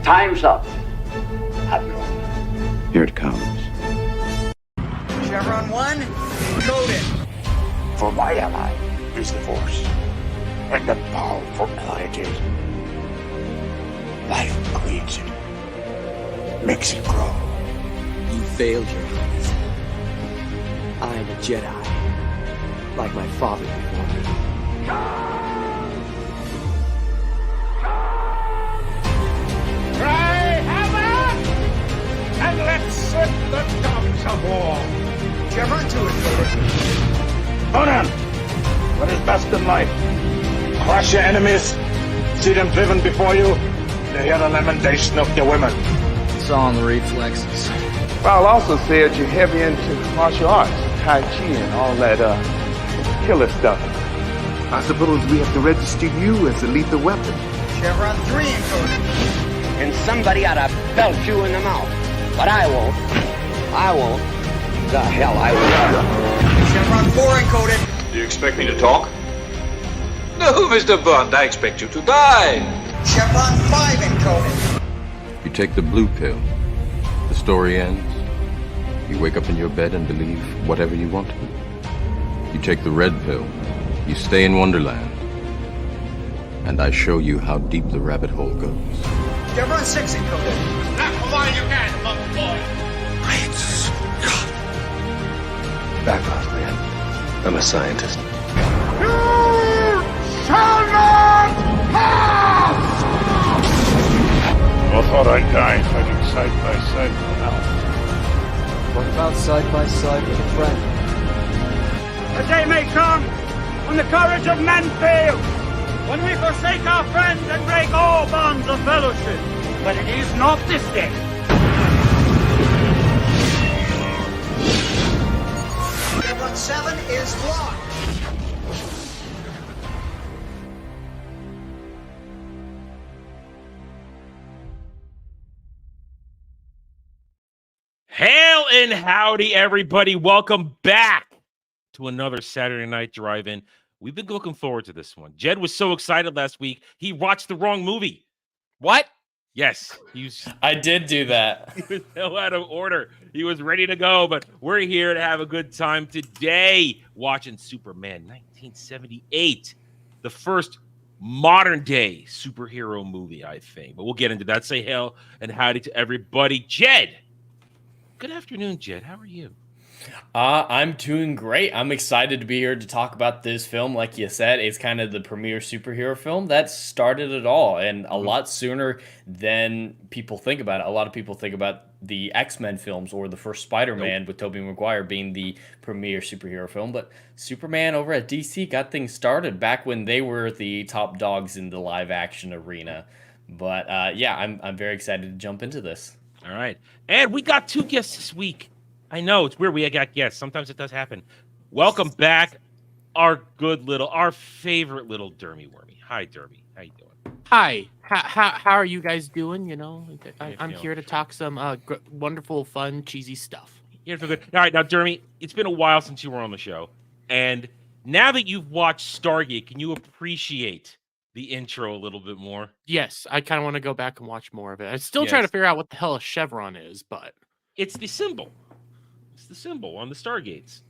Time's up, Admiral. Here it comes. Chevron 1, coded. For my ally is the Force, and the powerful ally it is. Life creates it, makes it grow. You failed your Highness. I am a Jedi, like my father before me. Cry havoc, and let's set the dogs of war. Chevron 2 is coded. Conan, what is best in life? Crush your enemies, see them driven before you, to hear the lamentation of your women. It's all in the reflexes. I'll also say that you're heavy into martial arts, Tai Chi and all that killer stuff. I suppose we have to register you as a lethal weapon. Chevron 3 encoded. And somebody ought to belt you in the mouth. But I won't. I won't. The hell I will. Chevron 4 encoded. Do you expect me to talk? No, Mr. Bond, I expect you to die. Chevron 5 encoded. You take the blue pill. The story ends. You wake up in your bed and believe whatever you want to. You take the red pill. You stay in Wonderland. And I show you how deep the rabbit hole goes. Chevron 6 encoded. Now, come on, you can, monk boy. Great Scott. Back off, man. I'm a scientist. You shall not pass! I thought I'd die fighting side by side with an elf. What about side by side with a friend? A day may come when the courage of men fails, when we forsake our friends and break all bonds of fellowship. But it is not this day. Chevron 7 is locked. Hail and howdy, everybody. Welcome back to another Saturday Night Drive-In. We've been looking forward to this one. Jed was so excited last week, he watched the wrong movie. What? Yes. I did do that. He was so out of order. He was ready to go, but we're here to have a good time today watching Superman 1978, the first modern-day superhero movie, I think. But we'll get into that. Say hail and howdy to everybody. Jed! Good afternoon, Jed. How are you? I'm doing great. I'm excited to be here to talk about this film. Like you said, it's kind of the premier superhero film that started it all, and a lot sooner than people think about it. A lot of people think about the X-Men films or the first Spider-Man with Tobey Maguire being the premier superhero film, but Superman over at DC got things started back when they were the top dogs in the live-action arena. But yeah, I'm very excited to jump into this. All right. And we got two guests this week. I know, it's weird we got guests. Sometimes it does happen. Welcome back, our favorite little Dermy Wormy. Hi, Dermy. How you doing? Hi. How are you guys doing? You know, I'm here to talk some wonderful, fun, cheesy stuff. Yeah, feel good. All right, now, Dermy, it's been a while since you were on the show. And now that you've watched Stargate, can you appreciate the intro a little bit more? Yes, I kind of want to go back and watch more of it. I'm still trying to figure out what the hell a chevron is, but it's the symbol. It's the symbol on the Stargates.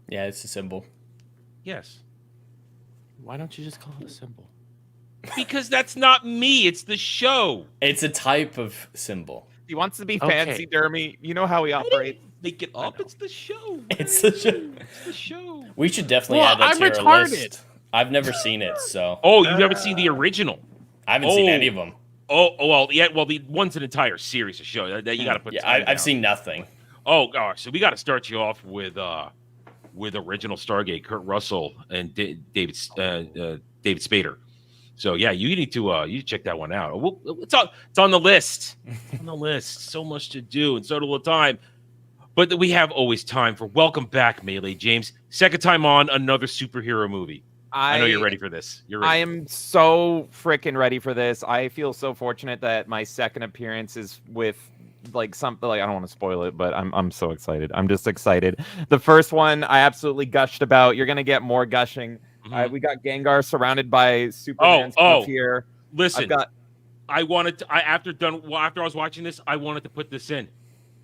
Yeah, it's a symbol. Yes. Why don't you just call it a symbol? Because that's not me. It's the show. It's a type of symbol. He wants to be fancy, Dermy. You know how he operates. Make it up. It's the show. It's the show. It's the show. We should definitely add that to our list. I've never seen it, so. Oh, you haven't seen the original? I haven't seen any of them. Oh, well, yeah. Well, the one's an entire series of show that you got to put. Yeah, I've seen nothing. Oh gosh, so we got to start you off with original Stargate, Kurt Russell and David Spader. So yeah, you need to check that one out. It's on the list. It's on the list. So much to do and so little time. But we have always time for welcome back, Melee James. Second time on another superhero movie. I know you're ready for this. You're ready. I am so freaking ready for this. I feel so fortunate that my second appearance is with something I don't want to spoil it, but I'm so excited. I'm just excited. The first one I absolutely gushed about. You're gonna get more gushing. We got Gengar surrounded by Superman stuff here. Listen, I wanted to. After I was watching this, I wanted to put this in.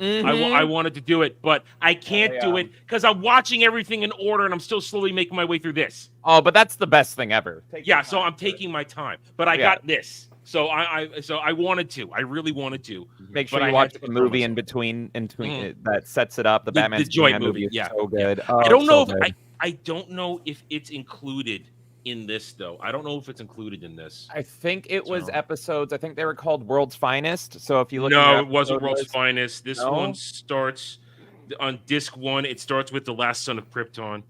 Mm-hmm. I wanted to do it, but I can't do it because I'm watching everything in order, and I'm still slowly making my way through this. Oh, but that's the best thing ever. So I'm taking my time, but I got this. So I wanted to. I really wanted to. Make sure you watch the movie in between that sets it up. The Batman joint movie is so good. Yeah. Oh, I don't know so I don't know if it's included in this though. I don't know if it's included in this. I think it was episodes. I think they were called World's Finest. So if you look, it wasn't World's Finest. This one starts on disc 1. It starts with The Last Son of Krypton.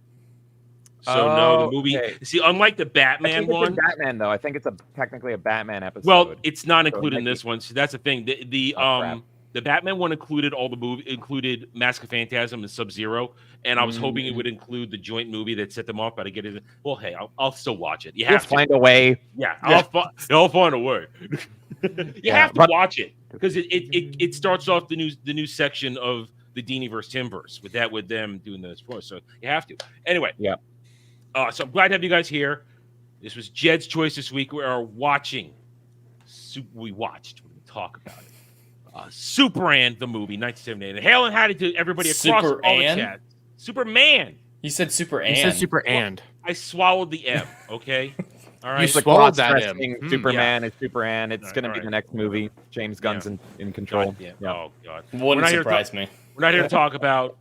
So no, the movie. Okay. See, unlike the Batman one, Batman though, I think it's technically a Batman episode. Well, it's not included in this one. So that's the thing. The Batman one included Mask of Phantasm and Sub-Zero, and I was hoping it would include the joint movie that set them off. But I get it. Well, hey, I'll still watch it. You'll find a way. Yeah, I'll find a way. You have to watch it because it starts off the new section of the Diniverse Timverse with them doing this for us. So you have to. Anyway, so I'm glad to have you guys here. This was Jed's choice this week. We are watching. We talk about it. Superman, the movie, 1978. And hail and howdy to everybody across all the chat. Superman. You said Super and. You said Super and. I swallowed the M. Okay. All right. You swallowed that M. Superman is Superman. It's going to be the next movie. James Gunn's in control. Oh God. Wouldn't surprise me. We're not here to talk about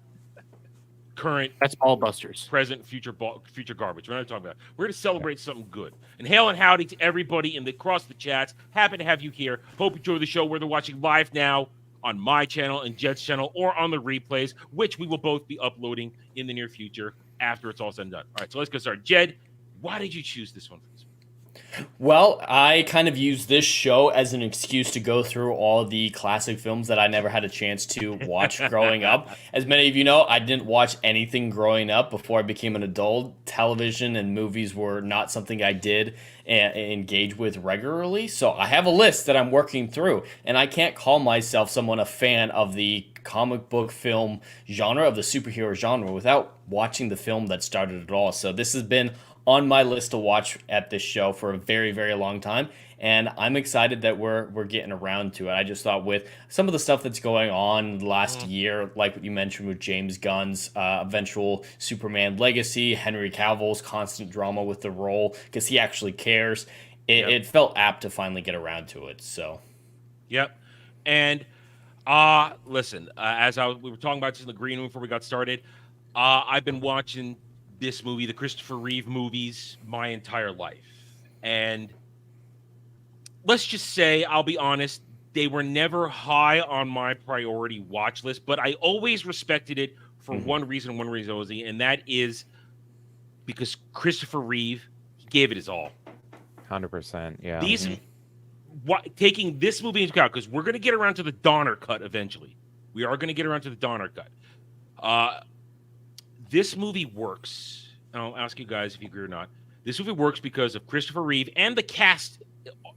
current. That's Ballbusters. Present, future garbage. We're not talking about. We're going to celebrate something good. And hail and howdy to everybody across the chats. Happy to have you here. Hope you enjoy the show. Whether watching live now on my channel and Jed's channel or on the replays, which we will both be uploading in the near future after it's all said and done. All right, so let's get started. Jed, why did you choose this one for this? Well, I kind of use this show as an excuse to go through all the classic films that I never had a chance to watch growing up. As many of you know, I didn't watch anything growing up before I became an adult. Television and movies were not something I did engage with regularly. So I have a list that I'm working through, and I can't call myself someone a fan of the comic book film genre, of the superhero genre, without watching the film that started it all. So this has been on my list to watch at this show for a very, very long time, and I'm excited that we're getting around to it. I just thought with some of the stuff that's going on last year, like what you mentioned with James Gunn's eventual Superman legacy, Henry Cavill's constant drama with the role, because he actually cares, it felt apt to finally get around to it. So, and listen, we were talking about this in the green room before we got started, I've been watching this movie, the Christopher Reeve movies, my entire life. And let's just say, I'll be honest, they were never high on my priority watch list, but I always respected it for one reason only, and that is because Christopher Reeve, he gave it his all. 100%, yeah. Taking this movie into account, because we're going to get around to the Donner cut eventually. We are going to get around to the Donner cut. This movie works. I'll ask you guys if you agree or not. This movie works because of Christopher Reeve and the cast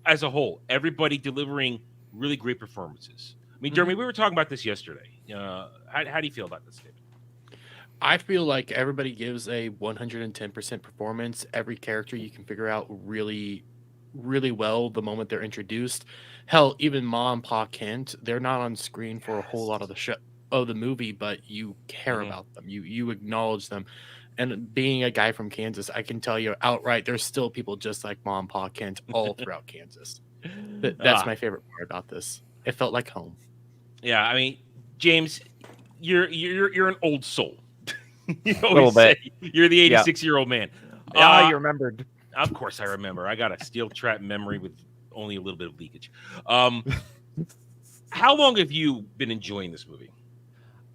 as a whole. Everybody delivering really great performances. I mean, Jeremy, we were talking about this yesterday. How do you feel about this statement? I feel like everybody gives a 110% performance. Every character you can figure out really, really well the moment they're introduced. Hell, even Ma and Pa Kent, they're not on screen for a whole lot of the show. Of the movie, but you care about them. You acknowledge them. And being a guy from Kansas, I can tell you outright, there's still people just like Mom, Pa Kent all throughout Kansas. That's my favorite part about this. It felt like home. Yeah, I mean, James, you're an old soul. You a little bit. You're the 86-year-old man. You remembered. Of course, I remember. I got a steel trap memory with only a little bit of leakage. How long have you been enjoying this movie?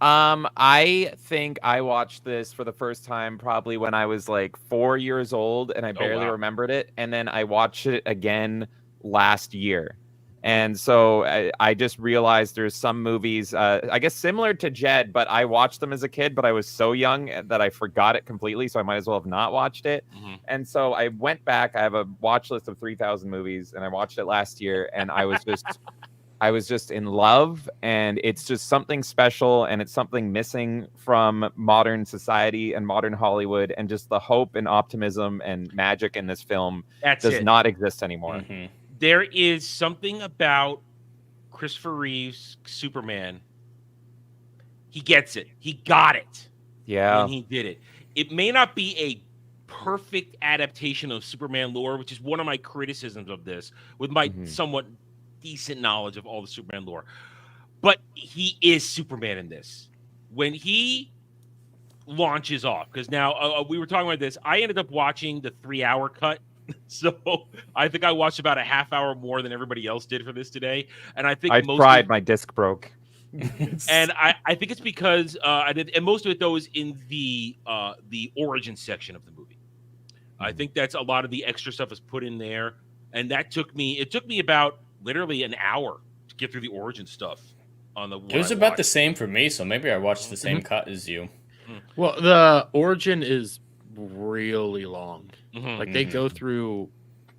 I think I watched this for the first time probably when I was like 4 years old, and I barely remembered it. And then I watched it again last year. And so I just realized there's some movies, I guess similar to Jed, but I watched them as a kid, but I was so young that I forgot it completely. So I might as well have not watched it. And so I went back. I have a watch list of 3,000 movies, and I watched it last year, and I was just... I was just in love, and it's just something special, and it's something missing from modern society and modern Hollywood, and just the hope and optimism and magic in this film does not exist anymore. there is something about Christopher Reeve's Superman. He gets it. He got it. Yeah. And he did it. It may not be a perfect adaptation of Superman lore, which is one of my criticisms of this, with my somewhat decent knowledge of all the Superman lore. But he is Superman in this. When he launches off, because now we were talking about this, I ended up watching the 3-hour cut. So I think I watched about a half hour more than everybody else did for this today. And I think I tried, my disc broke. And I think it's because I did, and most of it though is in the origin section of the movie. I think that's a lot of the extra stuff is put in there, and that took me about literally an hour to get through the origin stuff on the. It was about the same for me, so maybe I watched the same cut as you. Well, the origin is really long. Like they go through,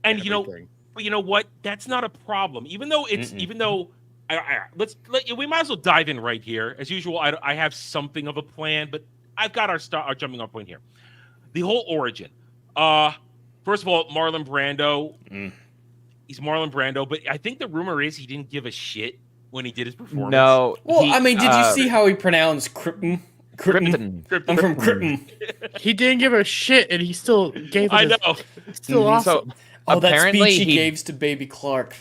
and everything. you know what? That's not a problem. Even though we might as well dive in right here. As usual, I have something of a plan, but I've got our jumping off point here. The whole origin. First of all, Marlon Brando. He's Marlon Brando, but I think the rumor is he didn't give a shit when he did his performance. No. Well, did you see how he pronounced Krypton? Krypton. I'm from Krypton. He didn't give a shit, and he still gave it. I know. Still awesome. So, that apparently speech he gave to Baby Clark.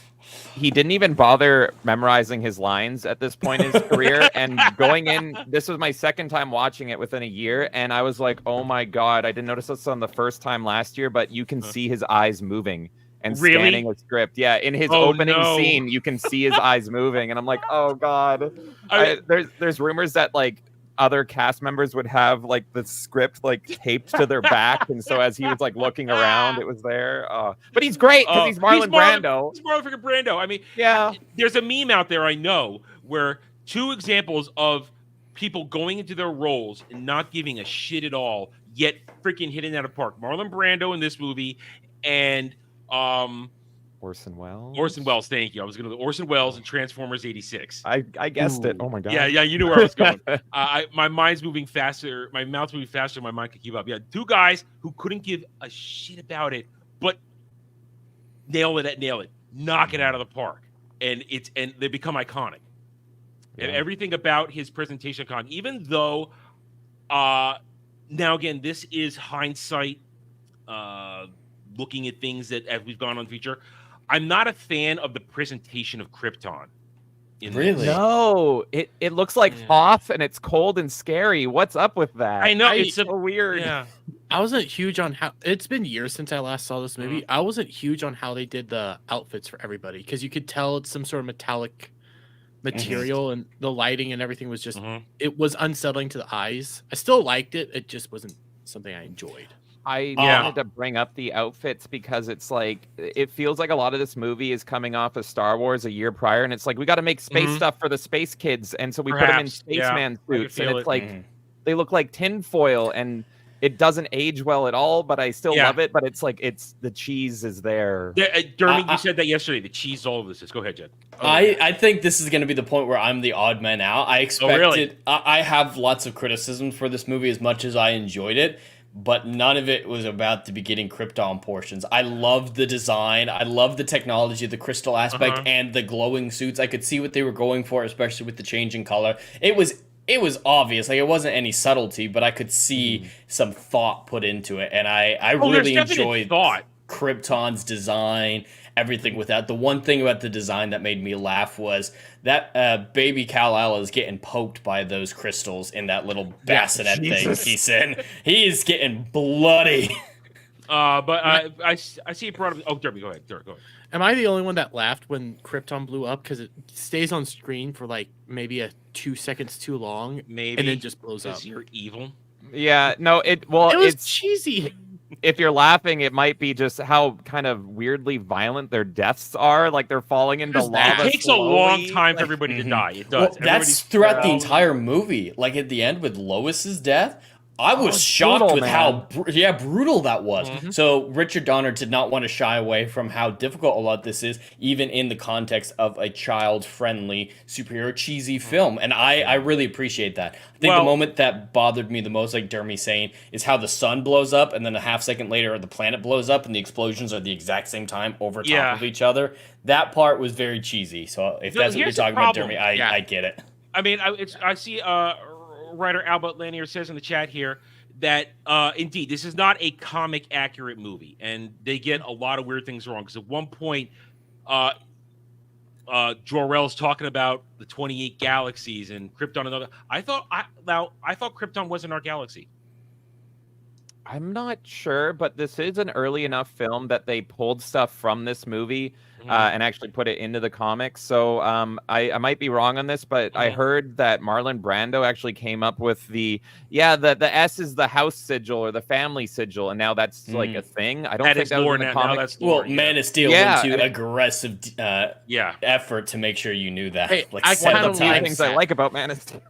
He didn't even bother memorizing his lines at this point in his career. And going in, this was my second time watching it within a year, and I was like, "Oh my god!" I didn't notice this on the first time last year, but you can see his eyes moving and scanning a script. Yeah, in his opening scene, you can see his eyes moving, and I'm like, "Oh god!" There's rumors that like other cast members would have like the script like taped to their back, and so as he was like looking around, it was there. But he's great because he's Marlon Brando. He's Marlon freaking Brando. I mean, yeah. There's a meme out there I know where two examples of people going into their roles and not giving a shit at all, yet freaking hitting out of park. Marlon Brando in this movie, and Orson Welles. Orson Welles, thank you. I was going to Orson Welles in Transformers '86. I guessed it. Oh my god. Yeah, you knew where I was going. My mind's moving faster. My mouth's moving faster. My mind could keep up. Yeah, two guys who couldn't give a shit about it, but nail it, knock it out of the park, and they become iconic. Yeah. And everything about his presentation, even though, now again, this is hindsight, looking at things that as we've gone on the feature. I'm not a fan of the presentation of Krypton. Really? No, it looks like Hoth and it's cold and scary. What's up with that? I know, it's so weird. Yeah. I wasn't huge on how it's been years since I last saw this movie. I wasn't huge on how they did the outfits for everybody because you could tell it's some sort of metallic material and the lighting and everything was just it was unsettling to the eyes. I still liked it. It just wasn't something I enjoyed. I wanted to bring up the outfits because it's like it feels like a lot of this movie is coming off of Star Wars a year prior, and it's like we got to make space stuff for the space kids, and so we put them in spaceman suits, and it's like they look like tinfoil, and it doesn't age well at all. But I still love it. But it's like the cheese is there. Dermy, you said that yesterday. The cheese all over this. Go ahead, Jed. I think this is going to be the point where I'm the odd man out. I expected. Oh, really? I have lots of criticism for this movie as much as I enjoyed it. But none of it was about the beginning Krypton portions. I loved the design. I loved the technology, the crystal aspect, and the glowing suits. I could see what they were going for, especially with the change in color. It was obvious. Like, it wasn't any subtlety, but I could see some thought put into it. And I really enjoyed Krypton's design, everything with that. The one thing about the design that made me laugh was that baby Kal-El is getting poked by those crystals in that little bassinet thing he's in. He's getting bloody. But I see it brought up. Oh, Derby, go ahead. Go ahead. Am I the only one that laughed when Krypton blew up because it stays on screen for like maybe 2 seconds too long, maybe, and then just blows up? You're evil. Yeah, no, it's cheesy. If you're laughing, it might be just how kind of weirdly violent their deaths are. Like they're falling into lava. It takes a long time for everybody to die. It does. Well, that's throughout the entire movie. Like at the end with Lois's death, I was shocked brutal, with man. how brutal that was. Mhm. So Richard Donner did not want to shy away from how difficult a lot this is, even in the context of a child-friendly superhero cheesy film. And I really appreciate that. I think the moment that bothered me the most, like Dermy saying, is how the sun blows up and then a half second later the planet blows up and the explosions are the exact same time over top of each other. That part was very cheesy. So if that's what you're talking about, Dermy, I get it. I mean, I see writer Albert Lanier says in the chat here that indeed this is not a comic accurate movie, and they get a lot of weird things wrong. Because at one point, Jor-El's talking about the 28 galaxies and Krypton. Another. I thought Krypton wasn't our galaxy. I'm not sure, but this is an early enough film that they pulled stuff from this movie and actually put it into the comics. So I might be wrong on this, but I heard that Marlon Brando actually came up with the S is the house sigil or the family sigil, and now that's like a thing. I don't think that was in the comics. Well, Man of Steel went to aggressive effort to make make you that. Hey, like I kind of like things I like about Man of Steel.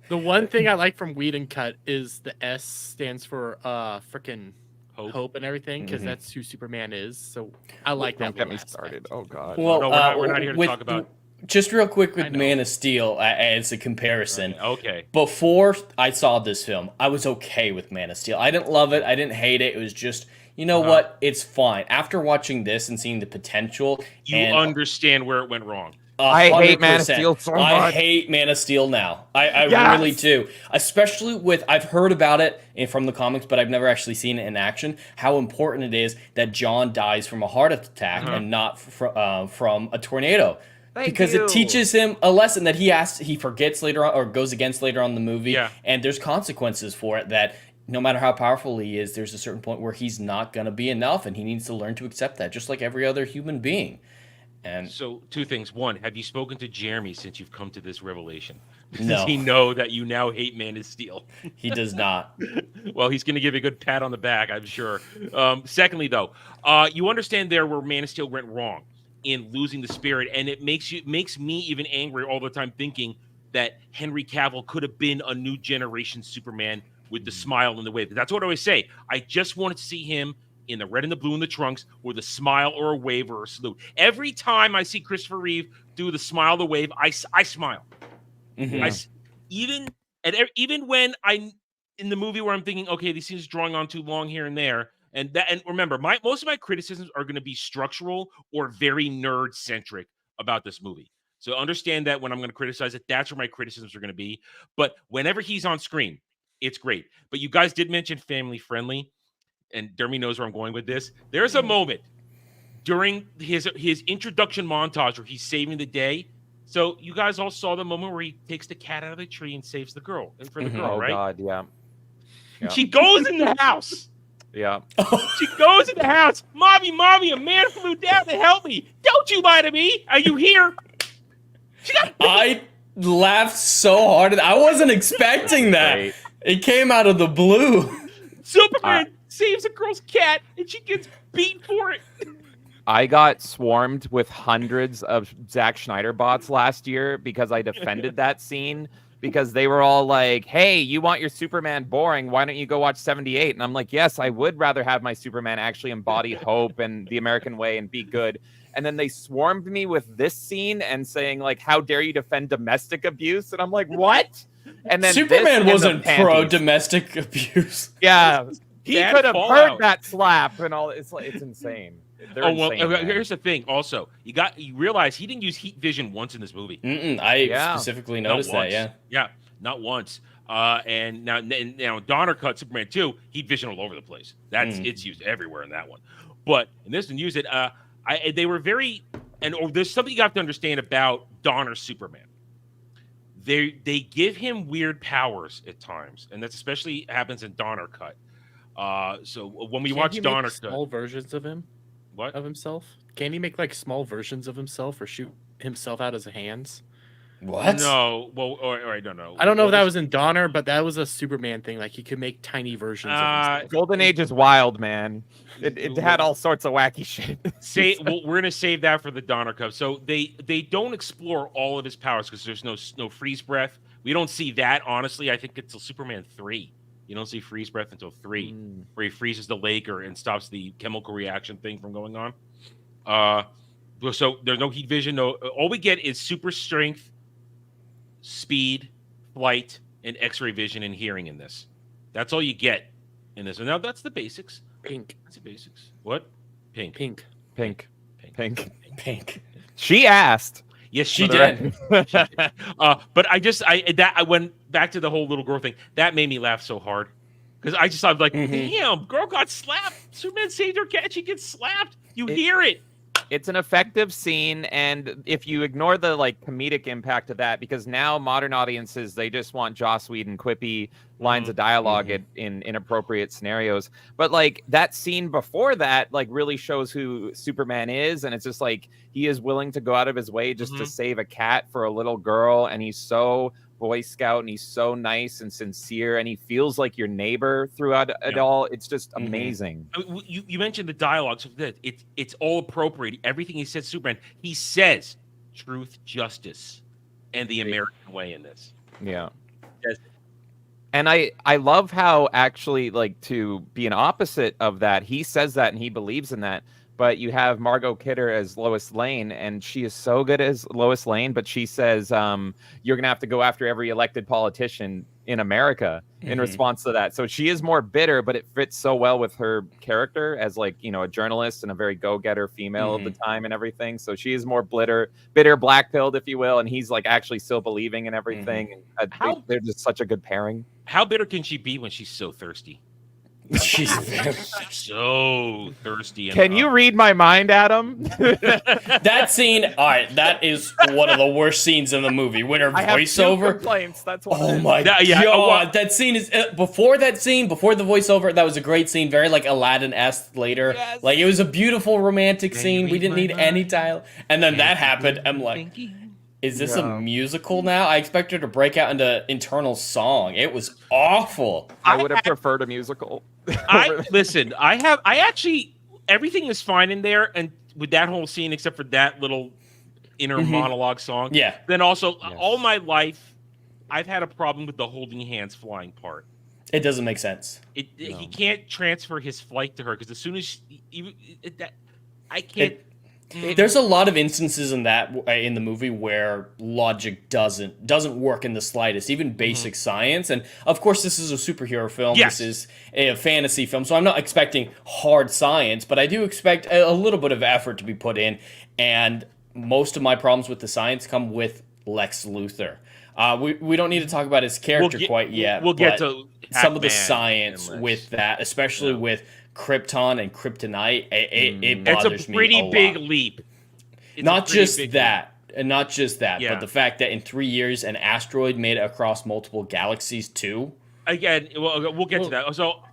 The one thing I like from Whedon Cut is the S stands for freaking hope and everything, because that's who Superman is. So I like that. Don't get me started. Oh God. Well, no, we're not here to talk about. Just real quick with Man of Steel as a comparison. Okay. Before I saw this film, I was okay with Man of Steel. I didn't love it. I didn't hate it. It was just, you know what? It's fine. After watching this and seeing the potential, you understand where it went wrong. I hate Man of Steel so much. I hate Man of Steel now. I really do. Especially with, I've heard about it from the comics, but I've never actually seen it in action. How important it is that John dies from a heart attack and not from a tornado. Because it teaches him a lesson that he forgets later on or goes against later on in the movie. Yeah. And there's consequences for it that no matter how powerful he is, there's a certain point where he's not going to be enough and he needs to learn to accept that, just like every other human being. And so, two things. One, have you spoken to Jeremy since you've come to this revelation? No. Does he know that you now hate Man of Steel? He does not. Well, he's going to give you a good pat on the back, I'm sure. Secondly, though, you understand there where Man of Steel went wrong in losing the spirit, and it makes me even angry all the time thinking that Henry Cavill could have been a new generation Superman with the smile and the wave. That's what I always say. I just wanted to see him in the red and the blue and the trunks with a smile or a wave or a salute. Every time I see Christopher Reeve do the smile, the wave, I smile. Even when I'm in the movie where I'm thinking, okay, these scenes drawing on too long here and there. And remember, most of my criticisms are going to be structural or very nerd centric about this movie. So understand that when I'm going to criticize it, that's where my criticisms are going to be. But whenever he's on screen, it's great. But you guys did mention family friendly. And Dermy knows where I'm going with this. There's a moment during his introduction montage where he's saving the day. So you guys all saw the moment where he takes the cat out of the tree and saves the girl for the girl, right? Oh God, yeah. She goes in the house. Yeah. She goes in the house. Mommy, a man flew down to help me. Don't you lie to me. Are you here? I laughed so hard. I wasn't expecting that. Great. It came out of the blue. Superman saves a girl's cat and she gets beaten for it. I got swarmed with hundreds of Zack Snyder bots last year because I defended that scene, because they were all like, hey, you want your Superman boring, why don't you go watch 78? And I'm like, yes, I would rather have my Superman actually embody hope and the American way and be good. And then they swarmed me with this scene and saying, like, how dare you defend domestic abuse? And I'm like, what? And then Superman wasn't pro domestic abuse. Yeah. He could have heard that slap and all. It's insane. They're insane, man. Here's the thing. Also, you realize he didn't use heat vision once in this movie. I specifically noticed that. Yeah, not once. And now Donner cut Superman 2, heat vision all over the place. It's used everywhere in that one. But in this one, use it. They were very, there's something you have to understand about Donner Superman. They give him weird powers at times, and that's especially happens in Donner cut. So when we watch Donner cut, small versions of him. What? Of himself? Can he make like small versions of himself or shoot himself out his hands? What? No. Well, or I don't know. I don't know if that was in Donner, but that was a Superman thing. Like he could make tiny versions of himself. Golden Age is wild, man. It had all sorts of wacky shit. We're gonna save that for the Donner Cup. So they don't explore all of his powers because there's no freeze breath. We don't see that, honestly. I think until Superman 3. You don't see freeze breath until 3, where he freezes the lake and stops the chemical reaction thing from going on. So there's no heat vision. No, all we get is super strength, speed, flight, and X-ray vision and hearing in this. That's all you get in this. And now that's the basics. Pink. That's the basics. What? Pink. Pink. Pink. Pink. Pink. Pink. She asked. Yes, she did. But I went back to the whole little girl thing. That made me laugh so hard because I just thought like, damn, girl got slapped. Superman saved her cat. She gets slapped. You hear it. It's an effective scene, and if you ignore the like comedic impact of that, because now modern audiences, they just want Joss Whedon quippy lines of dialogue in inappropriate scenarios. But like that scene before that, like really shows who Superman is, and it's just like he is willing to go out of his way just to save a cat for a little girl, and he's so Boy Scout, and he's so nice and sincere, and he feels like your neighbor throughout it all. It's just amazing. I mean, you mentioned the dialogue, so it's all appropriate. Everything he says, Superman, he says truth, justice, and the American way in this. Yeah. Yes. And I love how actually, like, to be an opposite of that, he says that and he believes in that. But you have Margot Kidder as Lois Lane, and she is so good as Lois Lane, but she says, you're going to have to go after every elected politician in America in response to that. So she is more bitter, but it fits so well with her character as, like, you know, a journalist and a very go-getter female of the time and everything. So she is more bitter, black-pilled, if you will, and he's, like, actually still believing in everything. And they're just such a good pairing. How bitter can she be when she's so thirsty? She's so thirsty. Can you read my mind, Adam? That scene, all right, that is one of the worst scenes in the movie. When her voiceover, complaints. That's what. Oh my god, that scene is before the voiceover. That was a great scene, very like Aladdin-esque later. Yes. Like it was a beautiful romantic scene. We didn't need any dialogue, and then that happened. I'm like, is this a musical now? I expect her to break out into internal song. It was awful. I would have preferred a musical. Listen, I actually, everything is fine in there, and with that whole scene, except for that little inner monologue song. Yeah. Then also, all my life, I've had a problem with the holding hands flying part. It doesn't make sense. He can't transfer his flight to her because as soon as I can't. There's a lot of instances in the movie where logic doesn't work in the slightest, even basic science. And of course, this is a superhero film. Yes. This is a fantasy film, so I'm not expecting hard science, but I do expect a little bit of effort to be put in. And most of my problems with the science come with Lex Luthor. We don't need to talk about his character quite yet. We'll get to some of the science with that, especially with Krypton and Kryptonite. It bothers me a lot. It's a pretty big leap. Not just that, but the fact that in 3 years an asteroid made it across multiple galaxies too. Again, we'll get to that. So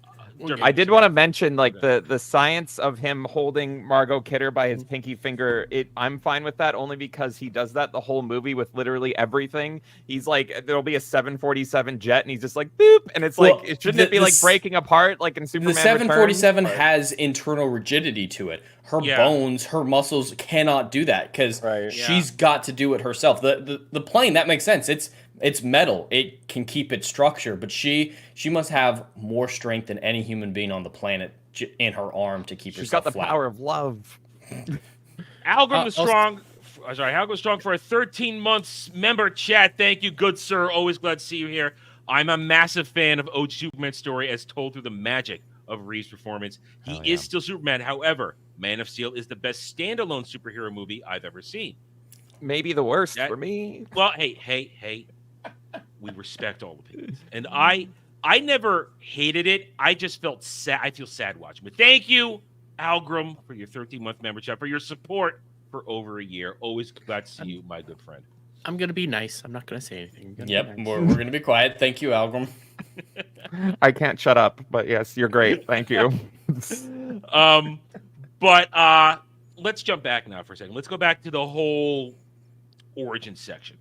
I did want to mention like the science of him holding Margot Kidder by his pinky finger. I'm fine with that only because he does that the whole movie with literally everything. He's like, there'll be a 747 jet, and he's just like boop, and it's like, shouldn't it be like breaking apart like in Superman? The 747 has internal rigidity to it. Her bones, her muscles cannot do that because she's got to do it herself. The plane, that makes sense. It's metal. It can keep its structure, but she must have more strength than any human being on the planet in her arm to keep herself flat. She's got the power of love. Algrim Strong. Algrim Strong for a 13 months member chat. Thank you, good sir. Always glad to see you here. I'm a massive fan of OG Superman's story as told through the magic of Reeves' performance. He is still Superman. However, Man of Steel is the best standalone superhero movie I've ever seen. Maybe the worst for me. Well, hey. We respect all opinions. And I never hated it. I just felt sad. I feel sad watching. But thank you, Algrim, for your 13-month membership, for your support for over a year. Always glad to see you, my good friend. I'm going to be nice. I'm not going to say anything. Yep, we're going to be quiet. Thank you, Algrim. I can't shut up, but yes, you're great. Thank you. But let's jump back now for a second. Let's go back to the whole origin section.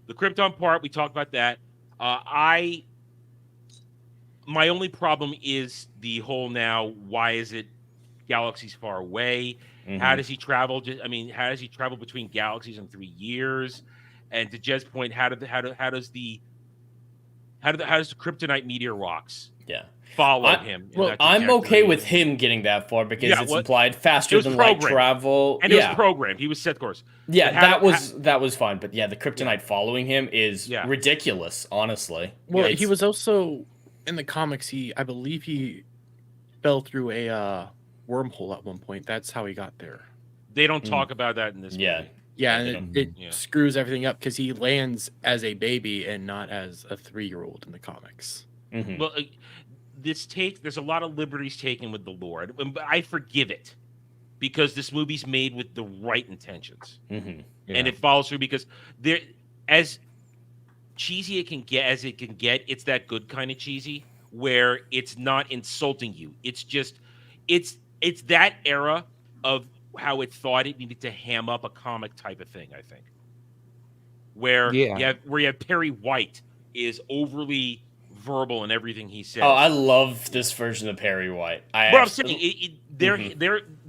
The Krypton part, we talked about that. My only problem is the whole now, why is it galaxies far away? How does he travel? How does he travel between galaxies in 3 years? And to Jed's point, how does the How does the kryptonite meteor rocks follow him? Well, I'm okay with him getting that far because it's implied faster than light travel. And it was programmed. He was set course. Yeah, that was fine. But yeah, the kryptonite following him is ridiculous, honestly. Well, he was also in the comics. I believe he fell through a wormhole at one point. That's how he got there. They don't talk about that in this movie. Yeah, and it screws everything up because he lands as a baby and not as a 3-year-old in the comics. Well, there's a lot of liberties taken with the lore, but I forgive it because this movie's made with the right intentions, and it follows through because there, as cheesy as it can get, it's that good kind of cheesy where it's not insulting you. It's just, it's that era of how it thought it needed to ham up a comic type of thing, I think. Where you have Perry White is overly verbal in everything he says. Oh, I love this version of Perry White. I'm saying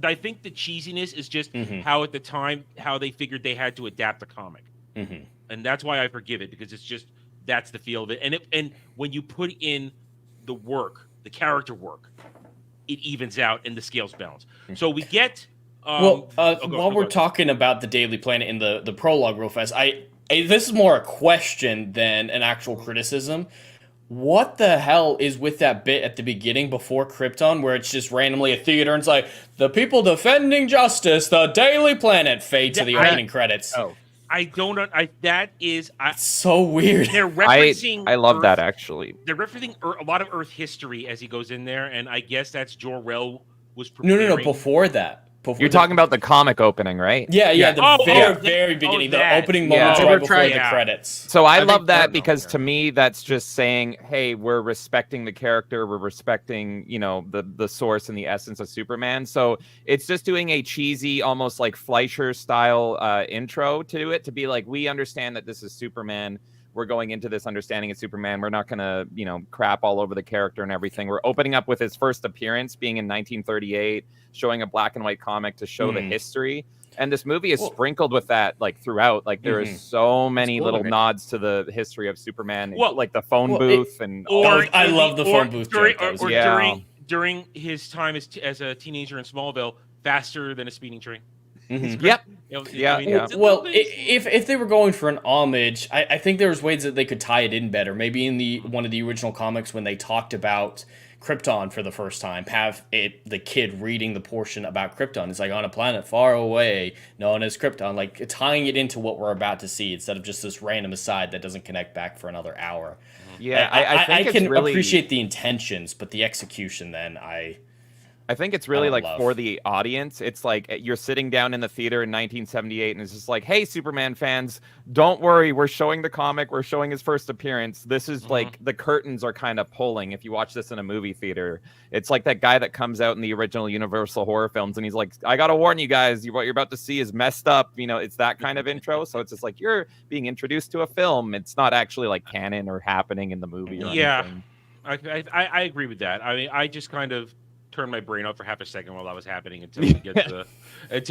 I think the cheesiness is just how at the time how they figured they had to adapt the comic, and that's why I forgive it because it's just that's the feel of it. And when you put in the work, the character work, it evens out and the scales balance. So we get. While we're talking about the Daily Planet in the prologue real fast, this is more a question than an actual criticism. What the hell is with that bit at the beginning before Krypton where it's just randomly a theater and it's like, the people defending justice, the Daily Planet, fade to the opening credits. I don't know. That is so weird. They're referencing. I love that actually. They're referencing a lot of Earth history as he goes in there, and I guess that's Jor-El was preparing. No. Before that. You're talking about the comic opening, right? Yeah. The very beginning, the opening moments right before the credits. So I love that because to me, that's just saying, hey, we're respecting the character, we're respecting, the source and the essence of Superman. So it's just doing a cheesy, almost like Fleischer style intro to it to be like, we understand that this is Superman. We're going into this understanding of Superman. We're not going to, crap all over the character and everything. We're opening up with his first appearance being in 1938, showing a black and white comic to show the history. And this movie is sprinkled with that, like, throughout. Like, there is so many little nods to the history of Superman, like the phone booth I love the phone booth during his time as a teenager in Smallville, faster than a speeding train. Yep. Well, if they were going for an homage, I think there was ways that they could tie it in better. Maybe in one of the original comics when they talked about Krypton for the first time, have the kid reading the portion about Krypton. It's like on a planet far away, known as Krypton, like tying it into what we're about to see instead of just this random aside that doesn't connect back for another hour. Yeah, I can appreciate the intentions, but the execution then I think it's really like for the audience. It's like you're sitting down in the theater in 1978 and it's just like, hey, Superman fans, don't worry. We're showing the comic. We're showing his first appearance. This is like the curtains are kind of pulling. If you watch this in a movie theater, it's like that guy that comes out in the original Universal horror films and he's like, I got to warn you guys, what you're about to see is messed up. It's that kind of intro. So it's just like you're being introduced to a film. It's not actually like canon or happening in the movie. Or anything. I agree with that. I mean, I just kind of turned my brain off for half a second while that was happening until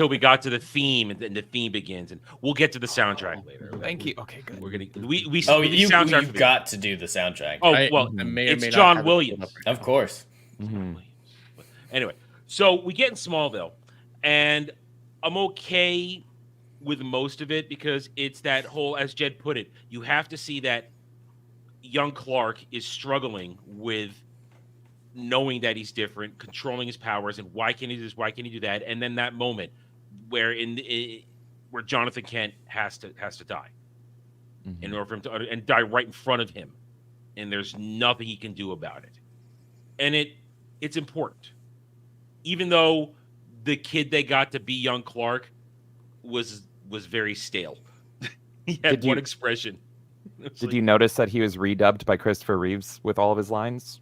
we got to the theme, and then the theme begins, and we'll get to the soundtrack later. Thank you. Okay, good. We're gonna you've got to do the soundtrack. It's John Williams, of course. Anyway, so we get in Smallville, and I'm okay with most of it because it's that whole, as Jed put it, you have to see that young Clark is struggling with knowing that he's different, controlling his powers, and why can't he do this? Why can't he do that? And then that moment where where Jonathan Kent has to die in order for him to and die right in front of him, and there's nothing he can do about it. And it's important, even though the kid they got to be young Clark was very stale. He had one expression. Did you notice that he was redubbed by Christopher Reeves with all of his lines?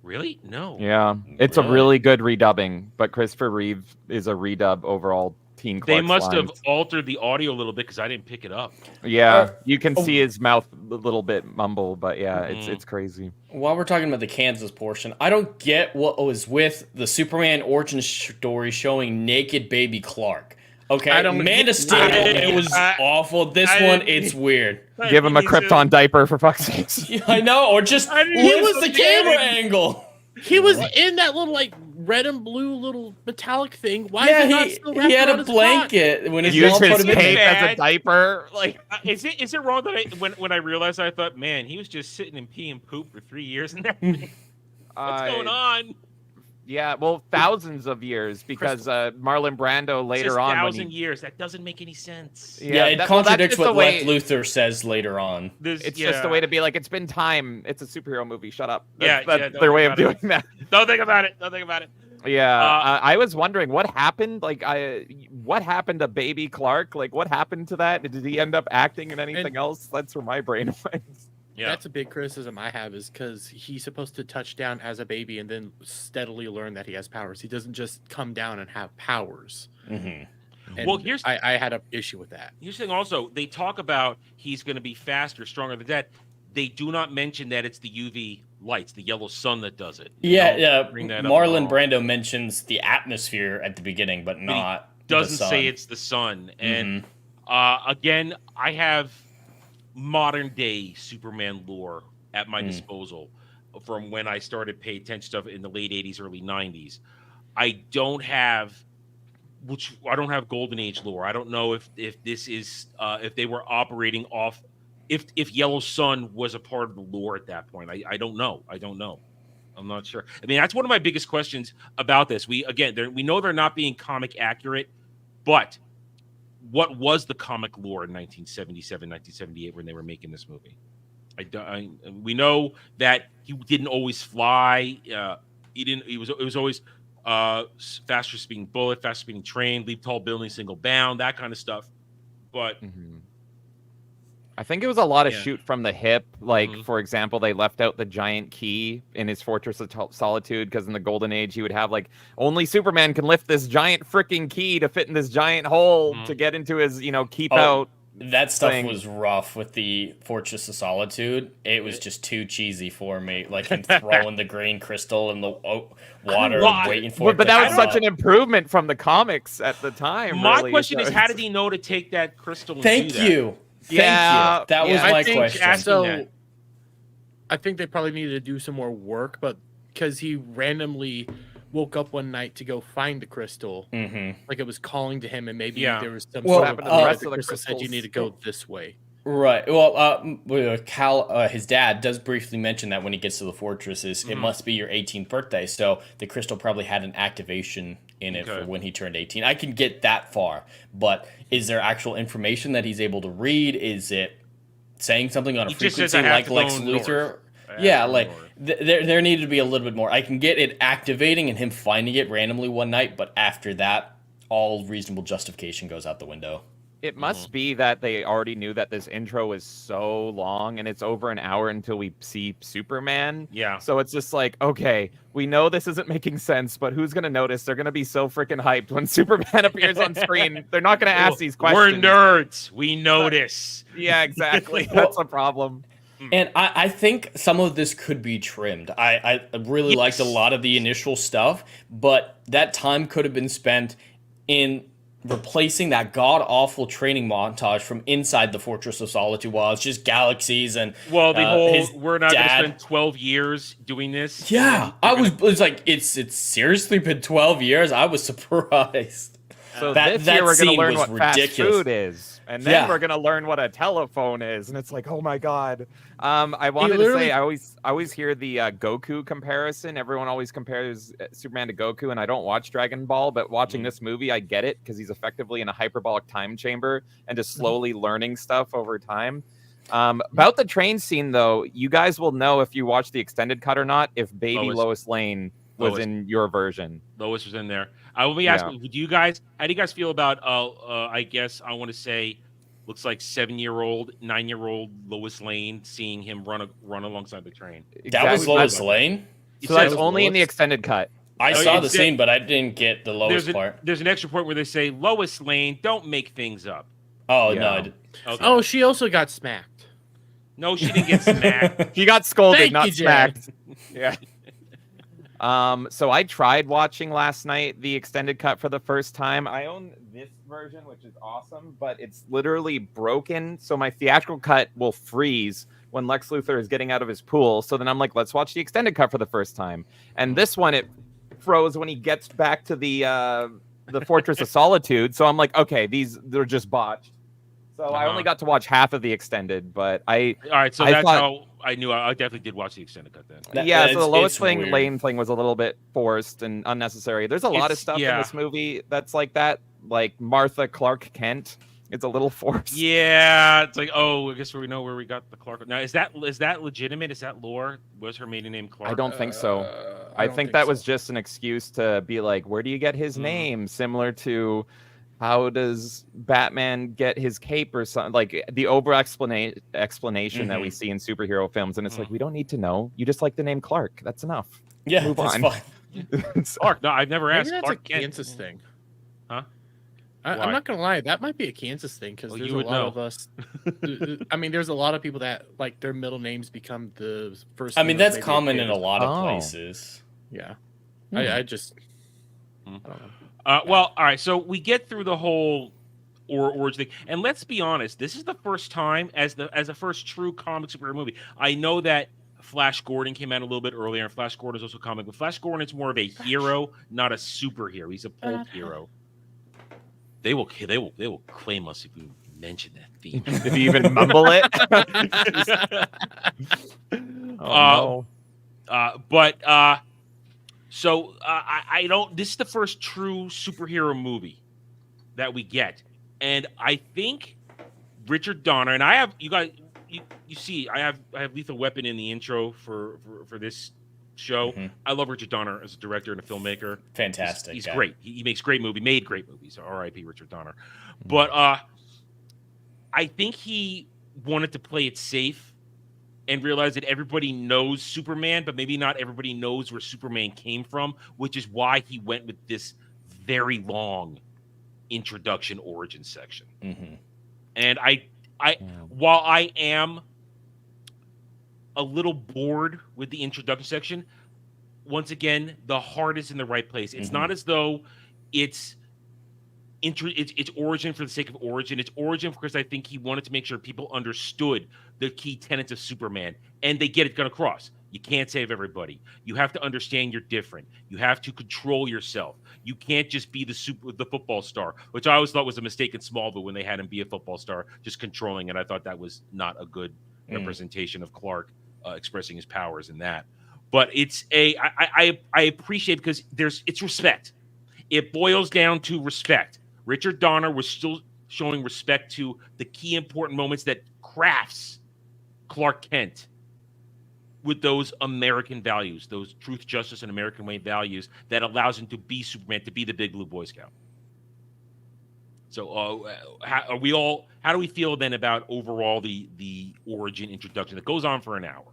Really? No. Yeah, it's a really good redubbing, but Christopher Reeve is a redub overall. Teen Clark's they must lines. have altered the audio a little bit because I didn't pick it up. Yeah, you can see his mouth a little bit mumble, but yeah, it's crazy. While we're talking about the Kansas portion, I don't get what was with the Superman origin story showing naked baby Clark. Okay, Man of Steel, it was awful. This one, it's weird. Give him a Krypton diaper for fuck's sake. I know, or just lift the camera angle. He was in that little like red and blue little metallic thing. Why Yeah, is he not still wrapped he had around a his blanket when his Used mom his put him in cape there. as a diaper. Like, is it wrong that when I realized I thought, man, he was just sitting and pee and poop for 3 years and everything. What's going on? Yeah, well, thousands of years because Marlon Brando later on. 1,000 years. That doesn't make any sense. Yeah, it contradicts what Lex Luthor says later on. It's just a way to be like, it's been time. It's a superhero movie. Shut up. That's their way of doing that. Don't think about it. Don't think about it. Yeah, I was wondering what happened. Like, what happened to Baby Clark? Like, what happened to that? Did he end up acting in anything else? That's where my brain went. Yeah. That's a big criticism I have, is because he's supposed to touch down as a baby and then steadily learn that he has powers. He doesn't just come down and have powers. Mm-hmm. And well, I had an issue with that. Here's the thing also, they talk about he's going to be faster, stronger than that. They do not mention that it's the UV lights, the yellow sun that does it. Yeah. Marlon Brando mentions the atmosphere at the beginning, but not doesn't the sun. say it's the sun. And again, I have modern day Superman lore at my disposal from when I started paying attention to stuff in the late 80s, early 90s. I don't have Golden Age lore. I don't know if this is if they were operating off if Yellow Sun was a part of the lore at that point. I don't know. I'm not sure. I mean, that's one of my biggest questions about this. We know they're not being comic accurate, but what was the comic lore in 1977, 1978 when they were making this movie? We know that he didn't always fly. It was always faster speeding bullet, faster speeding train, leap tall building, single bound, that kind of stuff. But I think it was a lot of shoot from the hip. Like, for example, they left out the giant key in his Fortress of Solitude because in the Golden Age, he would have, like, only Superman can lift this giant freaking key to fit in this giant hole to get into his, keep out. That stuff was rough with the Fortress of Solitude. It was just too cheesy for me. Like him throwing the green crystal in the water and waiting for it. But that was such an improvement from the comics at the time. My question is, how did he know to take that crystal and Thank do that? you. Thank you. That was my question. So, I think they probably needed to do some more work, but because he randomly woke up one night to go find the crystal, like it was calling to him, and maybe there was some sort of the crystal said you need to go this way. Right. Well, Cal, his dad does briefly mention that when he gets to the fortresses, it must be your 18th birthday. So the crystal probably had an activation in it for when he turned 18. I can get that far, but is there actual information that he's able to read? Is it saying something on a frequency like Lex Luthor? Yeah, like there needed to be a little bit more. I can get it activating and him finding it randomly one night, but after that, all reasonable justification goes out the window. It must be that they already knew that this intro is so long and it's over an hour until we see Superman. Yeah. So it's just like, okay, we know this isn't making sense, but who's going to notice? They're going to be so freaking hyped when Superman appears on screen. They're not going to ask these questions. We're nerds. We notice. Yeah, exactly. That's a problem. And I think some of this could be trimmed. I really liked a lot of the initial stuff, but that time could have been spent in replacing that god-awful training montage from inside the Fortress of Solitude while it's just galaxies and the whole we're not going to spend 12 years doing this. Yeah, it's like it's seriously been 12 years. I was surprised. So this year we're going to learn what fast food is, and then we're going to learn what a telephone is, and it's like, oh my god. I wanted to say I always hear the Goku comparison. Everyone always compares Superman to Goku, and I don't watch Dragon Ball, but watching this movie, I get it because he's effectively in a hyperbolic time chamber and just slowly learning stuff over time. About the train scene, though, you guys will know if you watch the extended cut or not if baby Lois Lane was in your version. Lois was in there. I will be asking, how do you guys feel about, I guess I want to say, looks like 9-year-old Lois Lane, seeing him run alongside the train. That was Lois Lane? So that's only in the extended cut. I saw the scene, but I didn't get the Lois part. There's an extra point where they say, Lois Lane, don't make things up. Oh, no. Okay. Oh, she also got smacked. No, she didn't get smacked. She got scolded, not smacked. Yeah. So I tried watching last night the extended cut for the first time. I own this version, which is awesome, but it's literally broken. So my theatrical cut will freeze when Lex Luthor is getting out of his pool. So then I'm like, let's watch the extended cut for the first time. And this one, it froze when he gets back to the Fortress of Solitude. So I'm like, okay, they're just botched. So I only got to watch half of the extended, but all right, so that's how I knew. I definitely did watch the extended cut then. So the Lois Lane thing was a little bit forced and unnecessary. There's a lot of stuff in this movie that's like that, like Martha Clark Kent. It's a little forced. Yeah, it's like, oh, I guess we know where we got the Clark. Now, is that legitimate? Is that lore? Was her maiden name Clark? I don't think so. I think that was just an excuse to be like, where do you get his name? Similar to how does Batman get his cape or something, like the over explanation that we see in superhero films. And it's like, we don't need to know. You just like the name Clark. That's enough. Yeah, move that's on. fine. Clark. No, I've never asked. Maybe that's Clark a Kent. Kansas thing. Huh? I'm not gonna lie, that might be a Kansas thing because there's a lot of us. I mean, there's a lot of people that like their middle names become the first. I mean, that's common in a lot of places. Yeah, I just. I don't know. Well, all right. So we get through the whole origin thing, and let's be honest. This is the first time as a first true comic superhero movie. I know that Flash Gordon came out a little bit earlier, and Flash Gordon is also comic, but Flash Gordon is more of a hero, not a superhero. He's a pulp hero. They will claim us if you mention that theme. If you even mumble it. So I don't. This is the first true superhero movie that we get, and I think Richard Donner and I have you guys. You see, I have Lethal Weapon in the intro for this show. I love Richard Donner as a director and a filmmaker. Fantastic. He's great. He makes great movies. Made great movies. R.I.P. Richard Donner. But I think he wanted to play it safe and realize that everybody knows Superman, but maybe not everybody knows where Superman came from, which is why he went with this very long introduction origin section. And while I am a little bored with the introduction section, once again, the heart is in the right place. It's not as though it's origin for the sake of origin. It's origin because I think he wanted to make sure people understood the key tenets of Superman, and they get it across. You can't save everybody. You have to understand you're different. You have to control yourself. You can't just be the football star, which I always thought was a mistake in Smallville when they had him be a football star, just controlling it. I thought that was not a good representation of Clark expressing his powers in that. But I appreciate because it's respect. It boils down to respect. Richard Donner was still showing respect to the key important moments that crafts Clark Kent with those American values, those truth, justice, and American way values that allows him to be Superman, to be the big blue Boy Scout. So how do we feel then about overall the origin introduction that goes on for an hour?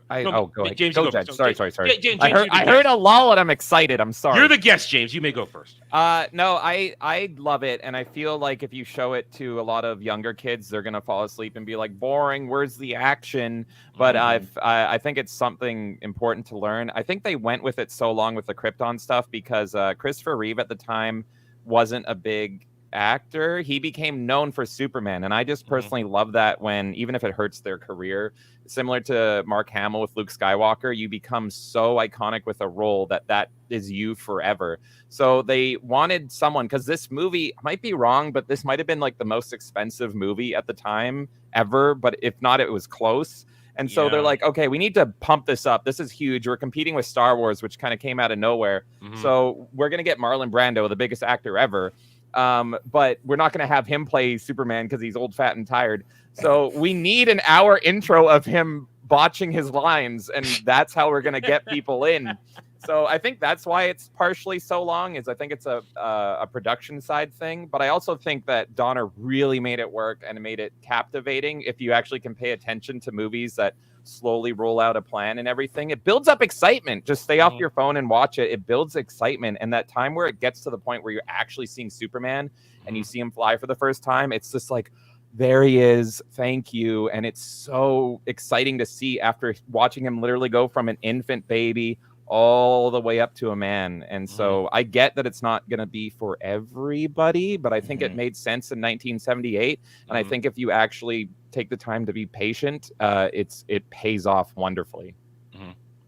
Go ahead. James, go, James. Sorry. James, I heard a lull and I'm excited. I'm sorry. You're the guest, James. You may go first. No, I love it, and I feel like if you show it to a lot of younger kids, they're gonna fall asleep and be like, "Boring. Where's the action?" But I think it's something important to learn. I think they went with it so long with the Krypton stuff because Christopher Reeve at the time wasn't a big actor. He became known for Superman, and I just personally love that when, even if it hurts their career, similar to Mark Hamill with Luke Skywalker, you become so iconic with a role that is you forever. So they wanted someone, because this movie might be wrong, but this might have been like the most expensive movie at the time ever, but if not, it was close. And so they're like, okay, we need to pump this up. This is huge. We're competing with Star Wars, which kind of came out of nowhere. So we're going to get Marlon Brando, the biggest actor ever. But we're not going to have him play Superman because he's old, fat, and tired. So we need an hour intro of him botching his lines, and that's how we're going to get people in. So I think that's why it's partially so long, is I think it's a production side thing. But I also think that Donner really made it work and made it captivating. If you actually can pay attention to movies that slowly roll out a plan and everything, it builds up excitement. Just stay off your phone and watch it. It builds excitement. And that time where it gets to the point where you're actually seeing Superman and you see him fly for the first time, it's just like, there he is. Thank you. And it's so exciting to see after watching him literally go from an infant baby all the way up to a man. And so I get that it's not going to be for everybody, but I think it made sense in 1978. And I think if you actually take the time to be patient, it pays off wonderfully.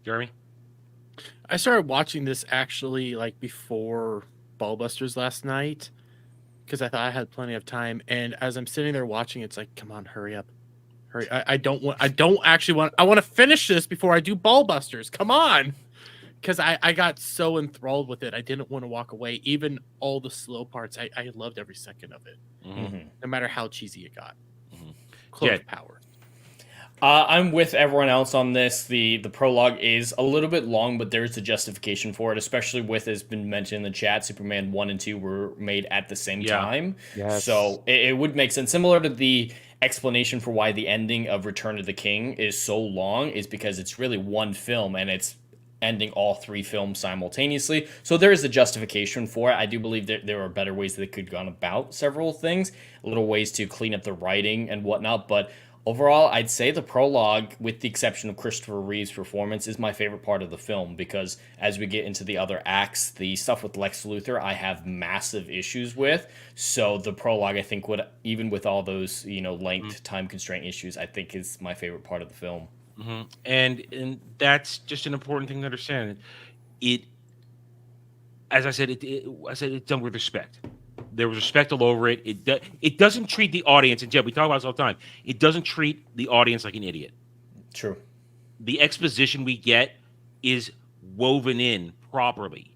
Jeremy? I started watching this actually like before Ballbusters last night because I thought I had plenty of time. And as I'm sitting there watching, it's like, come on, hurry up. Hurry. I want to finish this before I do Ballbusters. Come on. Because I got so enthralled with it. I didn't want to walk away. Even all the slow parts, I loved every second of it. No matter how cheesy it got. Clone power. I'm with everyone else on this. The prologue is a little bit long, but there is a justification for it, especially with, as been mentioned in the chat, Superman 1 and 2 were made at the same time. Yes. So it would make sense. Similar to the explanation for why the ending of Return of the King is so long is because it's really one film and it's ending all 3 films simultaneously. So there is a justification for it. I do believe that there are better ways that they could have gone about several things, little ways to clean up the writing and whatnot. But overall, I'd say the prologue, with the exception of Christopher Reeve's performance, is my favorite part of the film because as we get into the other acts, the stuff with Lex Luthor, I have massive issues with. So the prologue, I think, would, even with all those, length, time constraint issues, I think is my favorite part of the film. And that's just an important thing to understand. It, as I said, it's done with respect. There was respect all over it. It doesn't treat the audience, and Jeb, we talk about this all the time. It doesn't treat the audience like an idiot. True. The exposition we get is woven in properly.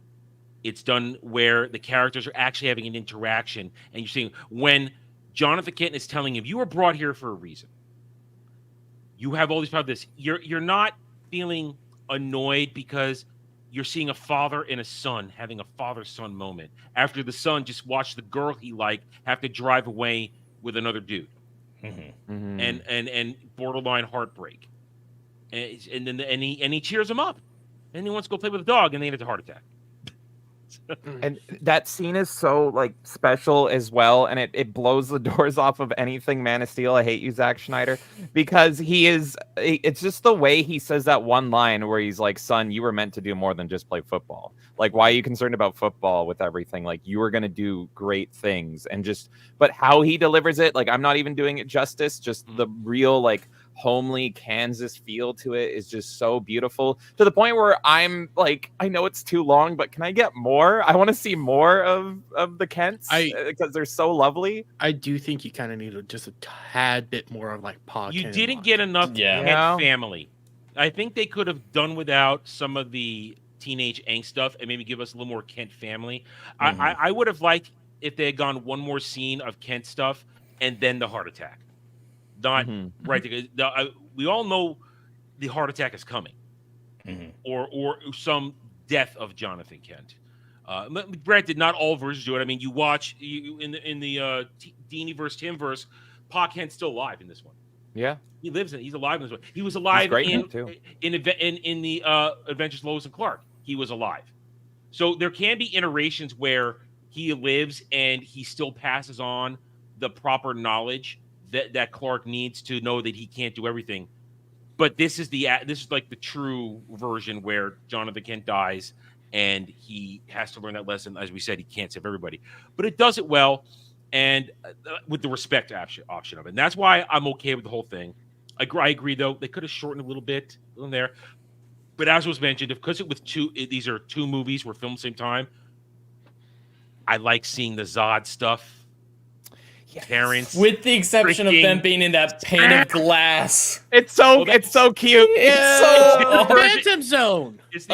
It's done where the characters are actually having an interaction, and you're seeing when Jonathan Kent is telling him, "You were brought here for a reason. You have all these problems." You're not feeling annoyed because you're seeing a father and a son having a father-son moment after the son just watched the girl he liked have to drive away with another dude, and borderline heartbreak, and he cheers him up, and he wants to go play with a dog, and then he has a heart attack. And that scene is so like special as well, and it blows the doors off of anything Man of Steel. I hate you, Zack Snyder, because it's just the way he says that one line where he's like, "Son, you were meant to do more than just play football. Like, why are you concerned about football with everything? Like, you were gonna do great things." And but how he delivers it, like, I'm not even doing it justice. Just the real like homely Kansas feel to it is just so beautiful, to the point where I'm like, I know it's too long, but can I get more? I want to see more of the Kents because they're so lovely. I do think you kind of need just a tad bit more of like Pa. You didn't get enough Kent family. I think they could have done without some of the teenage angst stuff and maybe give us a little more Kent family. I would have liked if they had gone one more scene of Kent stuff and then the heart attack. Not right. We all know the heart attack is coming, or some death of Jonathan Kent. Granted, not all versions do it. I mean, you watch in the Dini versus Tim verse, Pa Kent's still alive in this one. Yeah, he lives in. He's alive in this one. He was alive in the Adventures of Lois and Clark. He was alive. So there can be iterations where he lives and he still passes on the proper knowledge that Clark needs to know that he can't do everything. But this is like the true version where Jonathan Kent dies and he has to learn that lesson. As we said, he can't save everybody, but it does it well and with the respect option of it. And that's why I'm okay with the whole thing. I agree, though. They could have shortened a little bit in there. But as was mentioned, because these are 2 movies were filmed at the same time, I like seeing the Zod stuff. Parents, with the exception of them being in that pane of glass. It's so cute. It's so Phantom Zone. It's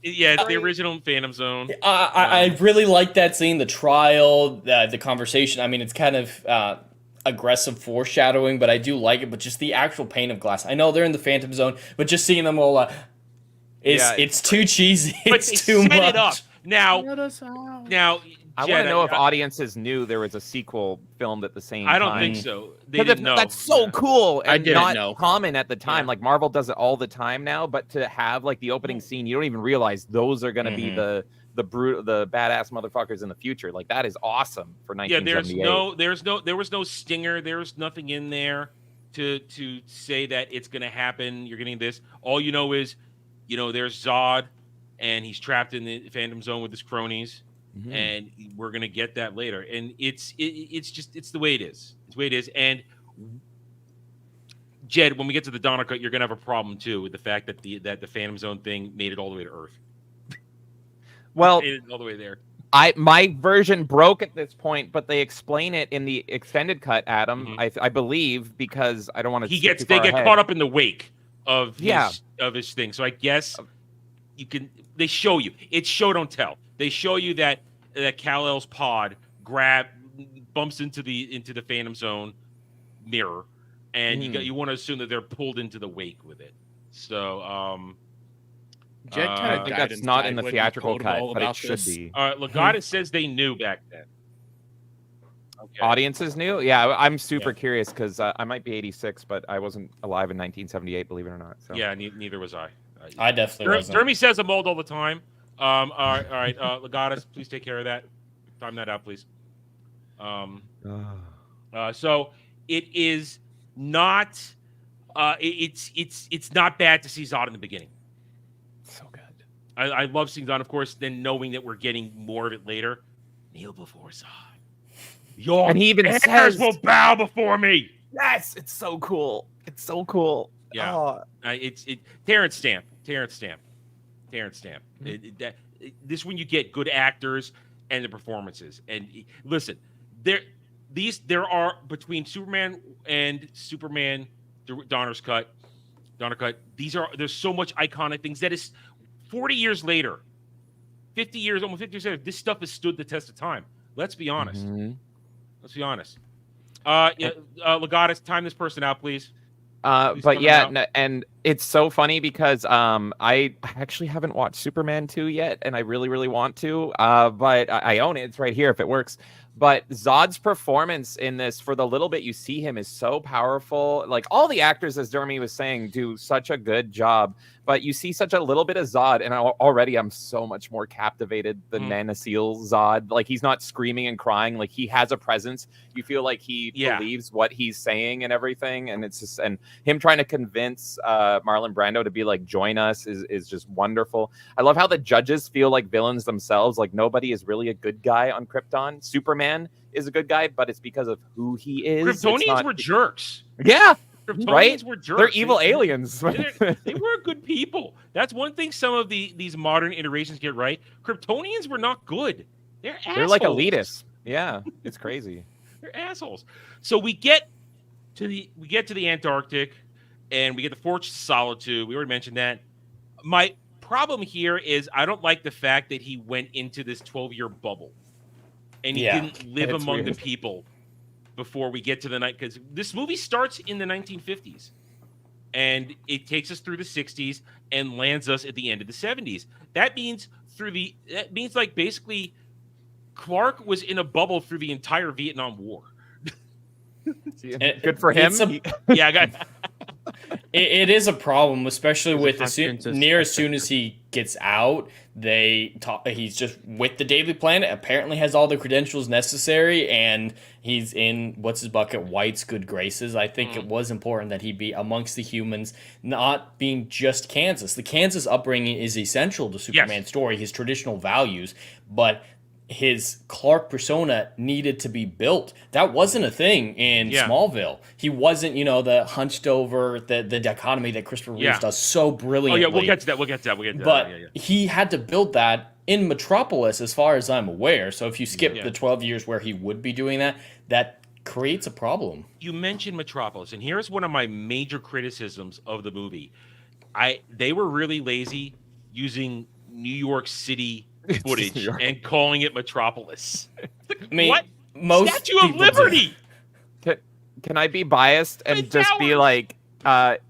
it's the original Phantom Zone. I really like that scene, the trial, the conversation. I mean, it's kind of aggressive foreshadowing, but I do like it. But just the actual pane of glass. I know they're in the Phantom Zone, but just seeing them all, it's too cheesy. It's too much. It up. Now, I want to know if audiences knew there was a sequel filmed at the same time. I don't think so. They didn't know. That's so cool and I didn't not know. common at the time. Like Marvel does it all the time now, but to have like the opening scene, you don't even realize those are going to be the badass motherfuckers in the future. Like that is awesome for 1978. Yeah, there was no stinger. There's nothing in there to say that it's going to happen. You're getting this. All you know is, there's Zod. and he's trapped in the Phantom Zone with his cronies. Mhm. And we're gonna get that later. And it's the way it is. It's the way it is. And Jed, when we get to the Donner Cut, you're gonna have a problem too with the fact that the Phantom Zone thing made it all the way to Earth. Well, Made it all the way there. My version broke at this point, but they explain it in the extended cut, Adam. Mm-hmm. I believe, because I don't want to. They get caught up in the wake of his thing. So I guess you can. They show you. It's show don't tell. They show you that Kal-El's pod bumps into the Phantom Zone mirror, and you want to assume that they're pulled into the wake with it. So Jed I think that's not in the theatrical cut, but it should be. Legata says they knew back then. Okay. Audiences knew? Yeah, I'm super curious because I might be 86, but I wasn't alive in 1978, believe it or not. So. Yeah, neither was I. I definitely wasn't. Jeremy says I'm old all the time. All right. Legatus, please take care of that. Time that out, please. So it is not. It's not bad to see Zod in the beginning. So good. I love seeing Zod, of course. Then knowing that we're getting more of it later. Kneel before Zod. Your and he even heirs says, will bow before me. Yes, it's so cool. It's so cool. Yeah, oh. It's Terrence Stamp. This is when you get good actors and the performances. And listen, there are between Superman and Superman Donner Cut. There's so much iconic things that is 40 years later, 50 years later. This stuff has stood the test of time. Let's be honest. Legatus, time this person out, please. But yeah, and it's so funny because I actually haven't watched Superman 2 yet, and I really, really want to. But I own it. It's right here if it works. But Zod's performance in this, for the little bit you see him, is so powerful. Like, all the actors, as Jeremy was saying, do such a good job. But you see such a little bit of Zod, and already I'm so much more captivated than Man of Steel Zod. Like, he's not screaming and crying. Like, he has a presence. You feel like he believes what he's saying and everything. And it's just, and him trying to convince Marlon Brando to be like, join us is just wonderful. I love how the judges feel like villains themselves. Like, nobody is really a good guy on Krypton. Superman is a good guy, but it's because of who he is. Kryptonians were jerks. Yeah. Kryptonians were jerks. They're evil aliens. They were good people. That's one thing some of these modern iterations get right. Kryptonians were not good. They're assholes. They're like elitists. Yeah, it's crazy. They're assholes. So we get to the Antarctic, and we get the Fortress of Solitude. We already mentioned that. My problem here is I don't like the fact that he went into this 12-year bubble, and he didn't live among the people before we get to the night, because this movie starts in the 1950s and it takes us through the 60s and lands us at the end of the 70s. That means like basically Clark was in a bubble through the entire Vietnam War. Good for him. It is a problem, especially with as soon as he gets out, he's just with the Daily Planet, apparently has all the credentials necessary, and he's in what's his bucket, White's good graces. I think it was important that he be amongst the humans, not being just Kansas. The Kansas upbringing is essential to Superman's story, his traditional values, but his Clark persona needed to be built. That wasn't a thing in Smallville. He wasn't, the hunched over, the dichotomy that Christopher Reeves does so brilliantly. Oh, yeah, we'll get to that. But he had to build that in Metropolis, as far as I'm aware. So if you skip the 12 years where he would be doing that, that creates a problem. You mentioned Metropolis, and here's one of my major criticisms of the movie. They were really lazy using New York City footage and calling it Metropolis. I mean, what? Most Statue of Liberty. Can I be biased and just be like,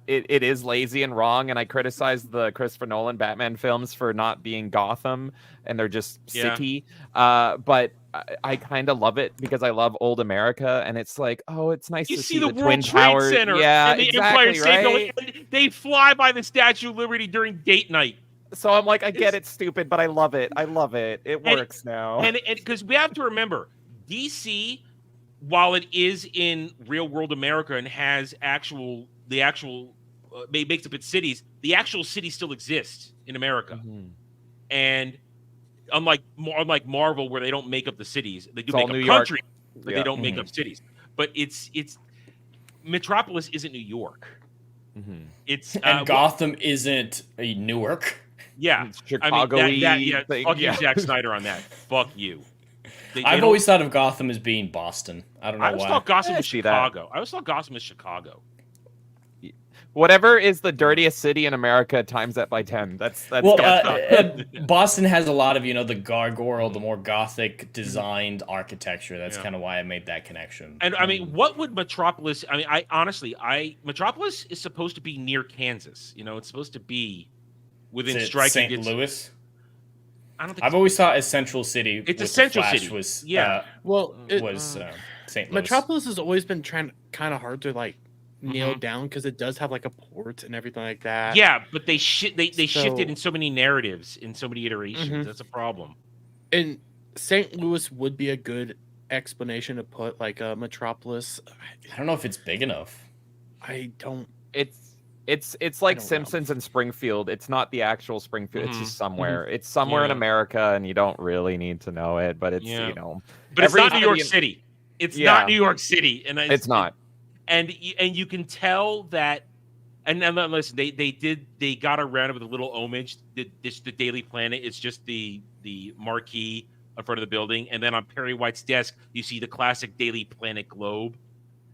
it is lazy and wrong, and I criticize the Christopher Nolan Batman films for not being Gotham, and they're just city. But I kind of love it because I love old America, and it's like, oh, it's nice to see the Twin Towers. Yeah, and the Empire State Building. They fly by the Statue of Liberty during date night. So I'm like, I get it's stupid, but I love it. It works now. And because we have to remember, DC, while it is in real world America and has makes up its cities, the actual city still exists in America. And unlike Marvel, where they don't make up the cities, they do It's all make up New York. country, but they don't make up cities. But it's Metropolis isn't New York. It's and Gotham isn't a Newark. Yeah, It's Chicago-y thing. Fuck you, Zack Snyder, on that. Fuck you. I've always thought of Gotham as being Boston. I don't know why. I always thought Gotham was see that. Chicago. I always thought Gotham was Chicago. Whatever is the dirtiest city in America, times that by 10. That's well. Boston has a lot of the gargoyle, the more gothic designed architecture. That's kind of why I made that connection. And I mean, what would Metropolis? I mean, Metropolis is supposed to be near Kansas. It's supposed to be within striking St. Louis. I don't think I've always thought a central city. It's a central city. Was St. Louis. Metropolis has always been kind of hard to nail down because it does have a port and everything like that. Yeah, but they shifted in so many narratives, in so many iterations. That's a problem. And St. Louis would be a good explanation to put a Metropolis. I don't know if it's big enough. I don't. It's like Simpsons and Springfield. It's not the actual Springfield. It's just somewhere. It's somewhere in America, and you don't really need to know it. But it's But it's not New York City. It's not New York City, and it's not. And you can tell that. And listen, they got around it with a little homage. The Daily Planet is just the marquee in front of the building, and then on Perry White's desk, you see the classic Daily Planet globe,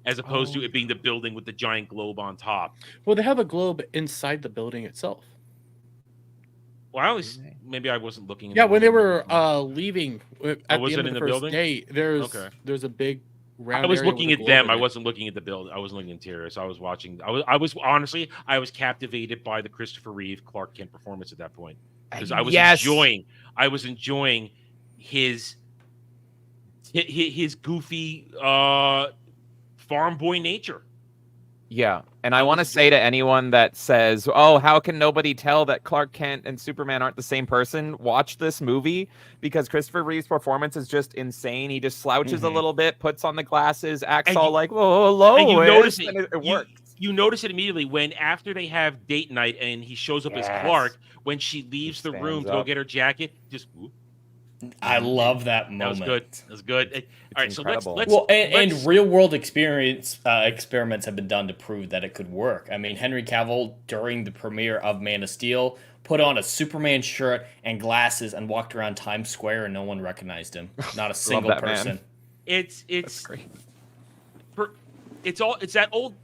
as opposed to it being the building with the giant globe on top. Well, they have a globe inside the building itself. Well, maybe I wasn't looking. When they were leaving at the was end it of in the the first building? day, there's a big round. I was area looking with at a them. globe I in it. wasn't looking at the building. I wasn't looking at the interior. So I was watching. I was honestly, I was captivated by the Christopher Reeve Clark Kent performance at that point, because I was enjoying his goofy farm boy nature. Yeah, and I want to say to anyone that says, "Oh, how can nobody tell that Clark Kent and Superman aren't the same person?" Watch this movie, because Christopher Reeve's performance is just insane. He just slouches a little bit, puts on the glasses, acts all "Whoa, Lois," and you notice it. And it works. You notice it immediately when after they have date night and he shows up as Clark. When she leaves the room to go get her jacket, just whoop. I love that moment. That was good. All right, incredible. so let's and real world experiments have been done to prove that it could work. I mean, Henry Cavill during the premiere of Man of Steel put on a Superman shirt and glasses and walked around Times Square and no one recognized him. Not a single person. It's great. It's that old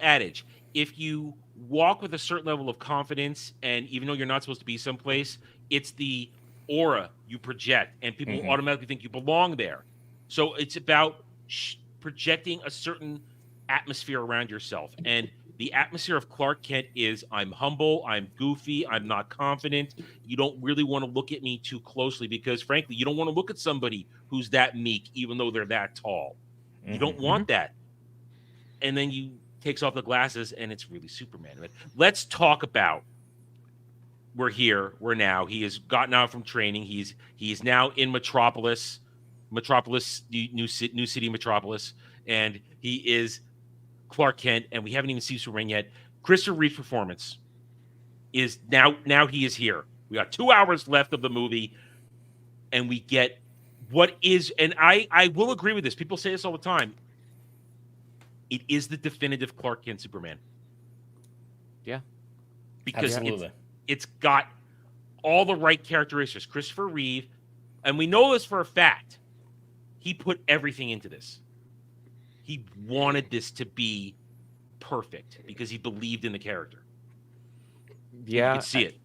adage. If you walk with a certain level of confidence, and even though you're not supposed to be someplace, it's the aura you project, and people automatically think you belong there. So it's about projecting a certain atmosphere around yourself. And the atmosphere of Clark Kent is, I'm humble, I'm goofy, I'm not confident. You don't really want to look at me too closely, because frankly, you don't want to look at somebody who's that meek, even though they're that tall. You don't want that. And then you takes off the glasses, and it's really Superman. But let's talk about. We're here. We're now. He has gotten out from training. He's now in Metropolis, new city Metropolis, and he is Clark Kent. And we haven't even seen Superman yet. Christopher Reeve's performance is now he is here. We got 2 hours left of the movie, and we get what is. And I will agree with this. People say this all the time. It is the definitive Clark Kent Superman. Yeah, because it's got all the right characteristics. Christopher Reeve, and we know this for a fact, he put everything into this. He wanted this to be perfect because he believed in the character. Yeah, you could see it.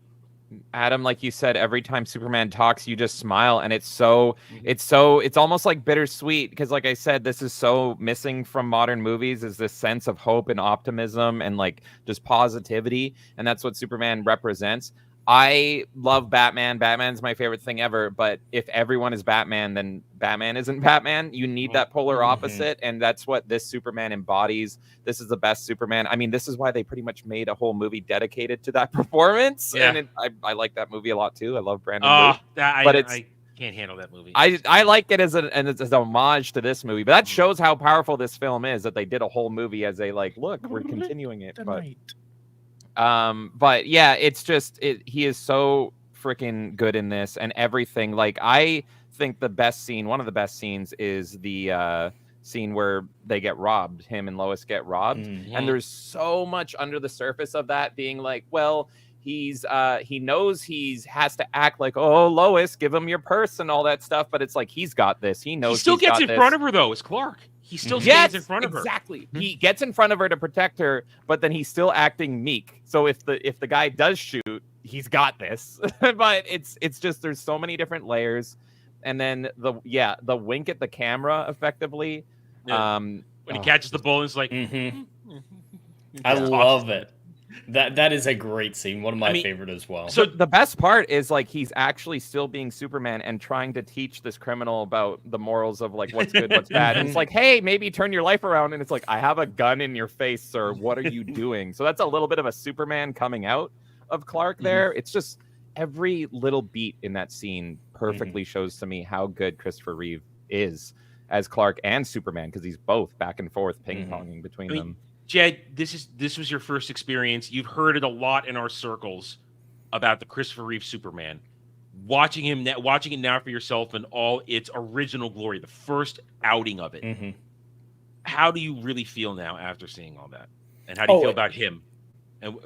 Adam, like you said, every time Superman talks, you just smile, and it's almost like bittersweet, because like I said, this is so missing from modern movies, is this sense of hope and optimism and just positivity, and that's what Superman represents. I love Batman. Batman's my favorite thing ever, but if everyone is Batman, then Batman isn't Batman. You need that polar opposite, and that's what this Superman embodies. This is the best Superman. I mean, this is why they pretty much made a whole movie dedicated to that performance, and I like that movie a lot too. I love Brandon Routh, I can't handle that movie. I like it as an homage to this movie, but that shows how powerful this film is, that they did a whole movie as a look, we're continuing it. But yeah, it's just he is so freaking good in this, and everything. Like, I think the best scene, one of the best scenes, is the scene where they get robbed. Him and Lois get robbed, and there's so much under the surface of that being like, well, he knows has to act like, oh, Lois, give him your purse and all that stuff, but it's like, he's got this. He knows. He still gets in front of her though. It's Clark. He still stands in front of her. Exactly. He gets in front of her to protect her, but then he's still acting meek. So if the guy does shoot, he's got this. But it's just, there's so many different layers. And then the wink at the camera effectively. Yeah. When he catches the bull, it's like I love it. That is a great scene. One of my favorite as well. So the best part is like he's actually still being Superman and trying to teach this criminal about the morals of like what's good, what's bad. And it's like, hey, maybe turn your life around. And it's like, I have a gun in your face, sir. What are you doing? So that's a little bit of a Superman coming out of Clark there. It's just every little beat in that scene perfectly shows to me how good Christopher Reeve is as Clark and Superman, because he's both back and forth ping-ponging between them. Jed, this was your first experience. You've heard it a lot in our circles about the Christopher Reeve Superman. Watching it now for yourself in all its original glory, the first outing of it. How do you really feel now after seeing all that? And how do you feel about him? And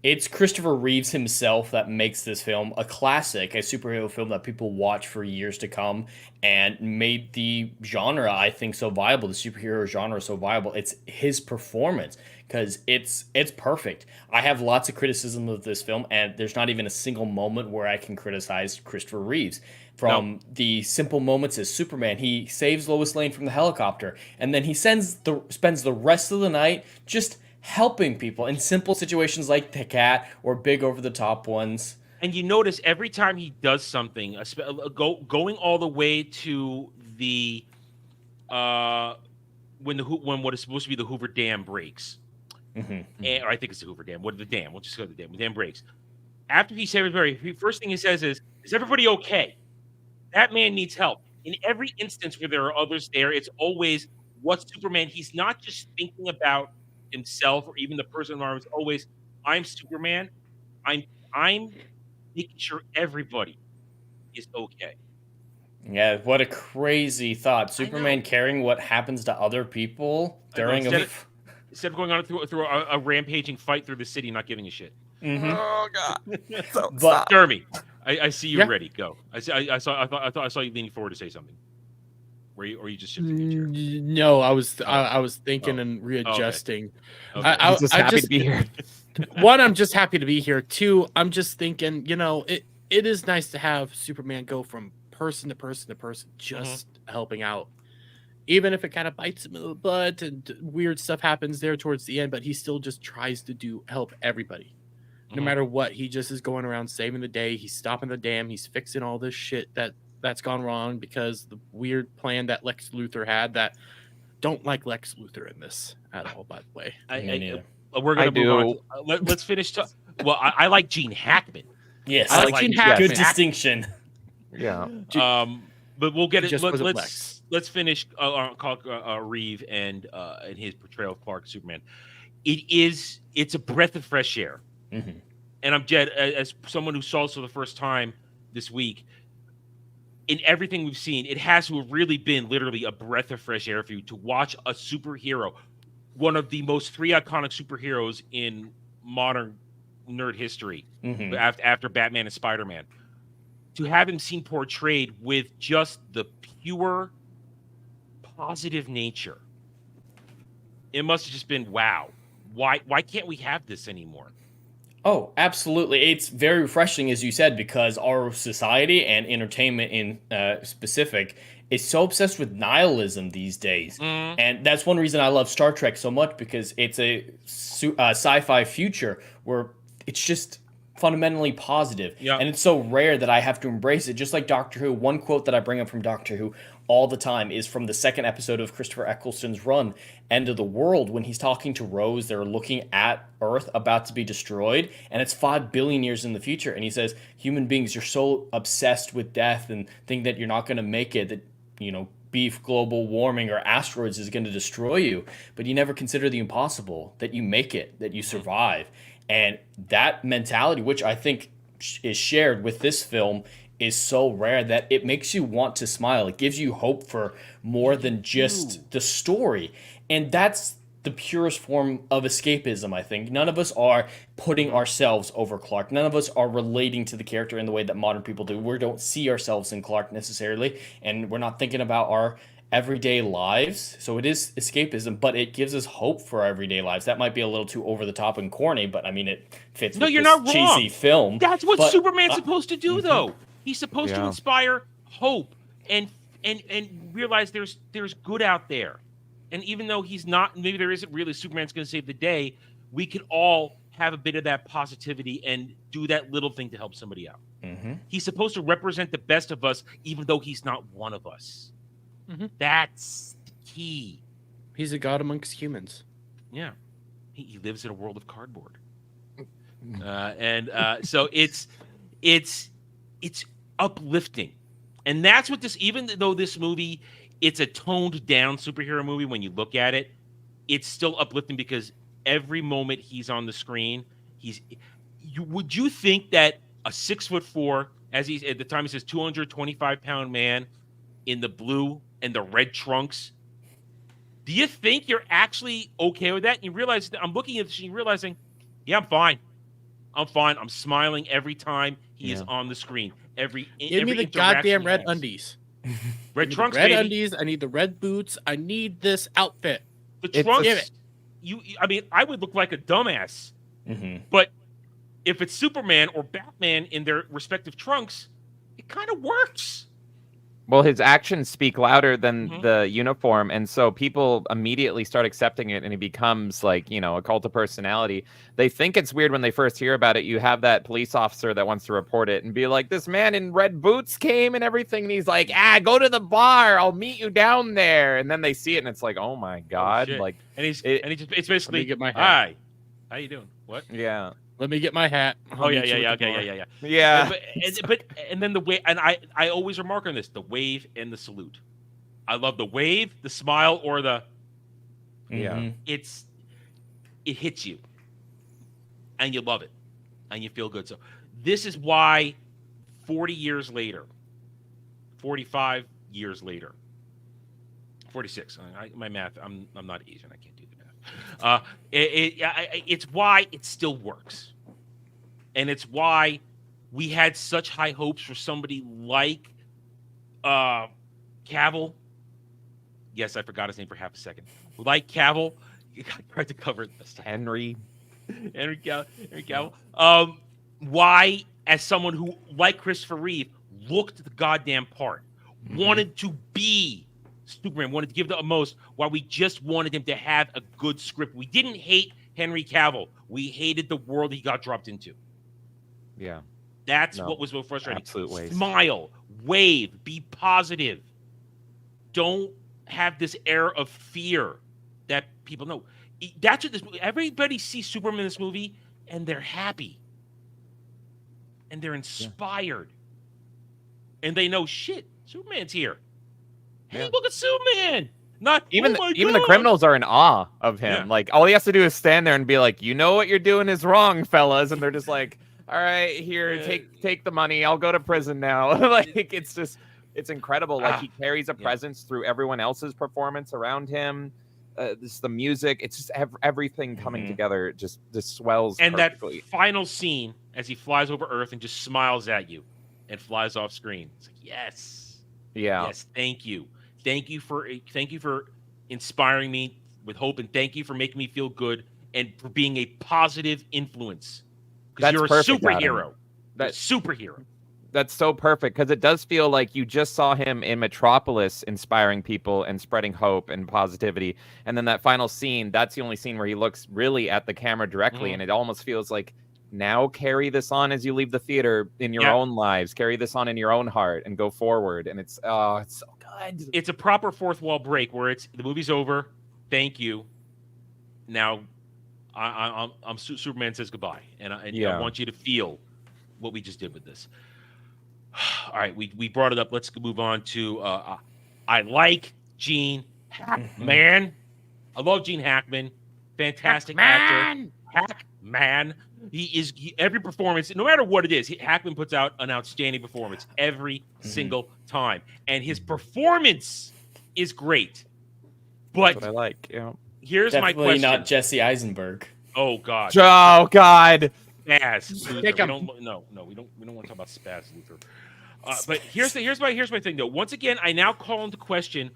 it's Christopher Reeves himself that makes this film a classic, a superhero film that people watch for years to come, and made the genre, I think, so viable, the superhero genre so viable. It's his performance, because it's perfect. I have lots of criticism of this film, and there's not even a single moment where I can criticize Christopher Reeves. From the simple moments as Superman, he saves Lois Lane from the helicopter, and then he spends the rest of the night just helping people in simple situations like the cat or big over-the-top ones. And you notice every time he does something, going all the way to the when what is supposed to be the Hoover Dam breaks, or I think it's the Hoover Dam. What the dam? We'll just go to the dam. The dam breaks. After he saves everybody, first thing he says is everybody okay? That man needs help. In every instance where there are others there, it's always what's Superman. He's not just thinking about himself or even the person around him. It's always, I'm Superman. I'm making sure everybody is okay. Yeah, what a crazy thought. Superman caring what happens to other people during instead of going on through a rampaging fight through the city, not giving a shit. Oh God! But Jeremy, I see you ready. Go. I saw you leaning forward to say something. Or you just shifting your chair? No, I was thinking and readjusting. Okay. I'm just happy to be here. One, I'm just happy to be here. Two, I'm just thinking, it is nice to have Superman go from person to person to person, just helping out. Even if it kind of bites him in the butt and weird stuff happens there towards the end, but he still just tries to help everybody. No matter what, he just is going around saving the day. He's stopping the dam. He's fixing all this shit that's gone wrong because the weird plan that Lex Luthor had that don't like Lex Luthor in this at all, by the way. We're going to move on. Let's finish. I like Gene Hackman. Yes. I like Gene Hackman. Good distinction. Yeah. But we'll get it. Let's finish Reeve and his portrayal of Clark Superman. It's a breath of fresh air. And I'm Jed, as someone who saw this for the first time this week, in everything we've seen, it has to have really been literally a breath of fresh air for you to watch a superhero, one of the most three iconic superheroes in modern nerd history, after Batman and Spider-Man, to have him seen portrayed with just the pure positive nature. It must have just been, wow. Why can't we have this anymore? Oh, absolutely. It's very refreshing, as you said, because our society and entertainment in specific is so obsessed with nihilism these days. And that's one reason I love Star Trek so much, because it's a sci-fi future where it's just fundamentally positive. And it's so rare that I have to embrace it. Just like Doctor Who, one quote that I bring up from Doctor Who all the time is from the second episode of Christopher Eccleston's run, End of the World, when he's talking to Rose. They're looking at Earth about to be destroyed, and it's 5 billion years in the future. And he says, human beings, you're so obsessed with death and think that you're not going to make it, that, beef, global warming, or asteroids is going to destroy you. But you never consider the impossible, that you make it, that you survive. And that mentality, which I think is shared with this film is so rare that it makes you want to smile. It gives you hope for more than just the story. And that's the purest form of escapism, I think. None of us are putting ourselves over Clark. None of us are relating to the character in the way that modern people do. We don't see ourselves in Clark necessarily, and we're not thinking about our everyday lives. So it is escapism, but it gives us hope for our everyday lives. That might be a little too over the top and corny, but I mean, it fits with you're this not wrong. cheesy film. That's what But, Superman's supposed to do, though. He's supposed to Yeah. inspire hope and realize there's good out there. And even though he's not, maybe there isn't really Superman's going to save the day, we can all have a bit of that positivity and do that little thing to help somebody out. He's supposed to represent the best of us, even though he's not one of us. That's the key. He's a god amongst humans. Yeah. He lives in a world of cardboard. So it's uplifting. And that's what this, even though this movie, it's a toned down superhero movie when you look at it, it's still uplifting because every moment he's on the screen, would you think that a 6'4", as he's at the time he says 225-pound man in the blue and the red trunks, do you think you're actually okay with that? And you realize that I'm looking at this and you're realizing, yeah, I'm fine. I'm smiling every time he is on the screen. Give me the goddamn red undies. Red trunks, red baby. undies. I need the red boots. I need this outfit. The trunks. I mean, I would look like a dumbass. But if it's Superman or Batman in their respective trunks, it kind of works. Well, his actions speak louder than the uniform, and so people immediately start accepting it, and he becomes like, a cult of personality. They think it's weird when they first hear about it. You have that police officer that wants to report it and be like, this man in red boots came and everything, and he's like, go to the bar, I'll meet you down there. And then they see it, and it's like, oh my god, it's basically, get my hat. Hi, how you doing? What? Yeah. Let me get my hat. Oh yeah, Yeah. But then the way, and I always remark on this: the wave and the salute. I love the wave, the smile, or the it hits you, and you love it, and you feel good. So this is why 40 years later, 45 years later, 46. My math. I'm not Asian. I can't do the math. It's why it still works, and it's why we had such high hopes for somebody like Cavill. Yes, I forgot his name for half a second. Like Cavill, I tried to cover it this time. Henry Cavill. Why, as someone who, like Christopher Reeve, looked the goddamn part, wanted to be Superman, wanted to give the most, while we just wanted him to have a good script. We didn't hate Henry Cavill. We hated the world he got dropped into. Yeah. That's what was so frustrating. Absolute waste. Smile, wave, be positive. Don't have this air of fear that people know. That's what this movie, everybody sees Superman in this movie and they're happy. And they're inspired. And they know, shit, Superman's here. Hey, look at Superman! Not even oh my even the God. criminals are in awe of him. Yeah. Like, all he has to do is stand there and be like, you know what you're doing is wrong, fellas, and they're just like, all right, here, take the money. I'll go to prison now. Like, it's incredible. Like, he carries a presence through everyone else's performance around him. This the music. It's just everything coming together. Just swells. And perfectly. that final scene as he flies over Earth and just smiles at you and flies off screen. It's like, yes. Yeah. Yes, thank you. Thank you for inspiring me with hope, and thank you for making me feel good and for being a positive influence. Because you're a perfect, superhero. Adam. Superhero. That's so perfect, because it does feel like you just saw him in Metropolis inspiring people and spreading hope and positivity. And then that final scene, that's the only scene where he looks really at the camera directly. And it almost feels like, now carry this on as you leave the theater in your own lives. Carry this on in your own heart and go forward. And it's so good. It's a proper fourth wall break where it's the movie's over. Thank you. Now, I'm Superman says goodbye, and I want you to feel what we just did with this. All right, we brought it up. Let's move on to I like Gene Hackman. I love Gene Hackman. fantastic actor. Hackman. Every performance, no matter what it is, Hackman puts out an outstanding performance every single time, and his performance is great. But that's what I like. Yeah. Here's Definitely my question. not Jesse Eisenberg. Oh God. Oh God. Spaz. Luther. We don't want to talk about Spaz Luther. But here's my thing though. Once again, I now call into question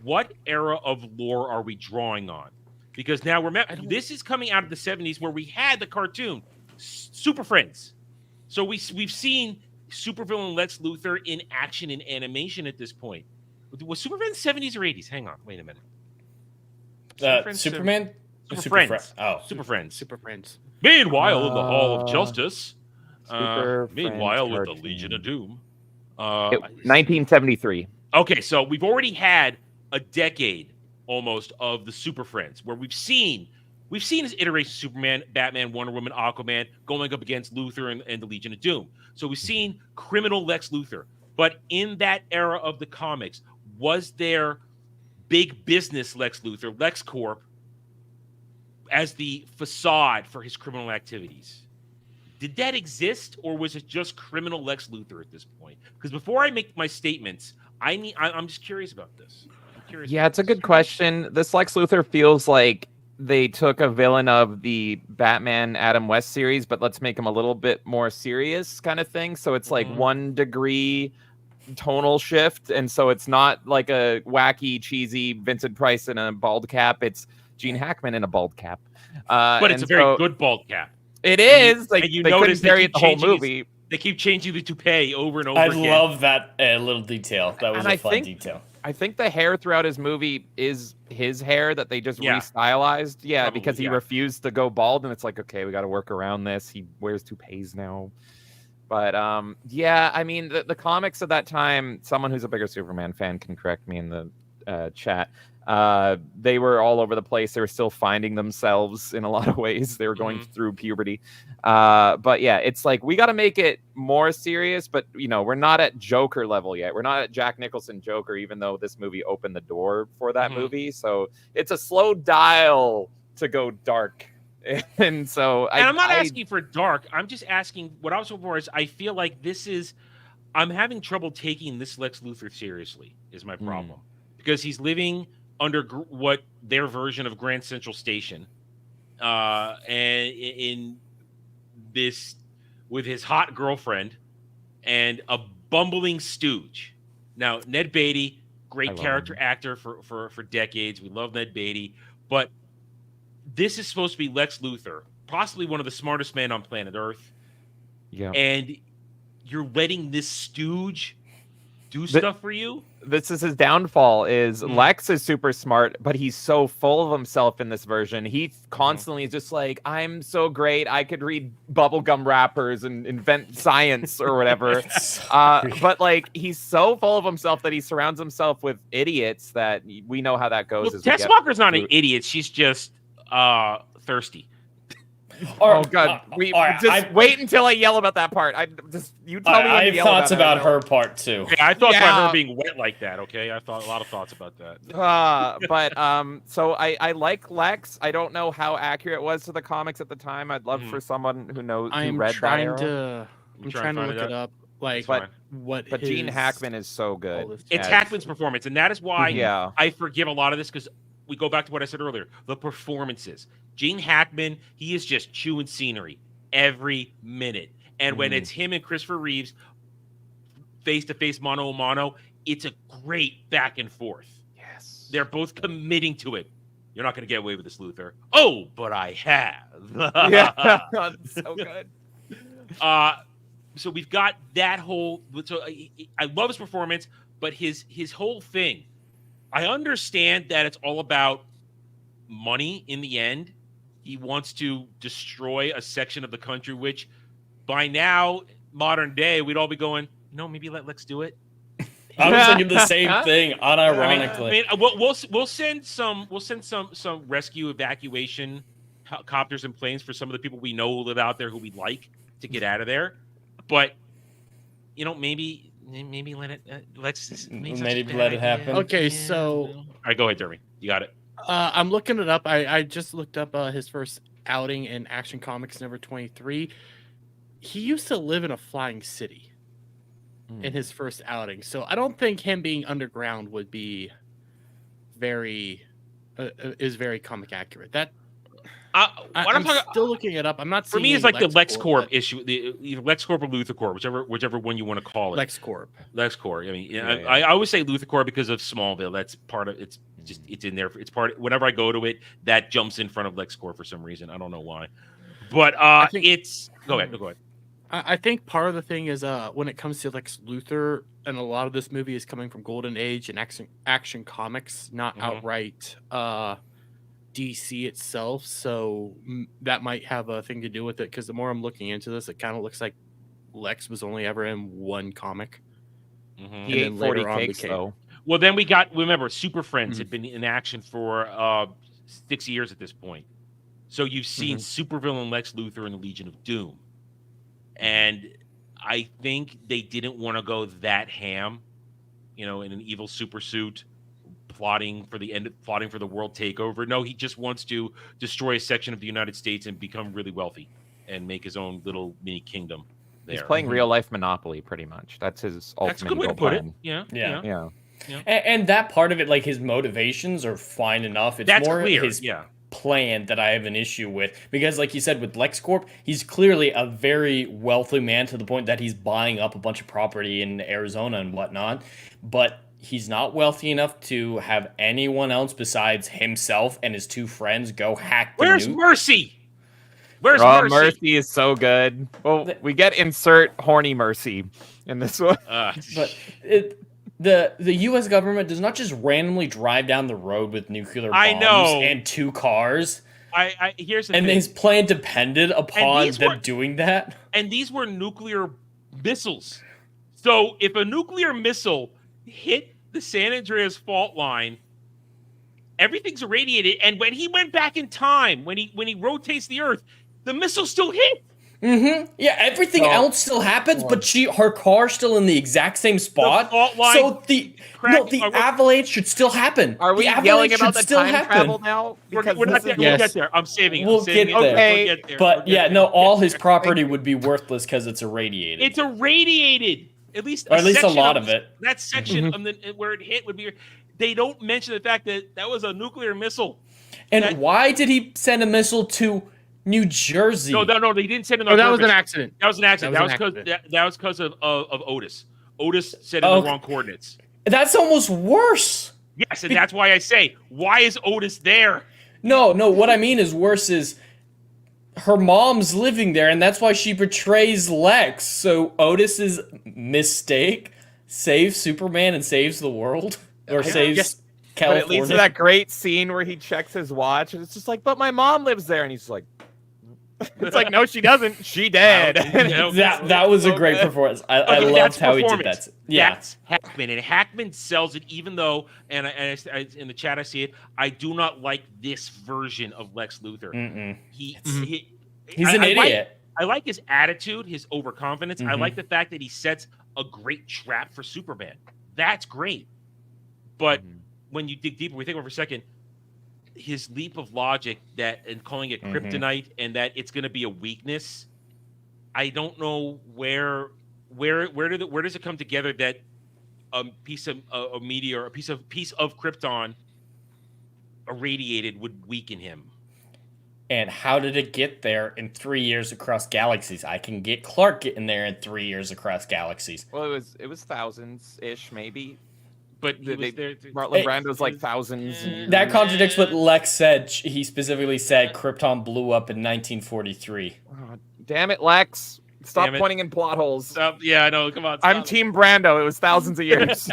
what era of lore are we drawing on? Because now this is coming out of the 70s where we had the cartoon Super Friends. So we've seen supervillain Lex Luthor in action in animation at this point. Was Super Friends 70s or 80s? Hang on, wait a minute. Superman? Super Friends. Super Friends. Meanwhile, in the Hall of Justice. Meanwhile, with the Legion of Doom. 1973. Okay, so we've already had a decade almost of the Super Friends where we've seen his iteration of Superman, Batman, Wonder Woman, Aquaman going up against Luthor and the Legion of Doom. So we've seen criminal Lex Luthor. But in that era of the comics, was there big business Lex Luthor, LexCorp, as the facade for his criminal activities? Did that exist, or was it just criminal Lex Luthor at this point? Because before I make my statements, I'm just curious about this. Yeah, it's a good question. This Lex Luthor feels like they took a villain of the Batman Adam West series, but let's make him a little bit more serious kind of thing. So it's like 1 degree tonal shift, and so it's not like a wacky, cheesy Vincent Price in a bald cap. It's Gene Hackman in a bald cap. But it's a very good bald cap. It is. And you notice they keep the whole movie. They keep changing the toupee over and over again. I love that little detail. That was a fun detail. I think the hair throughout his movie is his hair that they just restylized. Yeah, probably, because he refused to go bald, and it's like, okay, we got to work around this. He wears toupees now. But yeah, I mean, the comics of that time, someone who's a bigger Superman fan can correct me in the chat. They were all over the place. They were still finding themselves in a lot of ways. They were going through puberty. But yeah, it's like, we got to make it more serious, but we're not at Joker level yet. We're not at Jack Nicholson Joker, even though this movie opened the door for that movie. So it's a slow dial to go dark. And so I'm not asking for dark. I'm just asking, what I was hoping for is, I feel like I'm having trouble taking this Lex Luthor seriously is my problem. Because he's living under what their version of Grand Central Station, and in this with his hot girlfriend and a bumbling stooge. Now, Ned Beatty, great character actor for decades. We love Ned Beatty, but this is supposed to be Lex Luthor, possibly one of the smartest men on planet Earth. Yeah, and you're letting this stooge do stuff for you? This is his downfall, is Lex is super smart, but he's so full of himself in this version. He constantly is just like, I'm so great. I could read bubblegum wrappers and invent science or whatever. But like, he's so full of himself that he surrounds himself with idiots that we know how that goes. Well, Tess Walker's not an idiot. She's just thirsty. Oh God! Wait until I yell about that part. You tell me. I have thoughts about her part too. Yeah, I thought about her being wet like that. Okay, I thought a lot of thoughts about that. So I like Lex. I don't know how accurate it was to the comics at the time. I'd love for someone who knows who read that era. I'm trying to look it up. But Gene Hackman is so good. It's Hackman's performance, and that is why I forgive a lot of this, because we go back to what I said earlier, the performances. Gene Hackman, he is just chewing scenery every minute. And when it's him and Christopher Reeves face-to-face, mano-a-mano, it's a great back and forth. Yes. They're both committing to it. You're not going to get away with this, Luthor. Oh, but I have. Yeah, so good. So we've got that whole... So I love his performance, but his whole thing, I understand that it's all about money in the end. He wants to destroy a section of the country, which by now, modern day, we'd all be going, maybe let Lex do it. I was thinking the same thing, unironically. We'll send some rescue evacuation copters and planes for some of the people we know who live out there who we'd like to get out of there. But maybe let it. Maybe let it happen. Okay, so all right, go ahead, Jeremy. You got it. I'm looking it up. I just looked up his first outing in Action Comics number 23. He used to live in a flying city in his first outing, so I don't think him being underground would be very comic accurate. That I'm still looking it up. I'm not. For me, it's seeing like the LexCorp but issue, either LexCorp or LuthorCorp, whichever one you want to call it. LexCorp. LexCorp. I mean, I always say LuthorCorp because of Smallville. That's part of it's in there. It's part. Whenever I go to it, that jumps in front of LexCorp for some reason. I don't know why, but it's go ahead. Go ahead. I think part of the thing is when it comes to Lex Luthor, and a lot of this movie is coming from Golden Age and Action Comics, not outright DC itself. So that might have a thing to do with it. Because the more I'm looking into this, it kind of looks like Lex was only ever in one comic. He ate 40 cakes, though. Well, then remember, Super Friends had been in action for 6 years at this point. So you've seen supervillain Lex Luthor in the Legion of Doom. And I think they didn't want to go that ham, in an evil super suit, plotting for the world takeover. No, he just wants to destroy a section of the United States and become really wealthy and make his own little mini kingdom there. He's playing real life Monopoly, pretty much. That's his ultimate That's a good way to put it. Yeah. And that part of it, like his motivations are fine enough. It's That's more clear. his plan that I have an issue with, because like you said with LexCorp, he's clearly a very wealthy man to the point that he's buying up a bunch of property in Arizona and whatnot, but he's not wealthy enough to have anyone else besides himself and his two friends go hack the Where's nuke. Mercy? Where's Mercy? Mercy is so good. Well, we get insert horny Mercy in this one. But the U.S. government does not just randomly drive down the road with nuclear bombs and two cars. Here's the thing. And his plan depended upon them doing that. And these were nuclear missiles. So if a nuclear missile hit the San Andreas fault line, everything's irradiated. And when he went back in time, when he rotates the Earth, the missile still hit. Yeah, everything else still happens, but her car's still in the exact same spot. The fault line so the avalanche should still happen. Are we yelling about the time travel now? Because we're not there. Yes. We'll get there. I'm saving it. We'll get there. Okay. We'll get there. But all his property would be worthless because it's irradiated. It's irradiated. At least a lot of it. That section where it hit would be. They don't mention the fact that was a nuclear missile. And why did he send a missile to New Jersey? No, they didn't send it. Oh, that was an accident. That was an accident. That was because of Otis. Otis set in the wrong coordinates. That's almost worse. Yes, and that's why I say, why is Otis there? No. What I mean is worse is her mom's living there, and that's why she betrays Lex. So Otis's mistake saves Superman and saves the world, or saves California. But it leads to that great scene where he checks his watch, and it's just like, but my mom lives there, and he's like, it's like, no, she doesn't. She dead. That was a great performance. I loved how he did that. Yeah, that's Hackman, and Hackman sells it. Even though, and I, in the chat I see it, I do not like this version of Lex Luthor. He's an idiot. I like his attitude, his overconfidence. I like the fact that he sets a great trap for Superman. That's great. But when you dig deeper, we think over a second, his leap of logic and calling it kryptonite and that it's going to be a weakness. I don't know where does it come together that a piece of a meteor, a piece of Krypton irradiated would weaken him. And how did it get there in 3 years across galaxies? I can get Clark getting there in 3 years across galaxies. Well, it was thousands ish, maybe. But Marlon Brando's like thousands. That contradicts what Lex said. He specifically said Krypton blew up in 1943. Oh, damn it, Lex. Stop pointing in plot holes. Yeah, I know. Come on. I'm Team Brando. It was thousands of years.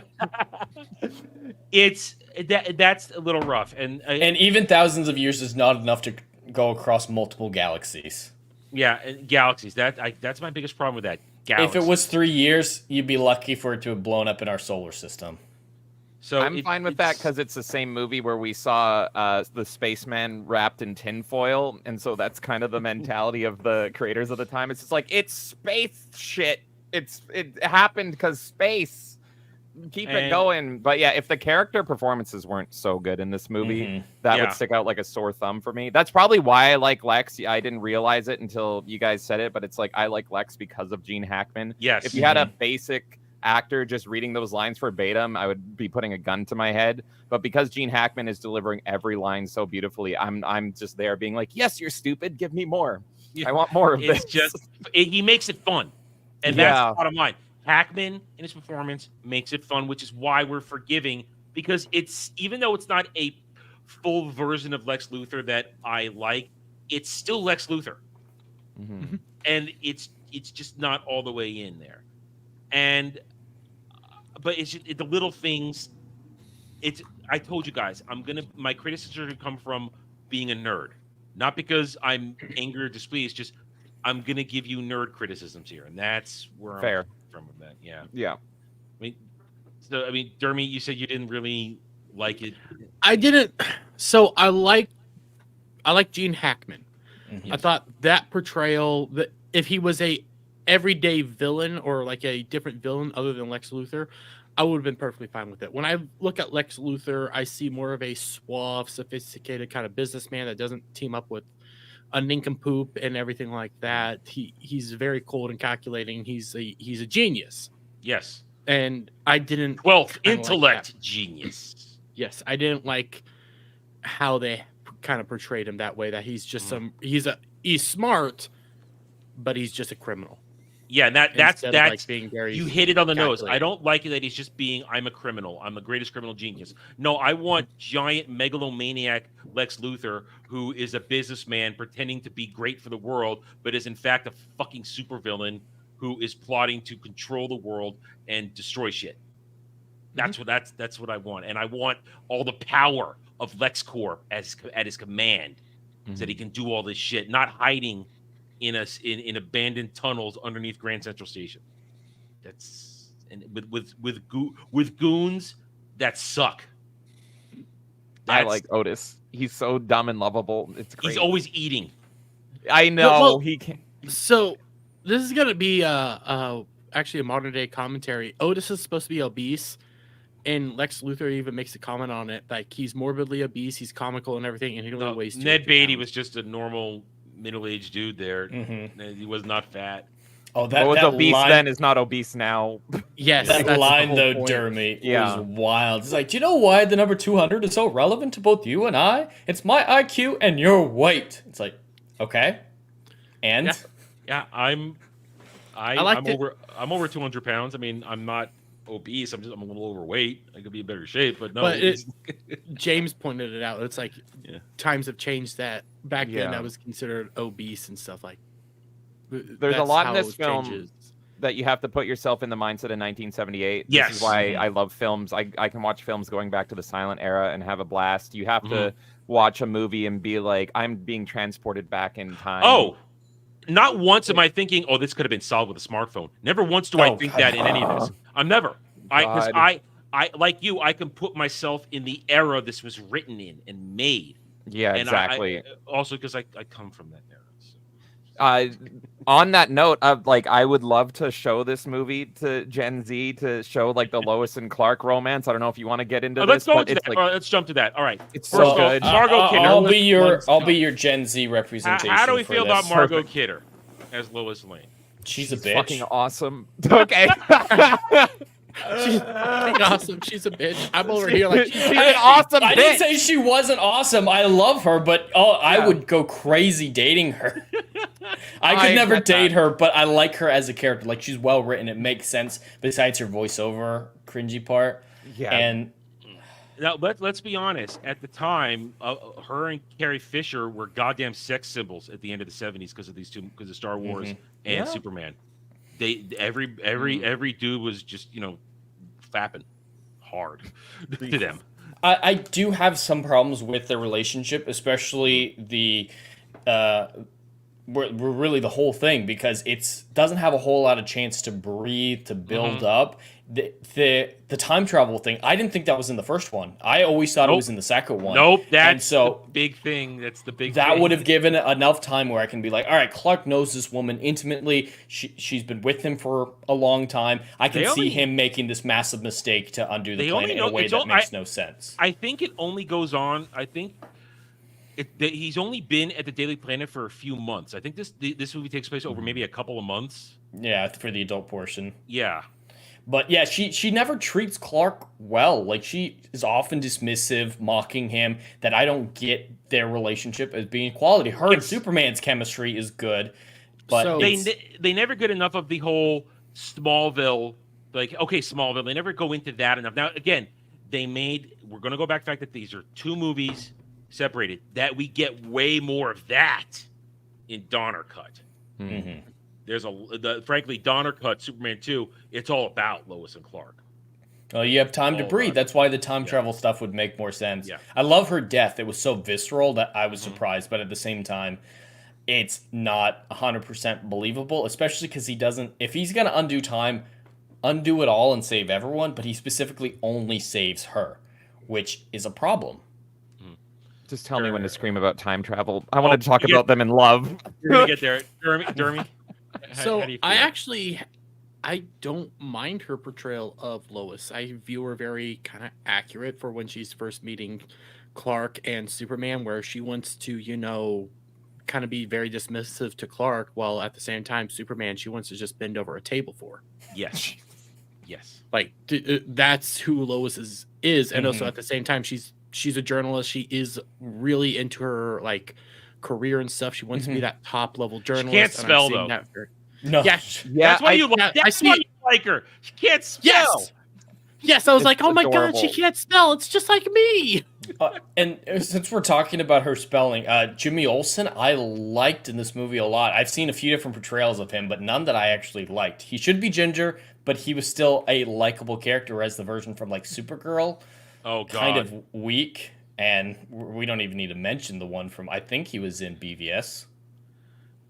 That's a little rough. And even thousands of years is not enough to go across multiple galaxies. Yeah, and galaxies. That's my biggest problem with that. Galaxies. If it was 3 years, you'd be lucky for it to have blown up in our solar system. So I'm fine with that because it's the same movie where we saw the spaceman wrapped in tinfoil, and so that's kind of the mentality of the creators of the time. It's just like, it's space shit. It happened because space. keep it going. But yeah, if the character performances weren't so good in this movie, that would stick out like a sore thumb for me. That's probably why I like Lex. I didn't realize it until you guys said it, but it's like I like Lex because of Gene Hackman. Yes. If you had a basic actor just reading those lines verbatim, I would be putting a gun to my head. But because Gene Hackman is delivering every line so beautifully, I'm just there being like, yes, you're stupid. Give me more. I want more of this. He makes it fun. And that's the bottom line. Hackman in his performance makes it fun, which is why we're forgiving, because it's, even though it's not a full version of Lex Luthor that I like, it's still Lex Luthor. And it's just not all the way in there. And but it's just, the little things. I told you guys, my criticism are gonna come from being a nerd, not because I'm angry or displeased. Just I'm gonna give you nerd criticisms here, and that's where Fair. I'm from with that. Yeah. I mean, Dermy, you said you didn't really like it. I didn't. So I like Gene Hackman. I thought that portrayal, that if he was a everyday villain or like a different villain other than Lex Luthor, I would have been perfectly fine with it. When I look at Lex Luthor, I see more of a suave, sophisticated kind of businessman that doesn't team up with a nincompoop and everything like that. He's very cold and calculating. He's a genius. Yes. And I didn't 12th intellect genius. Yes, I didn't like how they kind of portrayed him that way. That he's just he's smart, but he's just a criminal. Yeah, and that's like being very you hit it on the nose. calculated. I don't like it that he's just being, I'm a criminal. I'm the greatest criminal genius. No, I want giant megalomaniac Lex Luthor who is a businessman pretending to be great for the world, but is in fact a fucking supervillain who is plotting to control the world and destroy shit. That's what I want, and I want all the power of LexCorp at his command, so that he can do all this shit, not hiding in abandoned tunnels underneath Grand Central Station. That's with goons that suck. I like Otis. He's so dumb and lovable. It's great. He's always eating. I know. Well, he can. So this is gonna be actually a modern day commentary. Otis is supposed to be obese, and Lex Luthor even makes a comment on it, like he's morbidly obese, he's comical and everything, and he only weighs 200 Ned Beatty pounds. was just a normal middle-aged dude there. He was not fat. Oh, that What was that obese line, then is not obese now. Yes, that that's line the though, whole point. Dermy, Yeah. was wild. It's like, do you know why the number 200 is so relevant to both you and I? It's my IQ and your weight. It's like, okay, and Yeah, I'm liked it. over 200 pounds. I mean, I'm not obese. I'm a little overweight. I could be in better shape, but no. But James pointed it out. It's like times have changed. That back then Yeah. I was considered obese and stuff like. There's a that's lot in how this it film changes. that you have to put yourself in the mindset of 1978. Yes. This is why I love films. I can watch films going back to the silent era and have a blast. You have to watch a movie and be like, I'm being transported back in time. Oh, not once am I thinking, oh, this could have been solved with a smartphone. Never once do I think that in any of this. I'm never. Because I like you, I can put myself in the era this was written in and made. Yeah, And exactly. Also because I come from that era. On that note, I would love to show this movie to Gen Z to show like the Lois and Clark romance. I don't know if you want to get into Let's this. go but into it's that. like, All right, let's jump to that. All right. It's First so of all, good. Margot Kidder. I'll be your Gen Z representation. How do we for feel this. about Margot Kidder as Lois Lane? She's a bitch. Fucking awesome. Okay. She's fucking awesome. She's a bitch. I'm over here like She's an awesome I bitch. didn't say she wasn't awesome. I love her, but I would go crazy dating her. I could never date her, but I like her as a character. Like, she's well written. It makes sense besides her voiceover cringy part. Yeah. And Now, let's be honest. At the time, her and Carrie Fisher were goddamn sex symbols at the end of the 70s because of these two, because of Star Wars and Superman. Every dude was just, fapping hard to them. I do have some problems with their relationship, especially the really the whole thing, because it doesn't have a whole lot of chance to breathe, to build up. the time travel thing, I didn't think that was in the first one. I always thought it was in the second one. Nope, that's and so the big thing. That's the big that thing. would have given enough time where I can be like, all right, Clark knows this woman intimately. She's been with him for a long time. I can see him making this massive mistake to undo the plan in a way that makes no sense. I think it only goes on. I think he's only been at the Daily Planet for a few months. I think this movie takes place over maybe a couple of months. Yeah, for the adult portion. Yeah. But yeah, she never treats Clark well. Like, she is often dismissive, mocking him, that I don't get their relationship as being quality. Her and Superman's chemistry is good, but so they never get enough of the whole Smallville, like, okay, Smallville. They never go into that enough. Now, again, we're going to go back to the fact that these are two movies separated, that we get way more of that in Donner Cut. Mm-hmm. There's frankly, Donner Cut, Superman 2, it's all about Lois and Clark. Well, you have time to breathe. That's why the time travel stuff would make more sense. Yeah. I love her death. It was so visceral that I was surprised, but at the same time, it's not 100% believable, especially because if he's going to undo time, undo it all and save everyone, but he specifically only saves her, which is a problem. Just tell me when to scream about time travel. I want to talk about them in love. You're going to get there. Jeremy? So how do you feel? I don't mind her portrayal of Lois. I view her very kind of accurate for when she's first meeting Clark and Superman, where she wants to, kind of be very dismissive to Clark, while at the same time, Superman, she wants to just bend over a table for. Yes. Like, that's who Lois is. And also at the same time, she's a journalist. She is really into her career and stuff. She wants to be that top level journalist. She can't spell though. No. Yeah. That's why you like. That's why you like her. She can't spell. Yes. I was like, oh my god, she can't spell. It's just like me. And since we're talking about her spelling, Jimmy Olsen, I liked in this movie a lot. I've seen a few different portrayals of him, but none that I actually liked. He should be ginger, but he was still a likable character, whereas the version from Supergirl, kind of weak. And we don't even need to mention the one from, I think he was in BVS.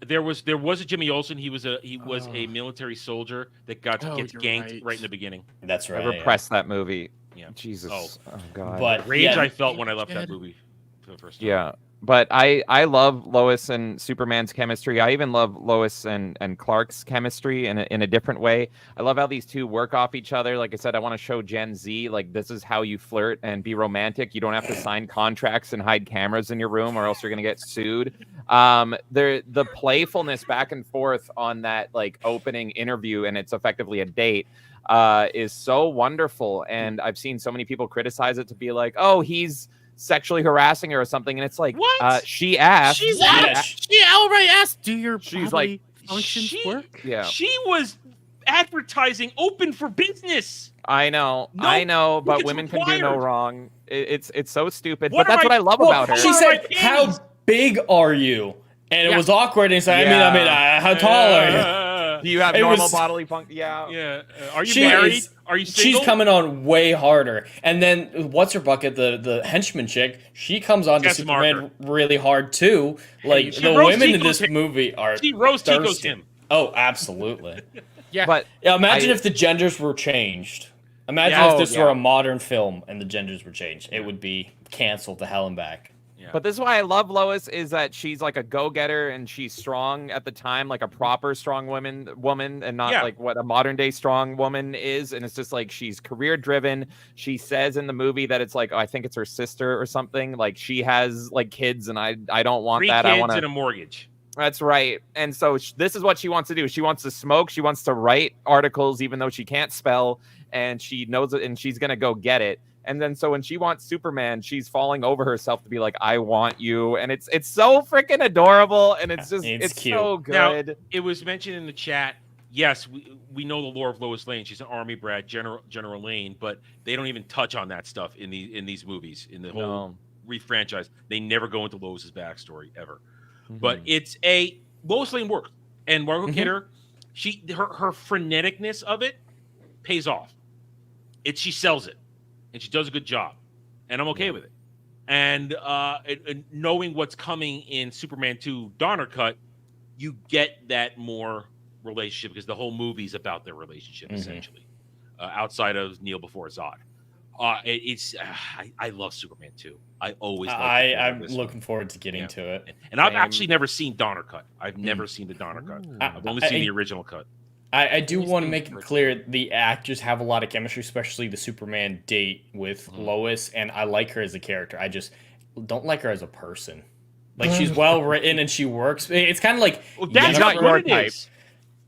There was a Jimmy Olsen. He was a military soldier that gets ganked right in the beginning. That's right. I repressed that movie. Yeah. Jesus. Oh god. But rage I felt when I left that movie for the first time. Yeah. But I love Lois and Superman's chemistry. I even love Lois and Clark's chemistry in a different way. I love how these two work off each other. Like I said, I want to show Gen Z, this is how you flirt and be romantic. You don't have to sign contracts and hide cameras in your room, or else you're going to get sued. The playfulness back and forth on that opening interview, and it's effectively a date, is so wonderful. And I've seen so many people criticize it to be like, oh, he's sexually harassing her or something, and it's like, what? She asked. She outright asked, "Do your bodily functions work?" Yeah. She was advertising open for business. I know, but women can do no wrong. It's so stupid, but that's what I love about her. She said, "How big are you?" And it was awkward. And said, "I mean, how tall are you?" Do you have normal bodily function? Yeah. Yeah. Are you married? Are you single? She's coming on way harder. And then what's her bucket? The henchman chick. She comes on to Superman really hard too. Like the women in this movie are. She rose Chico's him. Oh, absolutely. Yeah. But imagine if the genders were changed. Imagine if this were a modern film and the genders were changed. It would be canceled to hell and back. But this is why I love Lois, is that she's like a go-getter and she's strong at the time, like a proper strong woman, and not like what a modern day strong woman is. And it's just like she's career driven. She says in the movie that it's like, I think it's her sister or something. Like she has kids, and I don't want 3 that. kids I want and a mortgage. That's right. And so this is what she wants to do. She wants to smoke. She wants to write articles, even though she can't spell, and she knows it, and she's gonna go get it. And then so when she wants Superman, she's falling over herself to be like, I want you. And it's so freaking adorable. And it's just, it's cute. So good. Now, it was mentioned in the chat. Yes, we know the lore of Lois Lane. She's an army brat, General Lane, but they don't even touch on that stuff in these movies, in the whole refranchise. They never go into Lois's backstory ever. Mm-hmm. But it's Lois Lane works. And Margot Kidder, her freneticness of it pays off. She sells it. And she does a good job, and I'm okay with it. And knowing what's coming in Superman 2 Donner Cut, you get that more relationship because the whole movie's about their relationship essentially. outside of Kneel Before Zod. I love Superman 2. I always love I'm looking forward to getting to it. And I've actually never seen Donner Cut. I've never seen the Donner Cut. I've only seen the original cut. I do want to make it clear the actors have a lot of chemistry, especially the Superman date with Lois, and I like her as a character. I just don't like her as a person. Like, she's well written and she works. It's kind of like that's not your type.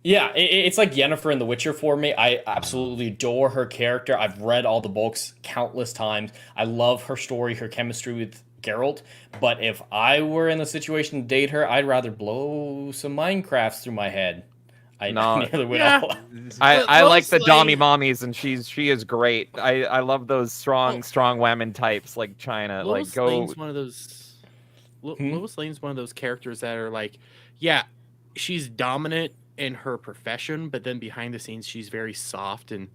Yeah, it's like Yennefer in The Witcher for me. I absolutely adore her character. I've read all the books countless times. I love her story, her chemistry with Geralt. But if I were in the situation to date her, I'd rather blow some Minecrafts through my head. I nearly would. I like the Dommy mommies, and she is great. I love those strong women types like China. Lois Lane's one of those. Lois Lane's one of those characters that are like, yeah, she's dominant in her profession, but then behind the scenes, she's very soft and,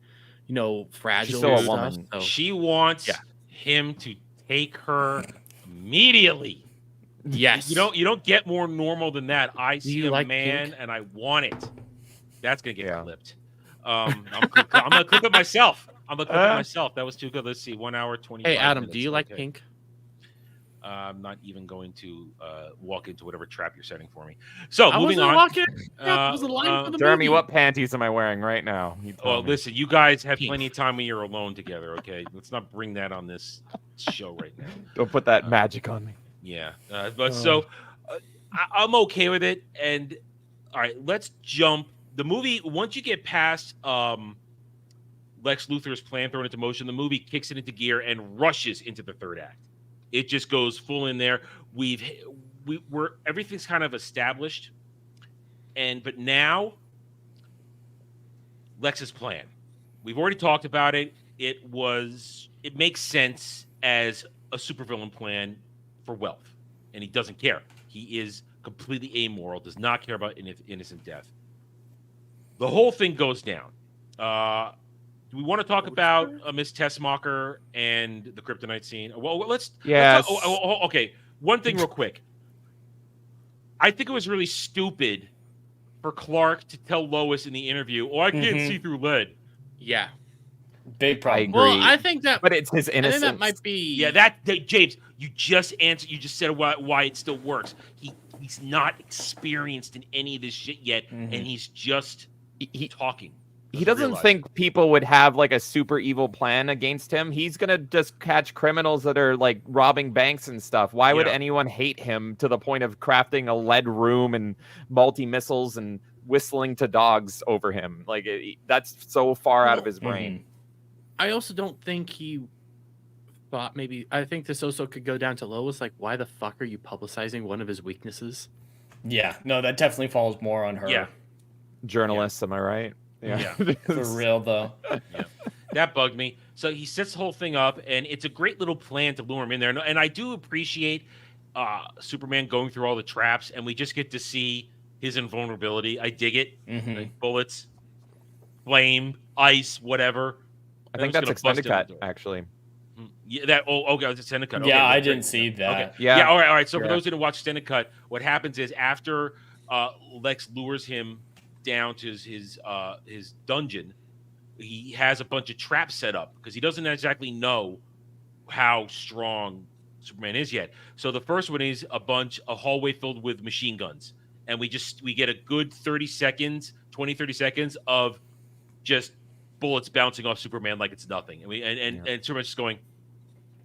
fragile. She's still a woman. So. She wants him to take her immediately. Yes. You don't get more normal than that. I see a man pink? and I want it. That's gonna get clipped. I'm gonna clip it myself. That was too good. Let's see, 1 hour 25 Hey Adam, minutes. do you like pink? I'm not even going to walk into whatever trap you're setting for me. So moving on. Jeremy, what panties am I wearing right now? Listen, you guys have plenty of time when you're alone together. Okay, let's not bring that on this show right now. Don't put that magic on me. Yeah, so I'm okay with it. And all right, let's jump. The movie, once you get past Lex Luthor's plan thrown into motion, the movie kicks it into gear and rushes into the third act. It just goes full in there. We're everything's kind of established, but now Lex's plan. We've already talked about it. It makes sense as a supervillain plan for wealth, and he doesn't care. He is completely amoral, does not care about innocent death. The whole thing goes down. Do we want to talk about Miss Tessmacher and the kryptonite scene? Well, let's. Yes. Okay. One thing, real quick. I think it was really stupid for Clark to tell Lois in the interview, "Oh, I can't see through lead." Yeah. Big problem. Well, I think that, but it's his innocence. I think that might be. Yeah, James, you just answered. You just said why it still works. He's not experienced in any of this shit yet, and he's just talking. He doesn't think people would have like a super evil plan against him. He's gonna just catch criminals that are like robbing banks and stuff. Why would anyone hate him to the point of crafting a lead room and multi-missiles and whistling to dogs over him? Like that's so far out of his brain. I also don't think he thought I think this also could go down to Lois. Like, why the fuck are you publicizing one of his weaknesses? Yeah, no, that definitely falls more on her. Yeah. Journalists, am I right? Yeah. For real though. Yeah. That bugged me. So he sets the whole thing up, and it's a great little plan to lure him in there. And I do appreciate Superman going through all the traps, and we just get to see his invulnerability. I dig it. Like bullets, flame, ice, whatever. I think that's extended cut, actually. Yeah, that. Okay, it's extended cut. Okay, yeah, I didn't see that. Okay. Yeah. All right. So for those who didn't watch extended cut, what happens is after Lex lures him down to his dungeon, he has a bunch of traps set up because he doesn't exactly know how strong Superman is yet. So the first one is a hallway filled with machine guns, and we get a good 30 seconds of just bullets bouncing off Superman like it's nothing. And Superman's just going,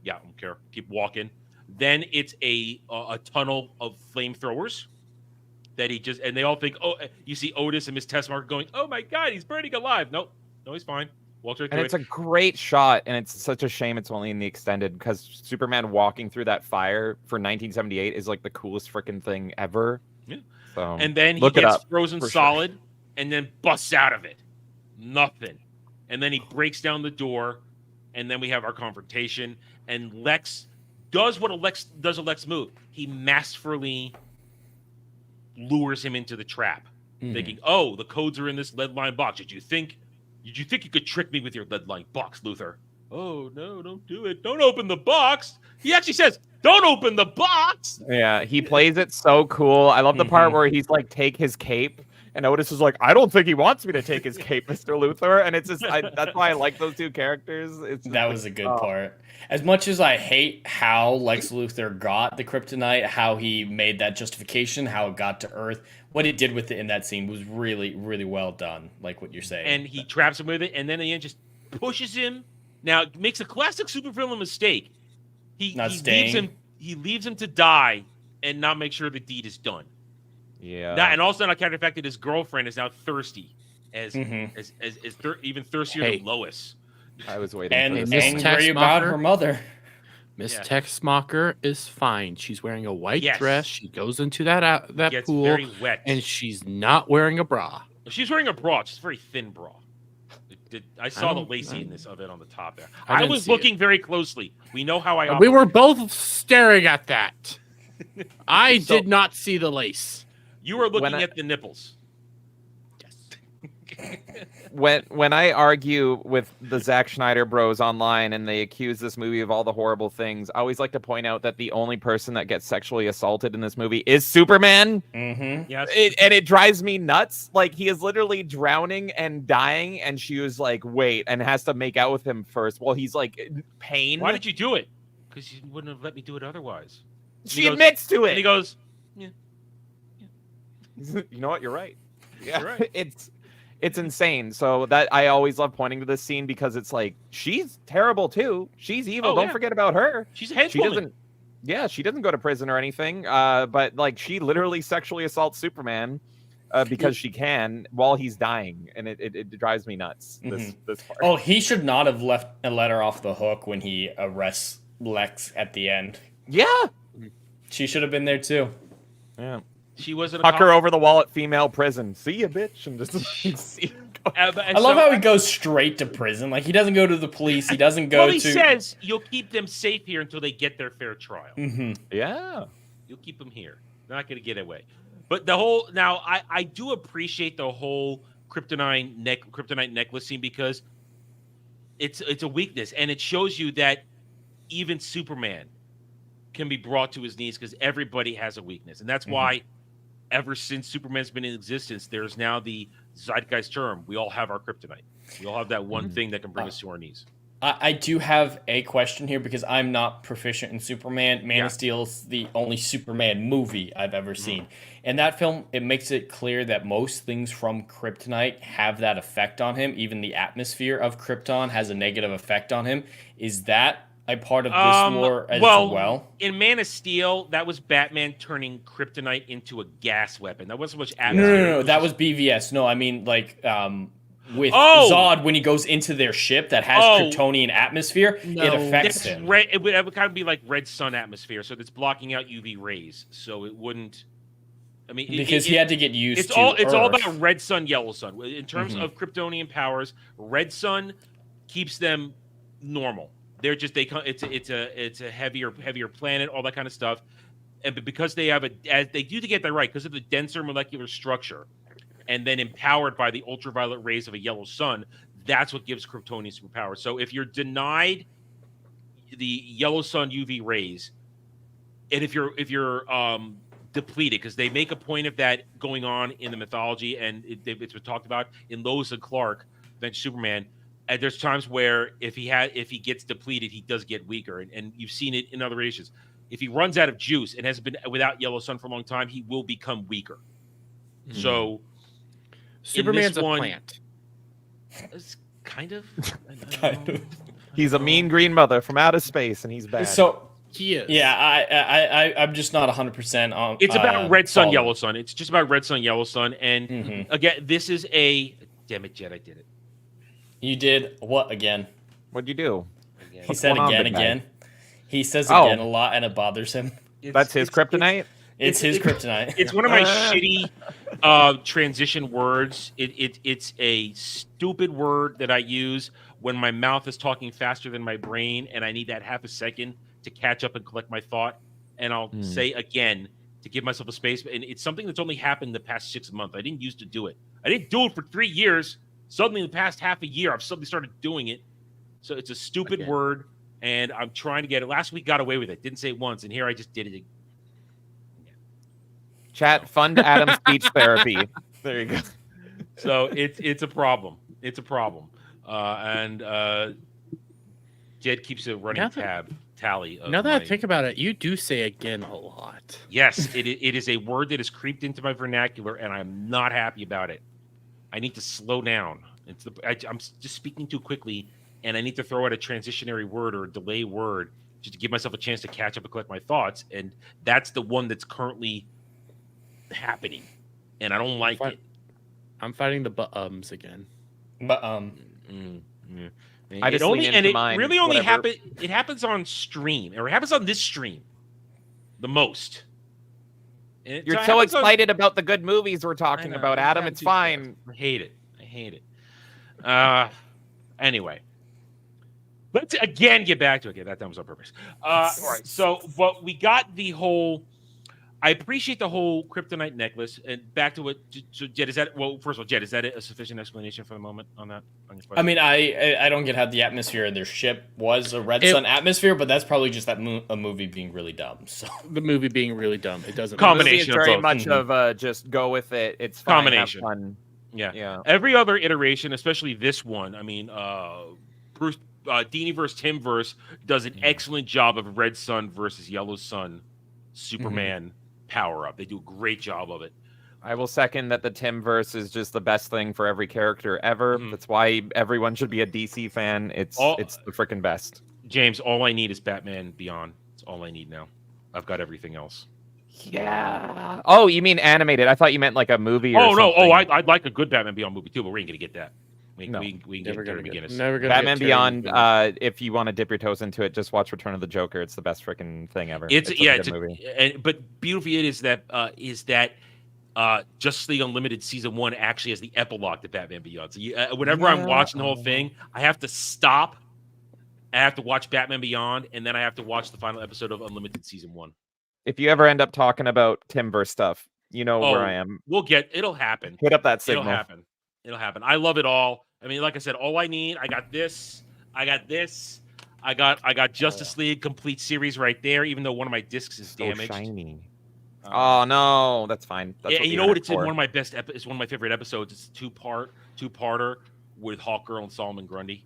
yeah, I don't care, keep walking. Then it's a tunnel of flamethrowers that and they all think, oh, you see Otis and Miss Tessmacher going, oh my God, he's burning alive. No, he's fine. Walks right through it. It's a great shot, and it's such a shame it's only in the extended because Superman walking through that fire for 1978 is like the coolest freaking thing ever. Yeah. So and then he gets frozen solid and then busts out of it. Nothing. And then he breaks down the door, and then we have our confrontation. And Lex does what a Lex move. He masterfully lures him into the trap, thinking, "Oh, the codes are in this lead-lined box. Did you think you could trick me with your lead-lined box, Luthor?" "Oh no, don't do it. Don't open the box." He actually says, "Don't open the box." Yeah, he plays it so cool. I love the part where he's like take his cape And Otis is like, I don't think he wants me to take his cape, Mr. Luthor. And it's just, that's why I like those two characters. That was a good part. As much as I hate how Lex Luthor got the kryptonite, how he made that justification, how it got to Earth, what he did with it in that scene was really, really well done, like what you're saying. And he traps him with it, and then he just pushes him. Now, makes a classic supervillain mistake. He leaves him to die and not make sure the deed is done. Yeah. And also not counter the fact that his girlfriend is now thirsty, even thirstier than Lois. I was waiting and for this. angry about her mother. Miss Texmacher is fine. She's wearing a white dress. She goes into that pool, very wet. and she's not wearing a bra. She's wearing a bra, just a very thin bra. I saw the laciness of it on the top there. I was looking very closely. We know how I. We were both staring at that. I did not see the lace. You were looking at the nipples. When I argue with the Zack Schneider bros online and they accuse this movie of all the horrible things, I always like to point out that the only person that gets sexually assaulted in this movie is Superman. Mm-hmm. Yes. And it drives me nuts. Like, he is literally drowning and dying, and she was like, wait, and has to make out with him first while he's like in pain. Why did you do it? Because you wouldn't have let me do it otherwise. She admits to it. And he goes, yeah. You know what? You're right. Yeah, You're right. It's insane. So that I always love pointing to this scene because it's like, she's terrible too. She's evil. Don't forget about her. She's a henchwoman. She doesn't go to prison or anything. But like, she literally sexually assaults Superman because she can while he's dying, and it drives me nuts. This part. Oh, he should not have let her off the hook when he arrests Lex at the end. Yeah, she should have been there too. Yeah. She wasn't. Huck her over the wall at female prison. See ya, bitch. And just I love how he goes straight to prison. Like, he doesn't go to the police. He doesn't go Well, he says you'll keep them safe here until they get their fair trial. Mm-hmm. Yeah. You'll keep them here. They're not going to get away. But the whole now, I do appreciate the whole kryptonite necklace scene because it's a weakness, and it shows you that even Superman can be brought to his knees because everybody has a weakness, and that's why. Ever since Superman's been in existence, there's now the zeitgeist term. We all have our kryptonite. We all have that one thing that can bring us to our knees. I do have a question here because I'm not proficient in Superman. Man of Steel's the only Superman movie I've ever seen. In that film, it makes it clear that most things from kryptonite have that effect on him. Even the atmosphere of Krypton has a negative effect on him. Is that a part of this lore as well? In Man of Steel, that was Batman turning kryptonite into a gas weapon. That wasn't much atmosphere. No. That was BVS. No, I mean, like, with Zod, when he goes into their ship that has Kryptonian atmosphere, it affects him. It would kind of be like red sun atmosphere, so it's blocking out UV rays, so it wouldn't. I mean, because he had to get used to It's all Earth. about red sun, yellow sun. In terms of Kryptonian powers, red sun keeps them normal. They're just it's a heavier planet, all that kind of stuff, and because they have they do to get that right because of the denser molecular structure, and then empowered by the ultraviolet rays of a yellow sun, that's what gives Kryptonian superpowers. So if you're denied the yellow sun UV rays, and if you're depleted, because they make a point of that going on in the mythology, and it's been talked about in Lois and Clark, then Superman. And there's times where if he gets depleted, he does get weaker, and you've seen it in other issues. If he runs out of juice and has been without yellow sun for a long time, he will become weaker. Mm-hmm. So, Superman's a plant. It's kind of. He's a mean green mother from outer space, and he's bad. So he is. Yeah, I'm just not 100% on. It's about red sun, yellow sun. It's just about red sun, yellow sun, and again, this is a. Damn it, Jed! I did it. You did what again? What'd you do? He said again. He says again a lot, and it bothers him. That's his kryptonite? It's his kryptonite. It's one of my shitty transition words. It's a stupid word that I use when my mouth is talking faster than my brain, and I need that half a second to catch up and collect my thought. And I'll say again to give myself a space. And it's something that's only happened the past 6 months. I didn't used to do it. I didn't do it for 3 years. Suddenly, in the past half a year, I've suddenly started doing it. So it's a stupid word, and I'm trying to get it. Last week, got away with it. Didn't say it once, and here I just did it again. Chat, fund Adam's speech therapy. There you go. So it's a problem. It's a problem. And Jed keeps a running tally. Now that I think about it, you do say again a lot. Yes, it is a word that has creeped into my vernacular, and I'm not happy about it. I need to slow down. I'm just speaking too quickly, and I need to throw out a transitionary word or a delay word just to give myself a chance to catch up and collect my thoughts. And that's the one that's currently happening, and I don't like it. I'm fighting the but-ums again. Yeah. I just lean into mine, really only whatever. It happens on stream, or it happens on this stream, the most. You're so excited about the good movies we're talking about, Adam. It's fine. I hate it. Anyway, let's again get back to it. Okay, that time was on purpose. All right. So, but we got the whole. I appreciate the whole kryptonite necklace. And back to what, so Jed, is that, well, first of all, Jed, is that a sufficient explanation for the moment on that? On your question? I mean, I don't get how the atmosphere of their ship was a red sun atmosphere, but that's probably just that a movie being really dumb. So the movie being really dumb, it doesn't. Combination very of much of just go with it. It's fine, combination. Have fun. Yeah. Every other iteration, especially this one, I mean, Bruce, Dini versus Tim verse does an excellent job of Red Sun versus Yellow Sun, Superman power up. They do a great job of it. I will second that the Timverse is just the best thing for every character ever. That's why everyone should be a DC fan. It's the freaking best. James, all I need is Batman Beyond. It's all I need now. I've got everything else. Yeah. Oh, you mean animated? I thought you meant like a movie. Or no. something. Oh, I'd like a good Batman Beyond movie too, but we ain't gonna get that. We can never get gonna Guinness. Never gonna Batman get Beyond. If you want to dip your toes into it, just watch Return of the Joker. It's the best freaking thing ever. It's a good movie. But beautifully it is that Justice League Unlimited season 1 actually has the epilogue to Batman Beyond. So whenever I'm watching the whole thing, I have to stop. I have to watch Batman Beyond, and then I have to watch the final episode of Unlimited season 1. If you ever end up talking about Timverse stuff, you know where I am. It'll happen. Put up that signal. It'll happen. I love it all. I mean, like I said, all I need, I got this. I got Justice League complete series right there, even though one of my discs is damaged. Shiny. Oh no, that's fine. That's you know what? It's one of my best. It's one of my favorite episodes. It's a two-parter with Hawkgirl and Solomon Grundy.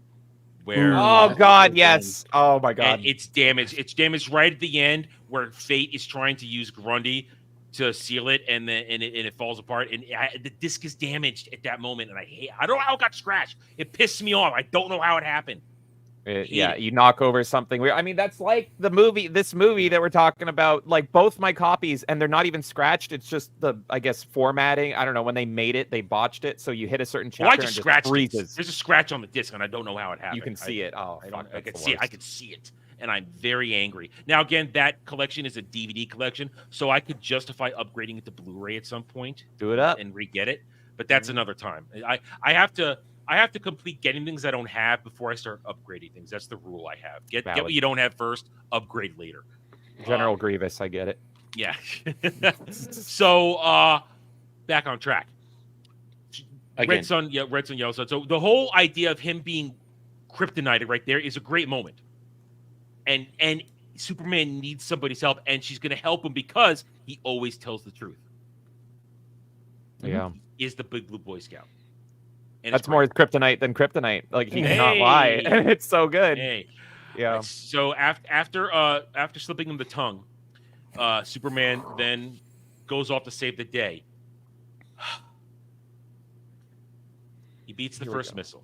Where oh god, yes. Oh my god. And it's damaged. It's damaged right at the end where Fate is trying to use Grundy to seal it, and then it falls apart, and the disc is damaged at that moment, and I don't know how it got scratched. It pissed me off. I don't know how it happened. You knock over something weird. I mean, that's like this movie that we're talking about, like both my copies, and they're not even scratched. It's just I guess formatting. I don't know, when they made it, they botched it, so you hit a certain chapter I just scratched and it freezes. There's a scratch on the disc, and I don't know how it happened. You can see it. Oh, I can see it. I can see it. And I'm very angry. Now, again, that collection is a DVD collection, so I could justify upgrading it to Blu-ray at some point. Do it up and re-get it, but that's another time. I have to complete getting things I don't have before I start upgrading things. That's the rule I have. Get what you don't have first, upgrade later. General Grievous, I get it. Yeah. So back on track. Again. Red Sun, Yellow Sun. So the whole idea of him being kryptonited right there is a great moment. And Superman needs somebody's help, and she's going to help him because he always tells the truth. Yeah. He is the big blue Boy Scout. And that's more kryptonite than kryptonite. Like, he cannot lie. And it's so good. Yeah. So after slipping him the tongue, Superman then goes off to save the day. He beats the first missile.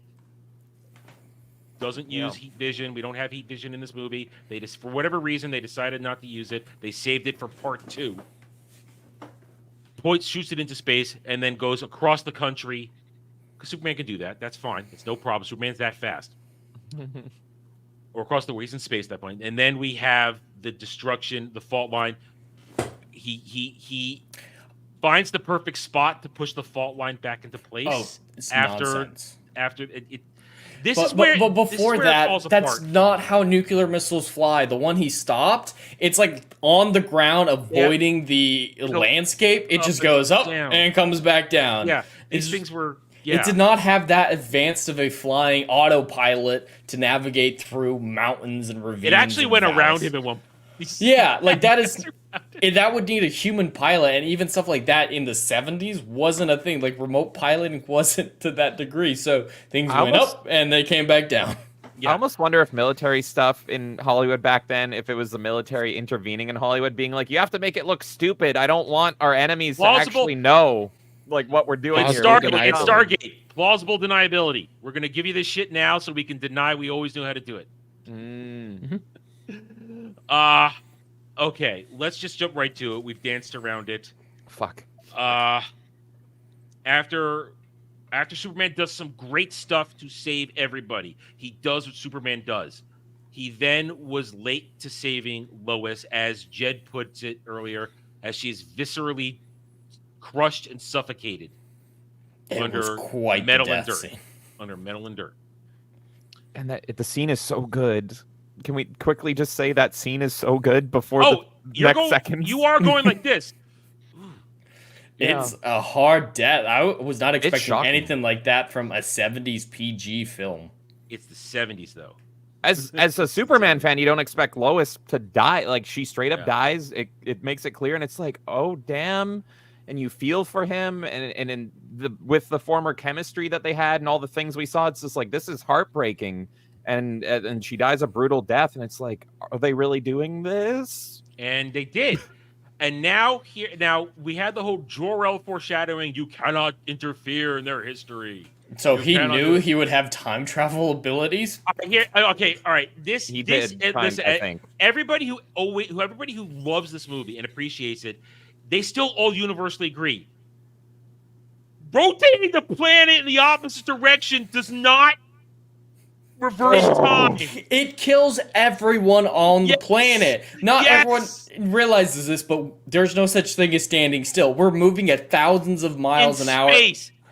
Doesn't use heat vision. We don't have heat vision in this movie. They just, for whatever reason, they decided not to use it. They saved it for part 2. Shoots it into space and then goes across the country. Because Superman can do that. That's fine. It's no problem. Superman's that fast. Or across the way. He's in space at that point. And then we have the destruction, the fault line. He finds the perfect spot to push the fault line back into place. Oh, it's nonsense. After it But before that, that's not how nuclear missiles fly. The one he stopped, it's like on the ground, avoiding the landscape. It just goes up and comes back down. Yeah, these things were. It did not have that advanced of a flying autopilot to navigate through mountains and ravines. It actually went around him in one. Yeah, like that is that would need a human pilot, and even stuff like that in the 70s wasn't a thing. Like remote piloting wasn't to that degree, so things went up and they came back down. I almost wonder if military stuff in Hollywood back then, if it was the military intervening in Hollywood, being like, you have to make it look stupid. I don't want our enemies to actually know like what we're doing here. Stargate, plausible deniability. We're going to give you this shit now so we can deny we always knew how to do it. Okay, let's just jump right to it. We've danced around it. Fuck. After Superman does some great stuff to save everybody, he does what Superman does. He then was late to saving Lois, as Jed puts it earlier, as she is viscerally crushed and suffocated under metal and dirt. Under metal and dirt. And the scene is so good. Can we quickly just say that scene is so good before the next second? You are going like this. It's a hard death. I was not expecting anything like that from a 70s PG film. It's the 70s, though. As a Superman fan, you don't expect Lois to die. Like, she straight up dies. It makes it clear, and it's like, oh, damn. And you feel for him, and with the former chemistry that they had and all the things we saw, it's just like, this is heartbreaking. And she dies a brutal death, and it's like, are they really doing this? And they did. And now we had the whole Jor-El foreshadowing. You cannot interfere in their history. So he knew he would have time travel abilities. Okay, all right. Listen, I think everybody who loves this movie and appreciates it, they still all universally agree. Rotating the planet in the opposite direction does not reverse time. It kills everyone on the planet. Not everyone realizes this, but there's no such thing as standing still. We're moving at thousands of miles an hour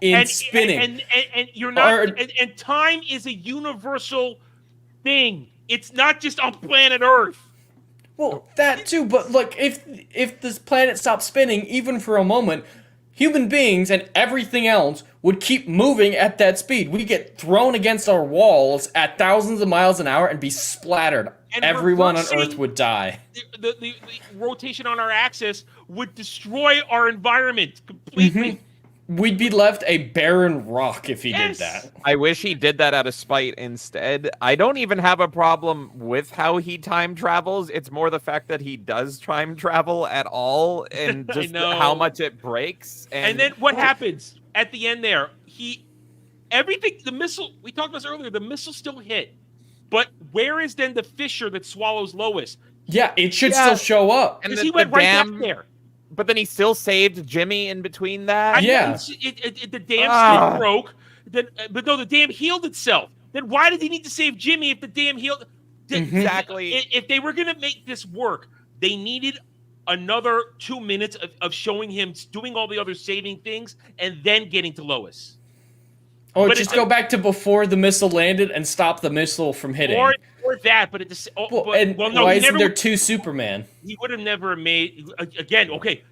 in spinning. And you're not. And time is a universal thing. It's not just on planet Earth. Well, that too. But look, if this planet stopped spinning, even for a moment, human beings and everything else would keep moving at that speed. We get thrown against our walls at thousands of miles an hour and be splattered. And everyone on Earth would die. The rotation on our axis would destroy our environment completely. We'd be left a barren rock if he did that. I wish he did that out of spite instead. I don't even have a problem with how he time travels. It's more the fact that he does time travel at all and just how much it breaks. And then what happens at the end there? The missile, we talked about this earlier, the missile still hit. But where is then the fissure that swallows Lois? Yeah, it should still show up. Because he went right back there. But then he still saved Jimmy in between that. The dam still broke. But no, the dam healed itself. Then why did he need to save Jimmy if the dam healed? Exactly. If they were going to make this work, they needed another 2 minutes of showing him doing all the other saving things and then getting to Lois. Or just go back to before the missile landed and stop the missile from hitting. Or that, but why isn't there two Superman? He would have never made again. Okay,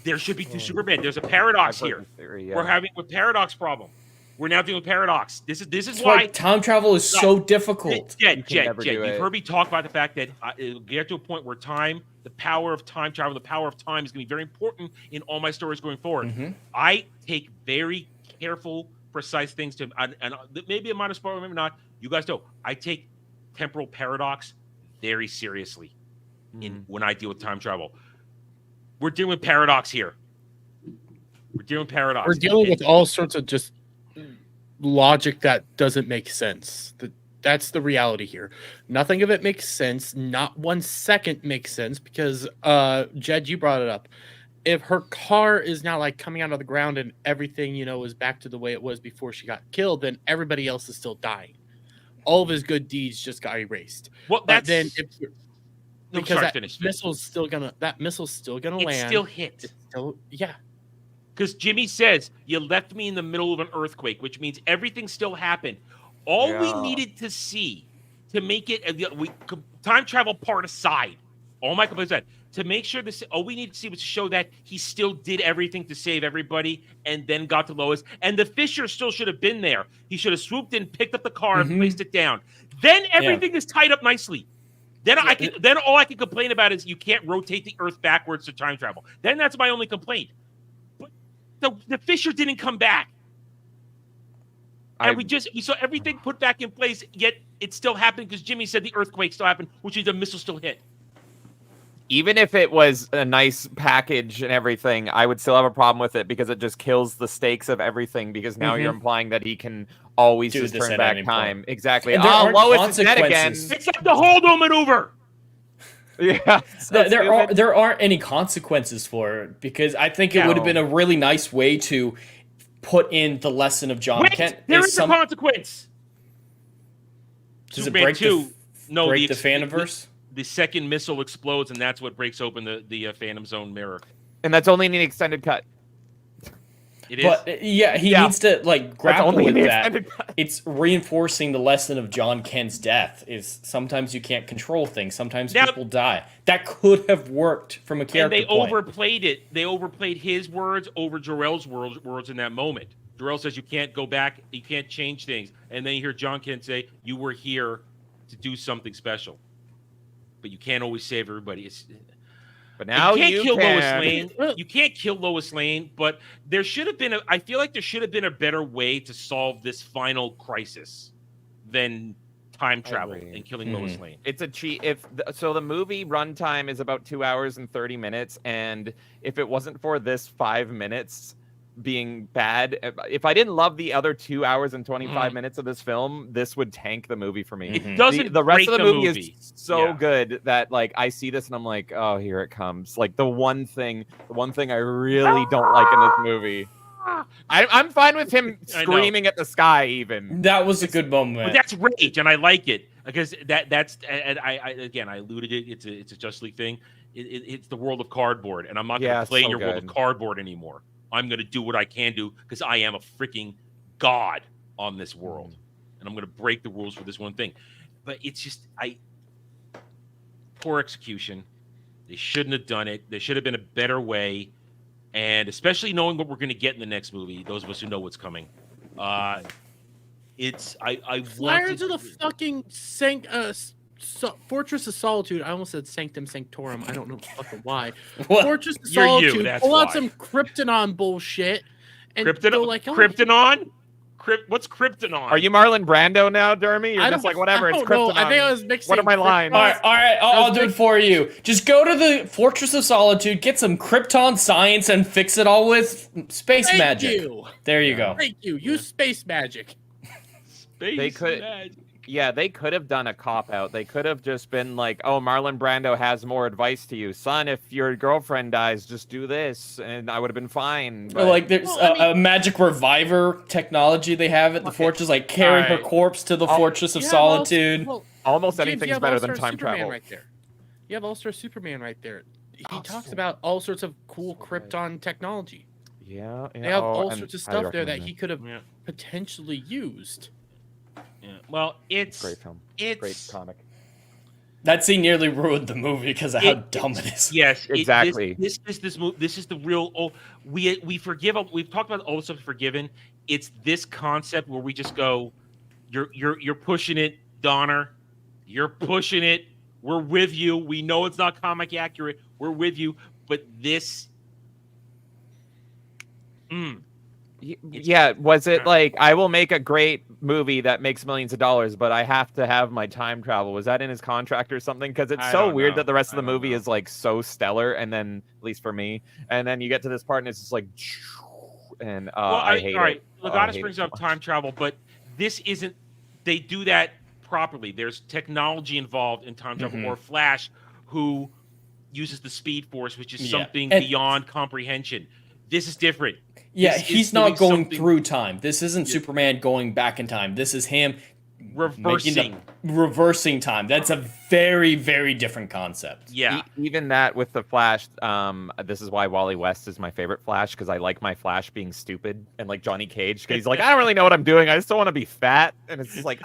there should be two Superman. There's a paradox here. We're having a paradox problem. We're now dealing with paradox. This is why time travel is so difficult. Jed, you've heard me talk about the fact that it'll get to a point where the power of time travel, the power of time is going to be very important in all my stories going forward. I take very careful, precise things to, and maybe I'm not a spoiler, maybe not. You guys know I take temporal paradox very seriously when I deal with time travel. We're dealing with paradox here. We're dealing with all sorts of just logic that doesn't make sense. That's the reality here. Nothing of it makes sense. Not 1 second makes sense because, Jed, you brought it up. If her car is now like coming out of the ground and everything, is back to the way it was before she got killed, then everybody else is still dying. All of his good deeds just got erased. Well, that missile's still gonna land. It still hit. Because Jimmy says, you left me in the middle of an earthquake, which means everything still happened. All we needed to see to make it, time travel part aside, all my complaints aside, to make sure all we needed to see was to show that he still did everything to save everybody and then got to Lois. And the fissure still should have been there. He should have swooped in, picked up the car, and placed it down. Then everything is tied up nicely. Then then all I can complain about is you can't rotate the Earth backwards to time travel. Then that's my only complaint. But the Fisher didn't come back. And we saw everything put back in place, yet it still happened because Jimmy said the earthquake still happened, which means the missile still hit. Even if it was a nice package and everything, I would still have a problem with it because it just kills the stakes of everything. Because now you're implying that he can always just turn back time. Exactly. Lois is dead again. Except the Holdo maneuver. Yeah. There aren't any consequences for it because I think it would have been a really nice way to put in the lesson of John Kent. There is a consequence. Does it break the Phantomverse? The second missile explodes, and that's what breaks open the Phantom Zone mirror. And that's only in the extended cut. It is. But he needs to grapple with that. It's reinforcing the lesson of John Kent's death. Is sometimes you can't control things. Sometimes people die. That could have worked from a character And they point. overplayed it. They overplayed his words over Jor-El's words in that moment. Jor-El says you can't go back, you can't change things, and then you hear John Kent say you were here to do something special, but you can't always save everybody. But now you can't you kill can. Lois Lane. You can't kill Lois Lane, but there should have been I feel like there should have been a better way to solve this final crisis than time travel and killing Lois Lane. It's a cheat. So the movie runtime is about 2 hours and 30 minutes, and if it wasn't for this 5 minutes being bad, if I didn't love the other 2 hours and 25 minutes of this film, this would tank the movie for me. It doesn't. The rest of the movie movie is so good that I see this and I'm like, oh, here it comes. Like the one thing I really don't like in this movie. I'm fine with him screaming at the sky. Even that was a good moment. But that's rage, and I like it because that's. And I alluded it. It's a Justice League thing. It's the world of cardboard, and I'm not going to play in your world of cardboard anymore. I'm going to do what I can do because I am a freaking god on this world. And I'm going to break the rules for this one thing. But it's just, poor execution. They shouldn't have done it. There should have been a better way. And especially knowing what we're going to get in the next movie, those of us who know what's coming. I Fire into the fucking Fortress of Solitude. I almost said Sanctum Sanctorum. I don't know fucking why. Fortress of Solitude. Pull out some Kryptonon bullshit. And go like, oh, Kryptonon? What's Kryptonon? Are you Marlon Brando now, Dermy? You're just like, whatever, it's Kryptonon. I think I was mixing. What are my lines? All right, I'll do it for you. Just go to the Fortress of Solitude, get some Krypton science, and fix it all with space magic. There you go. Thank you. Use space magic. Magic. Yeah, they could have done a cop-out. They could have just been like, oh, Marlon Brando has more advice to you. Son, if your girlfriend dies, just do this, and I would have been fine. But... Like, there's a magic reviver technology they have at the fortress, like carry her corpse to the Fortress of Solitude. Almost anything's better than time travel. Right there. You have All-Star Superman right there. He talks about all sorts of cool Krypton technology. Yeah. They have all sorts of stuff there that he could have potentially used. Yeah. Well, it's great film. It's great comic. That scene nearly ruined the movie because of how dumb it is. Yes, exactly. This is the real. Oh, we forgive. We've talked about all the stuff forgiven. It's this concept where we just go, you're pushing it, Donner. You're pushing it. We're with you. We know it's not comic accurate. We're with you, but this. Yeah, was it like, I will make a great movie that makes millions of dollars, but I have to have my time travel? Was that in his contract or something? Because it's so weird that the rest of the movie is like so stellar, and then, at least for me, and then you get to this part and it's just like, and I hate it. All right, Legatus brings up time travel, but this isn't, they do that properly. There's technology involved in time travel, or Flash, who uses the Speed Force, which is something beyond comprehension. This is different. Yeah, he's not going through time. This isn't Superman going back in time. This is him reversing time. That's a very, very different concept. Yeah. Even that with the Flash, this is why Wally West is my favorite Flash, because I like my Flash being stupid and like Johnny Cage, because he's like, I don't really know what I'm doing. I just don't want to be fat. And it's just like,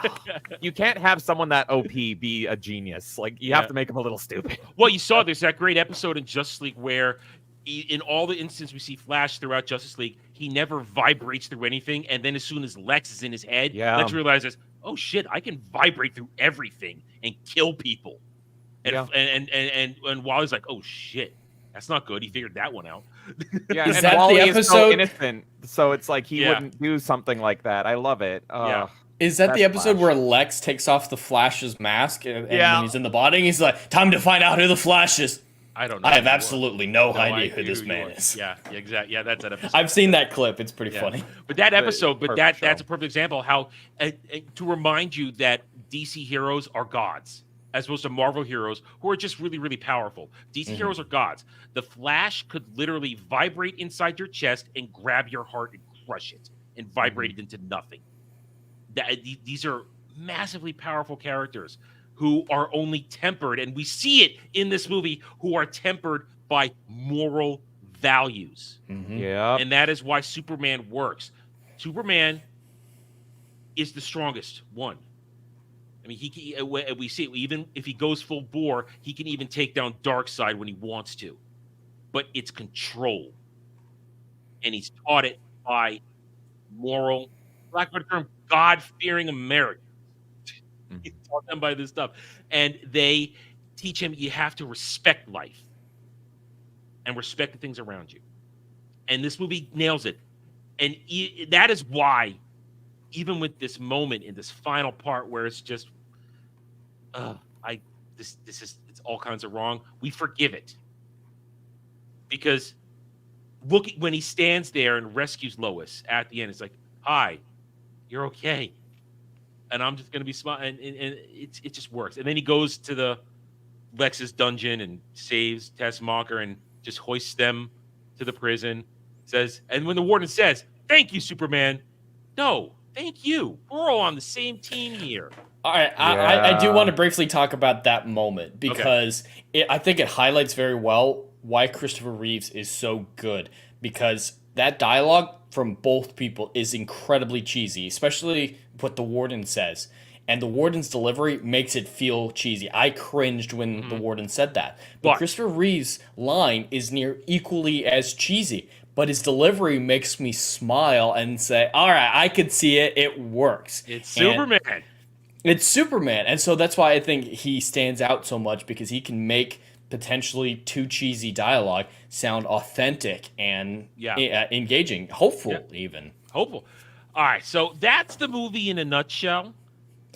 you can't have someone that OP be a genius. Like, you have to make him a little stupid. Well, you saw there's that great episode in Justice League where in all the instances we see Flash throughout Justice League, he never vibrates through anything. And then as soon as Lex is in his head, Lex realizes, oh shit, I can vibrate through everything and kill people. And Yeah. and Wally's like, oh shit, that's not good. He figured that one out. Yeah, Is and that the Wally is so episode- innocent, so it's like he Yeah. wouldn't do something like that. I love it. Yeah. Is that the That's episode Flash. where Lex takes off the Flash's mask and Yeah. when he's in the body, he's like, "Time to find out who the Flash is." I don't know. I have who you are. absolutely no idea idea who this you man are. is. Yeah, exactly. Yeah, that's that episode. I've seen that clip. It's pretty Yeah. funny. But that episode, perfect that's show. a perfect example of how to remind you that DC heroes are gods, as opposed to Marvel heroes who are just really, really powerful. DC heroes are gods. The Flash could literally vibrate inside your chest and grab your heart and crush it and vibrate it into nothing. These are massively powerful characters who are only tempered, and we see it in this movie, who are tempered by moral values. Yeah. And that is why Superman works. Superman is the strongest one. I mean, we see it, even if he goes full bore, he can even take down Darkseid when he wants to. But it's control. And he's taught it by moral, lack of a term, God-fearing Americans. He taught them by this stuff. And they teach him you have to respect life and respect the things around you. And this movie nails it. And that is why, even with this moment in this final part where it's just, it's all kinds of wrong, we forgive it. Because look, when he stands there and rescues Lois at the end, it's like, hi, you're okay. And I'm just going to be smart. And it just works. And then he goes to the Lex's dungeon and saves Tessmacher and just hoists them to the prison. Says, and when the warden says, thank you, Superman. No, thank you. We're all on the same team here. All right, I do want to briefly talk about that moment because I think it highlights very well why Christopher Reeves is so good, because that dialogue from both people is incredibly cheesy, especially what the warden says. And the warden's delivery makes it feel cheesy. I cringed when the warden said that. But Christopher Reeves' line is near equally as cheesy, but his delivery makes me smile and say, all right, I could see it. It works. It's Superman. It's Superman. And so that's why I think he stands out so much, because he can make potentially too cheesy dialogue sound authentic and engaging, hopeful even. Hopeful. All right, so that's the movie in a nutshell.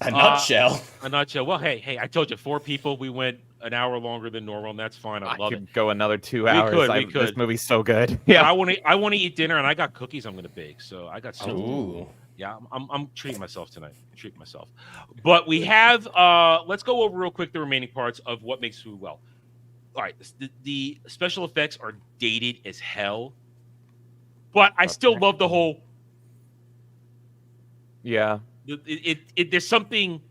A nutshell. A nutshell. Well, hey, I told you 4 people. We went an hour longer than normal, and that's fine. I love it. Go another 2 hours. We could. This movie's so good. Yeah, I want to eat dinner, and I got cookies I'm going to bake. So I got some. Ooh. Yeah, I'm treating myself tonight. But we have. Let's go over real quick the remaining parts of what makes food well. All right, the special effects are dated as hell, but I still love the whole. Yeah. There's something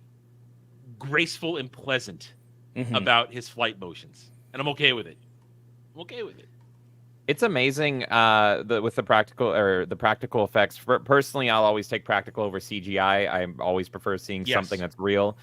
graceful and pleasant about his flight motions, and I'm okay with it. It's amazing with the practical effects. Personally, I'll always take practical over CGI. I always prefer seeing something that's real.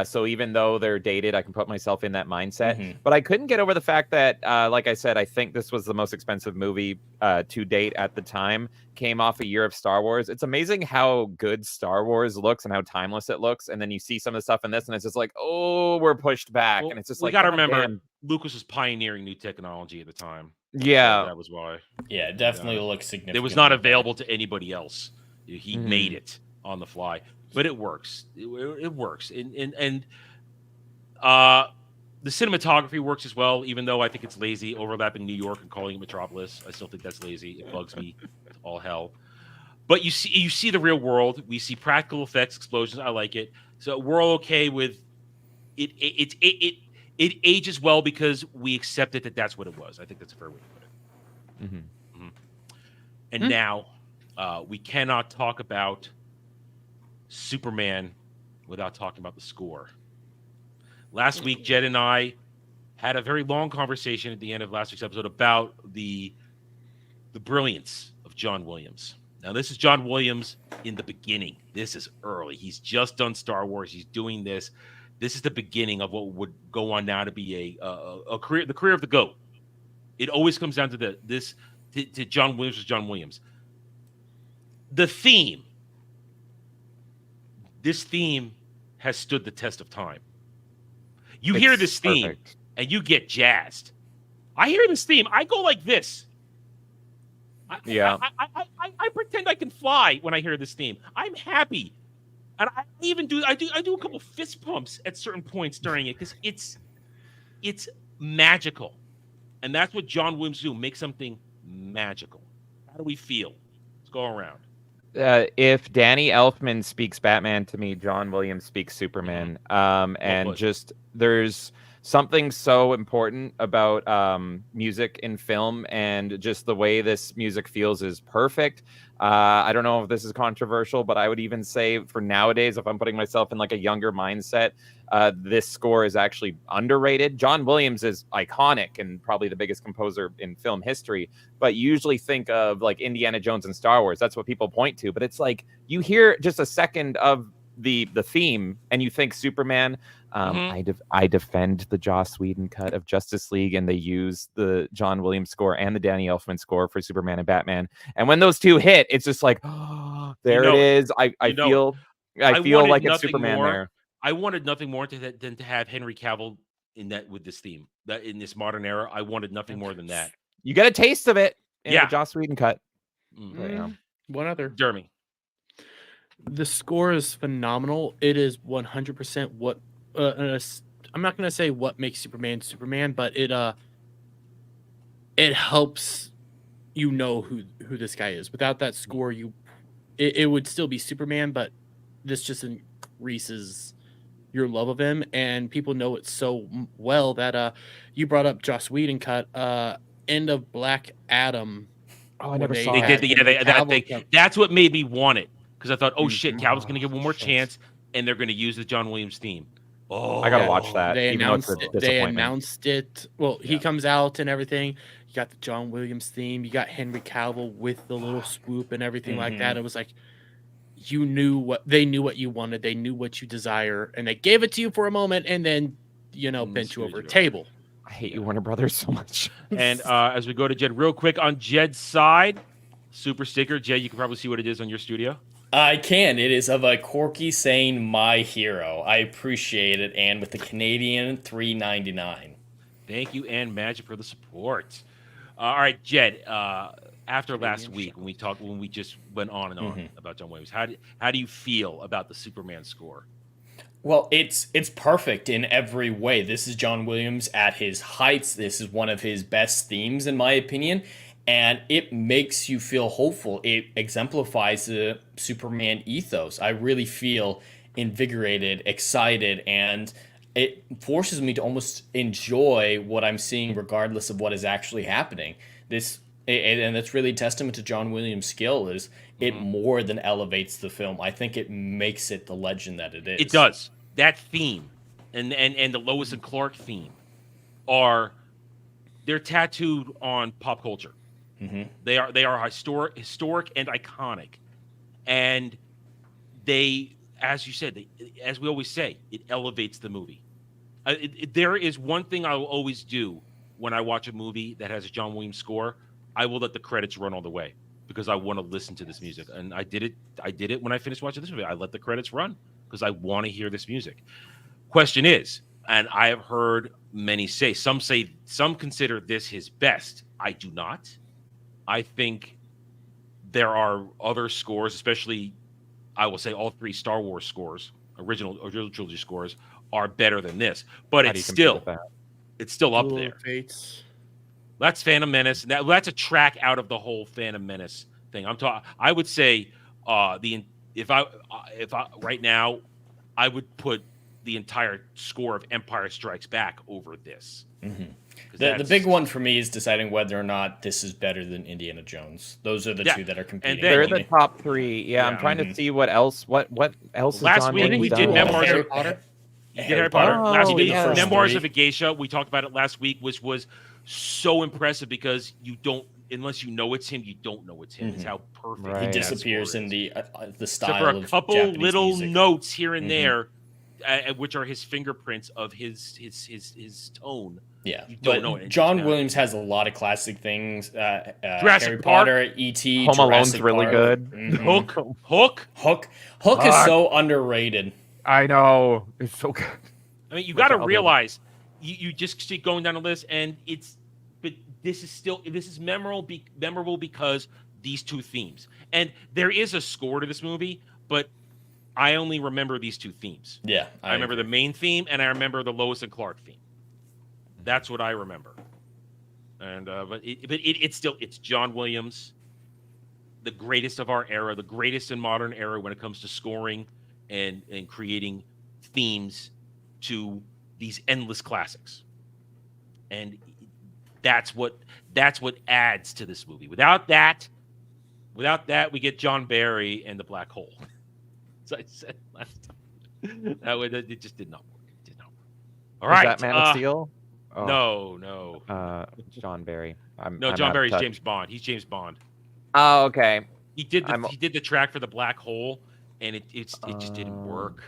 So even though they're dated, I can put myself in that mindset. But I couldn't get over the fact that, like I said, I think this was the most expensive movie to date at the time. Came off a year of Star Wars. It's amazing how good Star Wars looks and how timeless it looks. And then you see some of the stuff in this, and it's just like, oh, we're pushed back. Well, and it's just we like, got to God remember, damn. Lucas was pioneering new technology at the time. Yeah, that was why. Yeah, it definitely looks significant. It was not available to anybody else. He made it on the fly, but it works. It works, and the cinematography works as well. Even though I think it's lazy, overlapping New York and calling it Metropolis, I still think that's lazy. It bugs me. It's all hell. But you see the real world. We see practical effects, explosions. I like it. So we're all okay with it. It ages well because we accepted that that's what it was. I think that's a fair way to put it. And now we cannot talk about Superman without talking about the score. Last week, Jed and I had a very long conversation at the end of last week's episode about the brilliance of John Williams. Now, this is John Williams in the beginning. This is early. He's just done Star Wars. He's doing this. This is the beginning of what would go on now to be a career, the career of the GOAT. It always comes down to to John Williams. John Williams. The theme. This theme has stood the test of time. You hear this theme and you get jazzed. I hear this theme. I go like this. I pretend I can fly when I hear this theme. I'm happy. And I even do a couple fist pumps at certain points during it because it's magical. And that's what John Williams do, make something magical. How do we feel? Let's go around. If Danny Elfman speaks Batman to me, John Williams speaks Superman. And just there's something so important about music in film, and just the way this music feels is perfect. I don't know if this is controversial, but I would even say for nowadays, if I'm putting myself in like a younger mindset, this score is actually underrated. John Williams is iconic and probably the biggest composer in film history, but you usually think of like Indiana Jones and Star Wars. That's what people point to, but it's like you hear just a second of the theme and you think Superman. I defend the Joss Whedon cut of Justice League, and they use the John Williams score and the Danny Elfman score for Superman and Batman. And when those two hit, it's just like, oh, there it is. I feel like it's Superman there. I wanted nothing more than to have Henry Cavill in that with this theme. That in this modern era, I wanted nothing more than that. You get a taste of it in the Joss Whedon cut. One other. Jeremy. The score is phenomenal. It is 100% what I'm not going to say what makes Superman, but it helps you know who this guy is. Without that score, it would still be Superman, but this just increases your love of him, and people know it so well that you brought up Joss Whedon cut end of Black Adam. Oh, I never saw that. That's what made me want it, because I thought, oh shit, Cavill's going to get one more chance, and they're going to use the John Williams theme. Oh, I gotta watch that. They announced it. Well, he comes out and everything. You got the John Williams theme. You got Henry Cavill with the little swoop and everything like that. It was like they knew what you wanted. They knew what you desire, and they gave it to you for a moment, and then bent you over a table. I hate you, Warner Brothers, so much. And as we go to Jed, real quick on Jed's side, super sticker. Jed, you can probably see what it is on your studio. I can. It is of a Corky saying "My Hero." I appreciate it, and with the Canadian $3.99. Thank you, and Magic, for the support. All right, Jed. After last week, when we just went on and on about John Williams, how do you feel about the Superman score? Well, it's perfect in every way. This is John Williams at his heights. This is one of his best themes, in my opinion. And it makes you feel hopeful. It exemplifies the Superman ethos. I really feel invigorated, excited, and it forces me to almost enjoy what I'm seeing regardless of what is actually happening. And that's really a testament to John Williams' skill. Is it more than elevates the film. I think it makes it the legend that it is. It does. That theme and the Lois and Clark theme they're tattooed on pop culture. They are historic and iconic, and they, as you said, as we always say, it elevates the movie. There is one thing I will always do when I watch a movie that has a John Williams score. I will let the credits run all the way because I want to listen to this music, and I did it when I finished watching this movie. I let the credits run because I want to hear this music. Question is, and I have heard many say, some consider this his best. I do not. I think there are other scores, especially, I will say all three Star Wars scores, original trilogy scores, are better than this. But it's still up there. Fates. That's Phantom Menace. That's a track out of the whole Phantom Menace thing. I would say if I right now, I would put the entire score of Empire Strikes Back over this. The big one for me is deciding whether or not this is better than Indiana Jones. Those are the two that are competing. They're the top three. Yeah, I'm trying to see what else. What else? Last week we did Memoirs of Potter. Harry Potter. Last week, Memoirs of a Geisha. We talked about it last week, which was so impressive because unless you know it's him, you don't know it's him. It's how perfect he disappears in the style. So for a couple Japanese little music. notes here and there, which are his fingerprints of his tone. Yeah, you don't know it. John Williams has a lot of classic things. Jurassic Harry Park. Potter, E.T., Home Alone's Jurassic really Park. good. Hook is so underrated. I know, it's so good. I mean, you Which got to other- realize you just keep going down the list, and but this is memorable because these two themes. And there is a score to this movie, but I only remember these two themes. Yeah, I remember the main theme, and I remember the Lois and Clark theme. That's what I remember. And it's John Williams, the greatest of our era, the greatest in modern era when it comes to scoring and creating themes to these endless classics. And that's what adds to this movie. Without that, we get John Barry and the Black Hole. As I said last time, it just did not work. It did not work. All right, that Man of Steel? Oh. No. John Barry. John Barry's James Bond. He's James Bond. Oh, okay. He did the track for the Black Hole, and it just didn't work.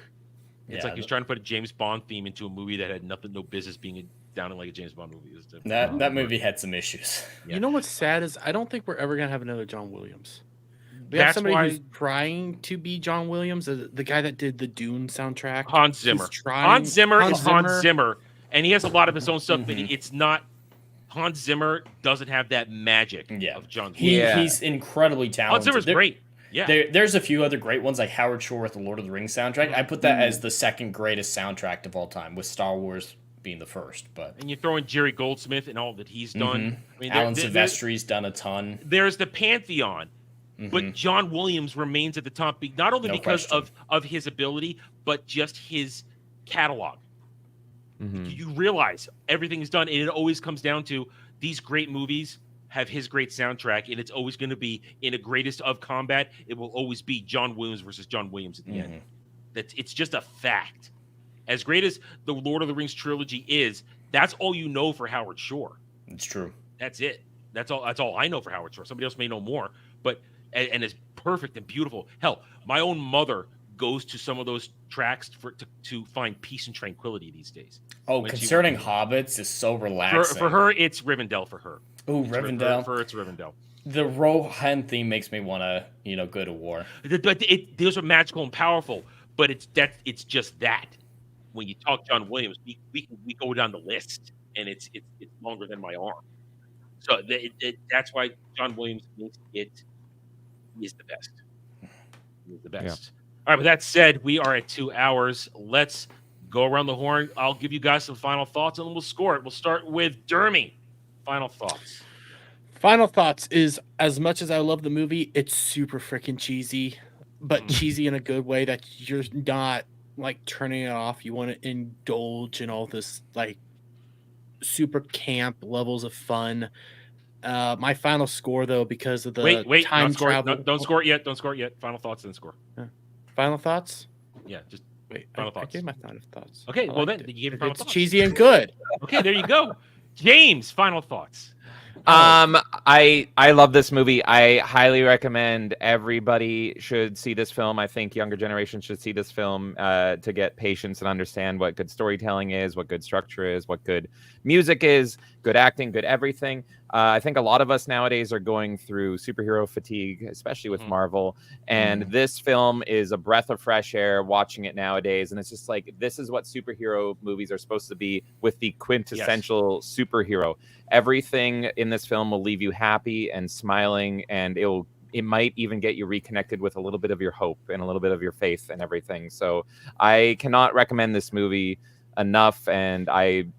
It's like he was trying to put a James Bond theme into a movie that had no business being down like a James Bond movie. That movie had some issues. Yeah. You know what's sad is I don't think we're ever gonna have another John Williams. We have somebody who's trying to be John Williams, the guy that did the Dune soundtrack. Hans Zimmer. Hans Zimmer, and he has a lot of his own stuff, but it's not. Hans Zimmer doesn't have that magic of John. He's incredibly talented. Hans Zimmer's great. Yeah, there's a few other great ones like Howard Shore with the Lord of the Rings soundtrack. I put that as the second greatest soundtrack of all time, with Star Wars being the first. But and you throw in Jerry Goldsmith and all that he's done. I mean, Alan Silvestri's done a ton. There's the pantheon. But John Williams remains at the top, not only because of his ability, but just his catalog. You realize everything is done, and it always comes down to these great movies have his great soundtrack, and it's always going to be in a greatest of combat. It will always be John Williams versus John Williams at the end. It's just a fact. As great as the Lord of the Rings trilogy is, that's all you know for Howard Shore. It's true. That's it. That's all I know for Howard Shore. Somebody else may know more, but and it's perfect and beautiful. Hell, my own mother goes to some of those tracks to find peace and tranquility these days. Oh, concerning hobbits is so relaxing. For her, it's Rivendell. For her, oh, Rivendell. For her, it's Rivendell. The Rohan theme makes me want to, go to war. But those are magical and powerful. But it's just that. When you talk John Williams, we go down the list, and it's longer than my arm. So that's why John Williams makes it. He's the best. He's the best. Yeah. All right, with that said, we are at 2 hours. Let's go around the horn. I'll give you guys some final thoughts, and then we'll score it. We'll start with Dermy. Final thoughts. Final thoughts is, as much as I love the movie, it's super freaking cheesy, but cheesy in a good way that you're not, like, turning it off. You want to indulge in all this, like, super camp levels of fun. My final score, though, because of the time travel. Don't score it yet. Don't score it yet. Final thoughts, then score. Final thoughts? Yeah, just final thoughts. I gave my final thoughts. Okay, well then you gave your final thoughts. It's cheesy and good. Okay, there you go. James, final thoughts. I love this movie. I highly recommend everybody should see this film. I think younger generations should see this film to get patience and understand what good storytelling is, what good structure is, what good music is, good acting, good everything. I think a lot of us nowadays are going through superhero fatigue, especially with Marvel. And this film is a breath of fresh air watching it nowadays. And it's just like, this is what superhero movies are supposed to be, with the quintessential superhero. Everything in this film will leave you happy and smiling, and it might even get you reconnected with a little bit of your hope and a little bit of your faith and everything. So I cannot recommend this movie enough, and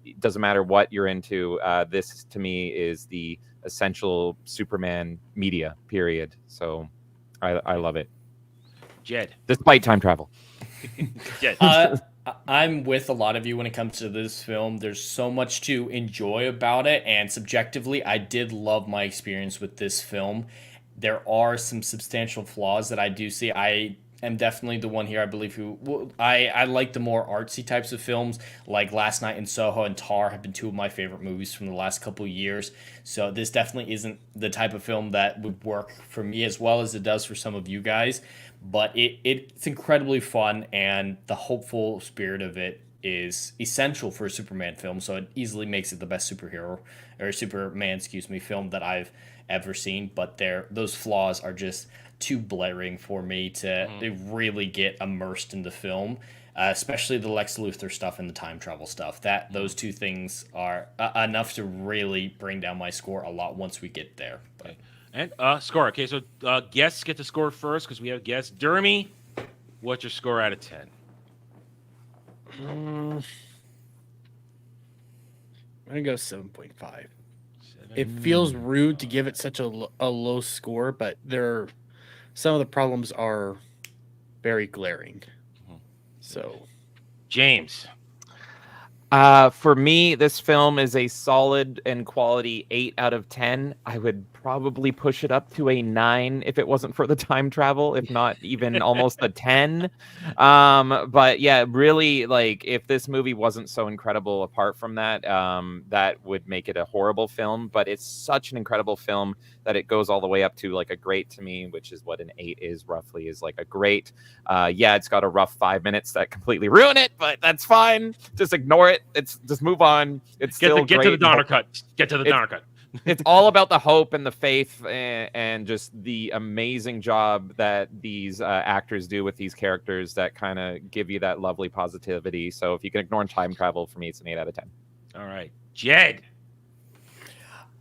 it doesn't matter what you're into. This to me is the essential Superman media, period. So I love it. Jed, despite time travel. Jed. I'm with a lot of you when it comes to this film. There's so much to enjoy about it, and subjectively, I did love my experience with this film. There are some substantial flaws that I do see. I am definitely the one here, I believe, I like the more artsy types of films, like Last Night in Soho and Tar have been two of my favorite movies from the last couple of years. So this definitely isn't the type of film that would work for me as well as it does for some of you guys. But it's incredibly fun, and the hopeful spirit of it is essential for a Superman film. So it easily makes it the best Superman film that I've ever seen. But those flaws are just too blaring for me to really get immersed in the film. Especially the Lex Luthor stuff and the time travel stuff. Those two things are enough to really bring down my score a lot once we get there. But. And score. Okay, so guests get to score first because we have guests. Dermy, what's your score out of 10? I'm gonna go 7.5. It feels rude to give it such a low score, but some of the problems are very glaring. So, James. For me, this film is a solid and quality 8 out of 10. I would probably push it up to a 9 if it wasn't for the time travel, if not even almost a 10. But yeah, really, like, if this movie wasn't so incredible apart from that, that would make it a horrible film. But it's such an incredible film that it goes all the way up to like a great to me, which is what an 8 is roughly, is like a great. Yeah, it's got a rough 5 minutes that completely ruin it, but that's fine. Just ignore it. It's just move on. It's get still to the Donner cut. Get to the Donner cut. It's all about the hope and the faith and just the amazing job that these actors do with these characters that kind of give you that lovely positivity. So if you can ignore time travel, for me, it's an 8 out of 10. All right, Jed.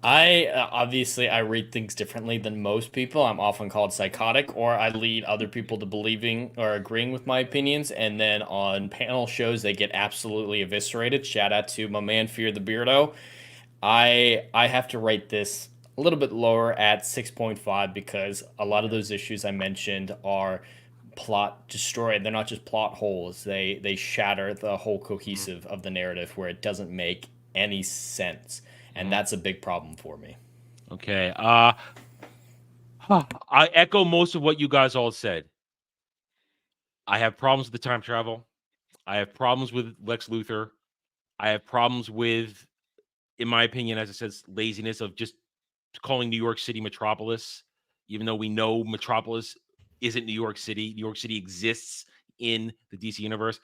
Obviously I read things differently than most people. I'm often called psychotic, or I lead other people to believing or agreeing with my opinions, and then on panel shows they get absolutely eviscerated. Shout out to my man Fear the Beardo. I have to rate this a little bit lower at 6.5 because a lot of those issues I mentioned are plot destroyed. They're not just plot holes. They shatter the whole cohesive of the narrative where it doesn't make any sense. And that's a big problem for me. Okay. I echo most of what you guys all said. I have problems with the time travel. I have problems with Lex Luthor. I have problems with, in my opinion, as I said, laziness of just calling New York City Metropolis, even though we know Metropolis isn't New York City. New York City exists in the DC universe.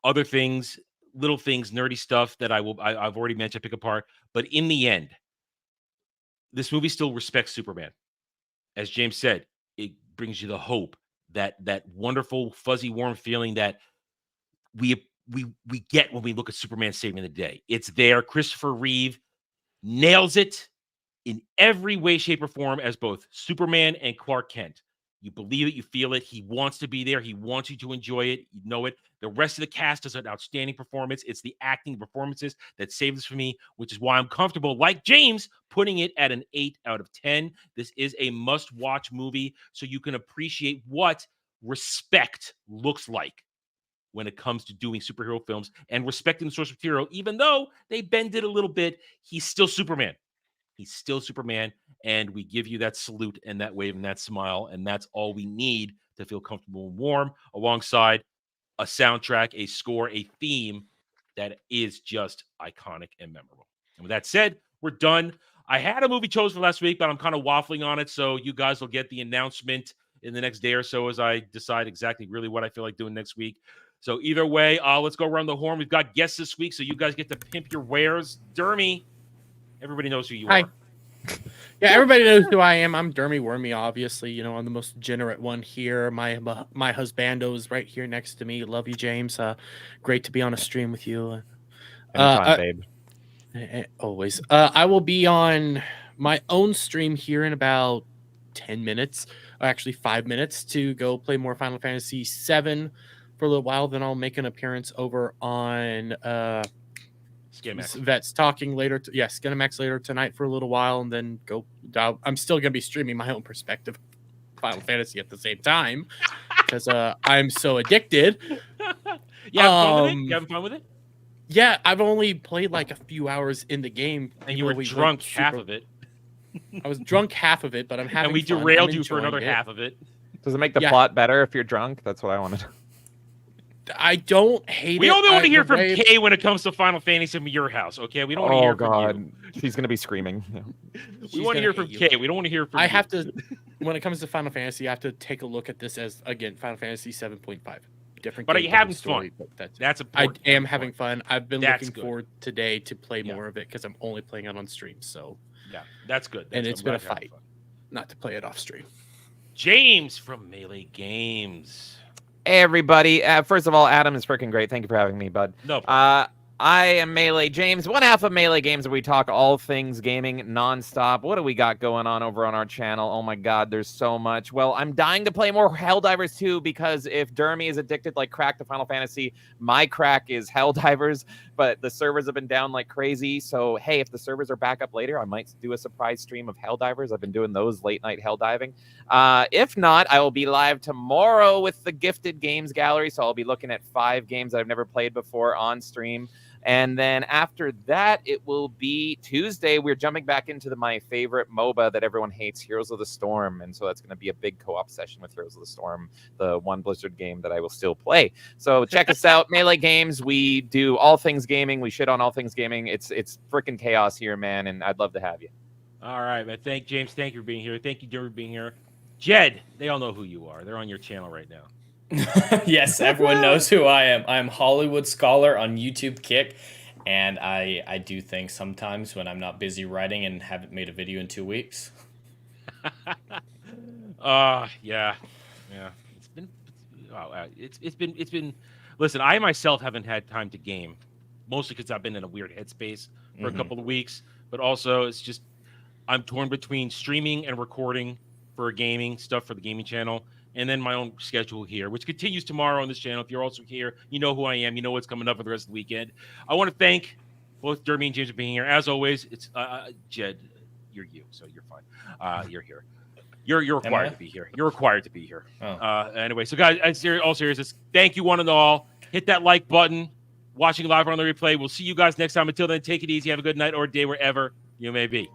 Other things, little things, nerdy stuff that I've already mentioned, pick apart. But in the end, this movie still respects Superman. As James said, it brings you the hope, that wonderful, fuzzy, warm feeling that we get when we look at Superman saving the day. It's there. Christopher Reeve nails it in every way, shape, or form as both Superman and Clark Kent. You believe it, you feel it. He wants to be there. He wants you to enjoy it. You know it. The rest of the cast does an outstanding performance. It's the acting performances that save this for me, which is why I'm comfortable, like James, putting it at an 8 out of 10. This is a must-watch movie, so you can appreciate what respect looks like when it comes to doing superhero films and respecting the source material. Even though they bend it a little bit, he's still Superman. He's still Superman, and we give you that salute and that wave and that smile, and that's all we need to feel comfortable and warm, alongside a soundtrack, a score, a theme that is just iconic and memorable. And with that said, we're done. I had a movie chosen for last week, but I'm kind of waffling on it, so you guys will get the announcement in the next day or so as I decide exactly really what I feel like doing next week. So either way, let's go around the horn. We've got guests this week, so you guys get to pimp your wares. Dermy, everybody knows who you are. Yeah, everybody knows who I am. I'm Dermy Wormy, obviously. You know, I'm the most degenerate one here. My husbando is right here next to me. Love you, James. Great to be on a stream with you. Anytime, babe. Always. I will be on my own stream here in about 10 minutes, or actually 5 minutes, to go play more Final Fantasy VII for a little while. Then I'll make an appearance over on Vets Talking later. Skinemax later tonight for a little while, and then go. I'm still going to be streaming my own perspective of Final Fantasy at the same time because I'm so addicted. You having fun with it? Yeah, I've only played like a few hours in the game. And you were drunk half of it. I was drunk half of it, but I'm having and we fun. derailed you for another half of it. Does it make the plot better if you're drunk? That's what I wanted. I don't hate we it. only want to hear from Kay when it comes to Final Fantasy from your house, okay? We don't want to hear from you. She's going to be screaming. We want to hear from Kay. We don't want to hear from you. Have to, when it comes to Final Fantasy, I have to take a look at this as, again, Final Fantasy 7.5. Different. But are you having story, fun? That's important. I am having fun. I've been looking good. forward today to play more of it because I'm only playing it on stream. So yeah, that's good. And it's been a fight not to play it off stream. James from Melee Games. Hey, everybody. First of all, Adam is freaking great. Thank you for having me, bud. No I am Melee James, one half of Melee Games, where we talk all things gaming nonstop. What do we got going on over on our channel? Oh my god, there's so much. Well, I'm dying to play more Helldivers 2 because if Dermy is addicted like crack to Final Fantasy, my crack is Helldivers, but the servers have been down like crazy. So, hey, if the servers are back up later, I might do a surprise stream of Helldivers. I've been doing those late night Helldiving. If not, I will be live tomorrow with the Gifted Games Gallery, so I'll be looking at 5 games I've never played before on stream. And then after that, it will be Tuesday. We're jumping back into my favorite MOBA that everyone hates, Heroes of the Storm. And so that's going to be a big co-op session with Heroes of the Storm, the one Blizzard game that I will still play. So check us out, Melee Games. We do all things gaming. We shit on all things gaming. It's freaking chaos here, man, and I'd love to have you. All right, man. James. Thank you for being here. Thank you, Dermy, for being here. Jed, they all know who you are. They're on your channel right now. Yes, everyone knows who I am. I'm Hollywood Scholar on YouTube Kick, and I do things sometimes when I'm not busy writing and haven't made a video in 2 weeks. Yeah. It's been. Listen, I myself haven't had time to game, mostly because I've been in a weird headspace for a couple of weeks, but also it's just I'm torn between streaming and recording for gaming stuff for the gaming channel. And then my own schedule here, which continues tomorrow on this channel. If you're also here, you know who I am. You know what's coming up for the rest of the weekend. I want to thank both Dermy and James for being here. As always, it's Jed, you're you, so you're fine. You're here. You're required to be here. You're required to be here. Anyway, so guys, all serious. Thank you one and all. Hit that like button. Watching live on the replay. We'll see you guys next time. Until then, take it easy. Have a good night or day wherever you may be.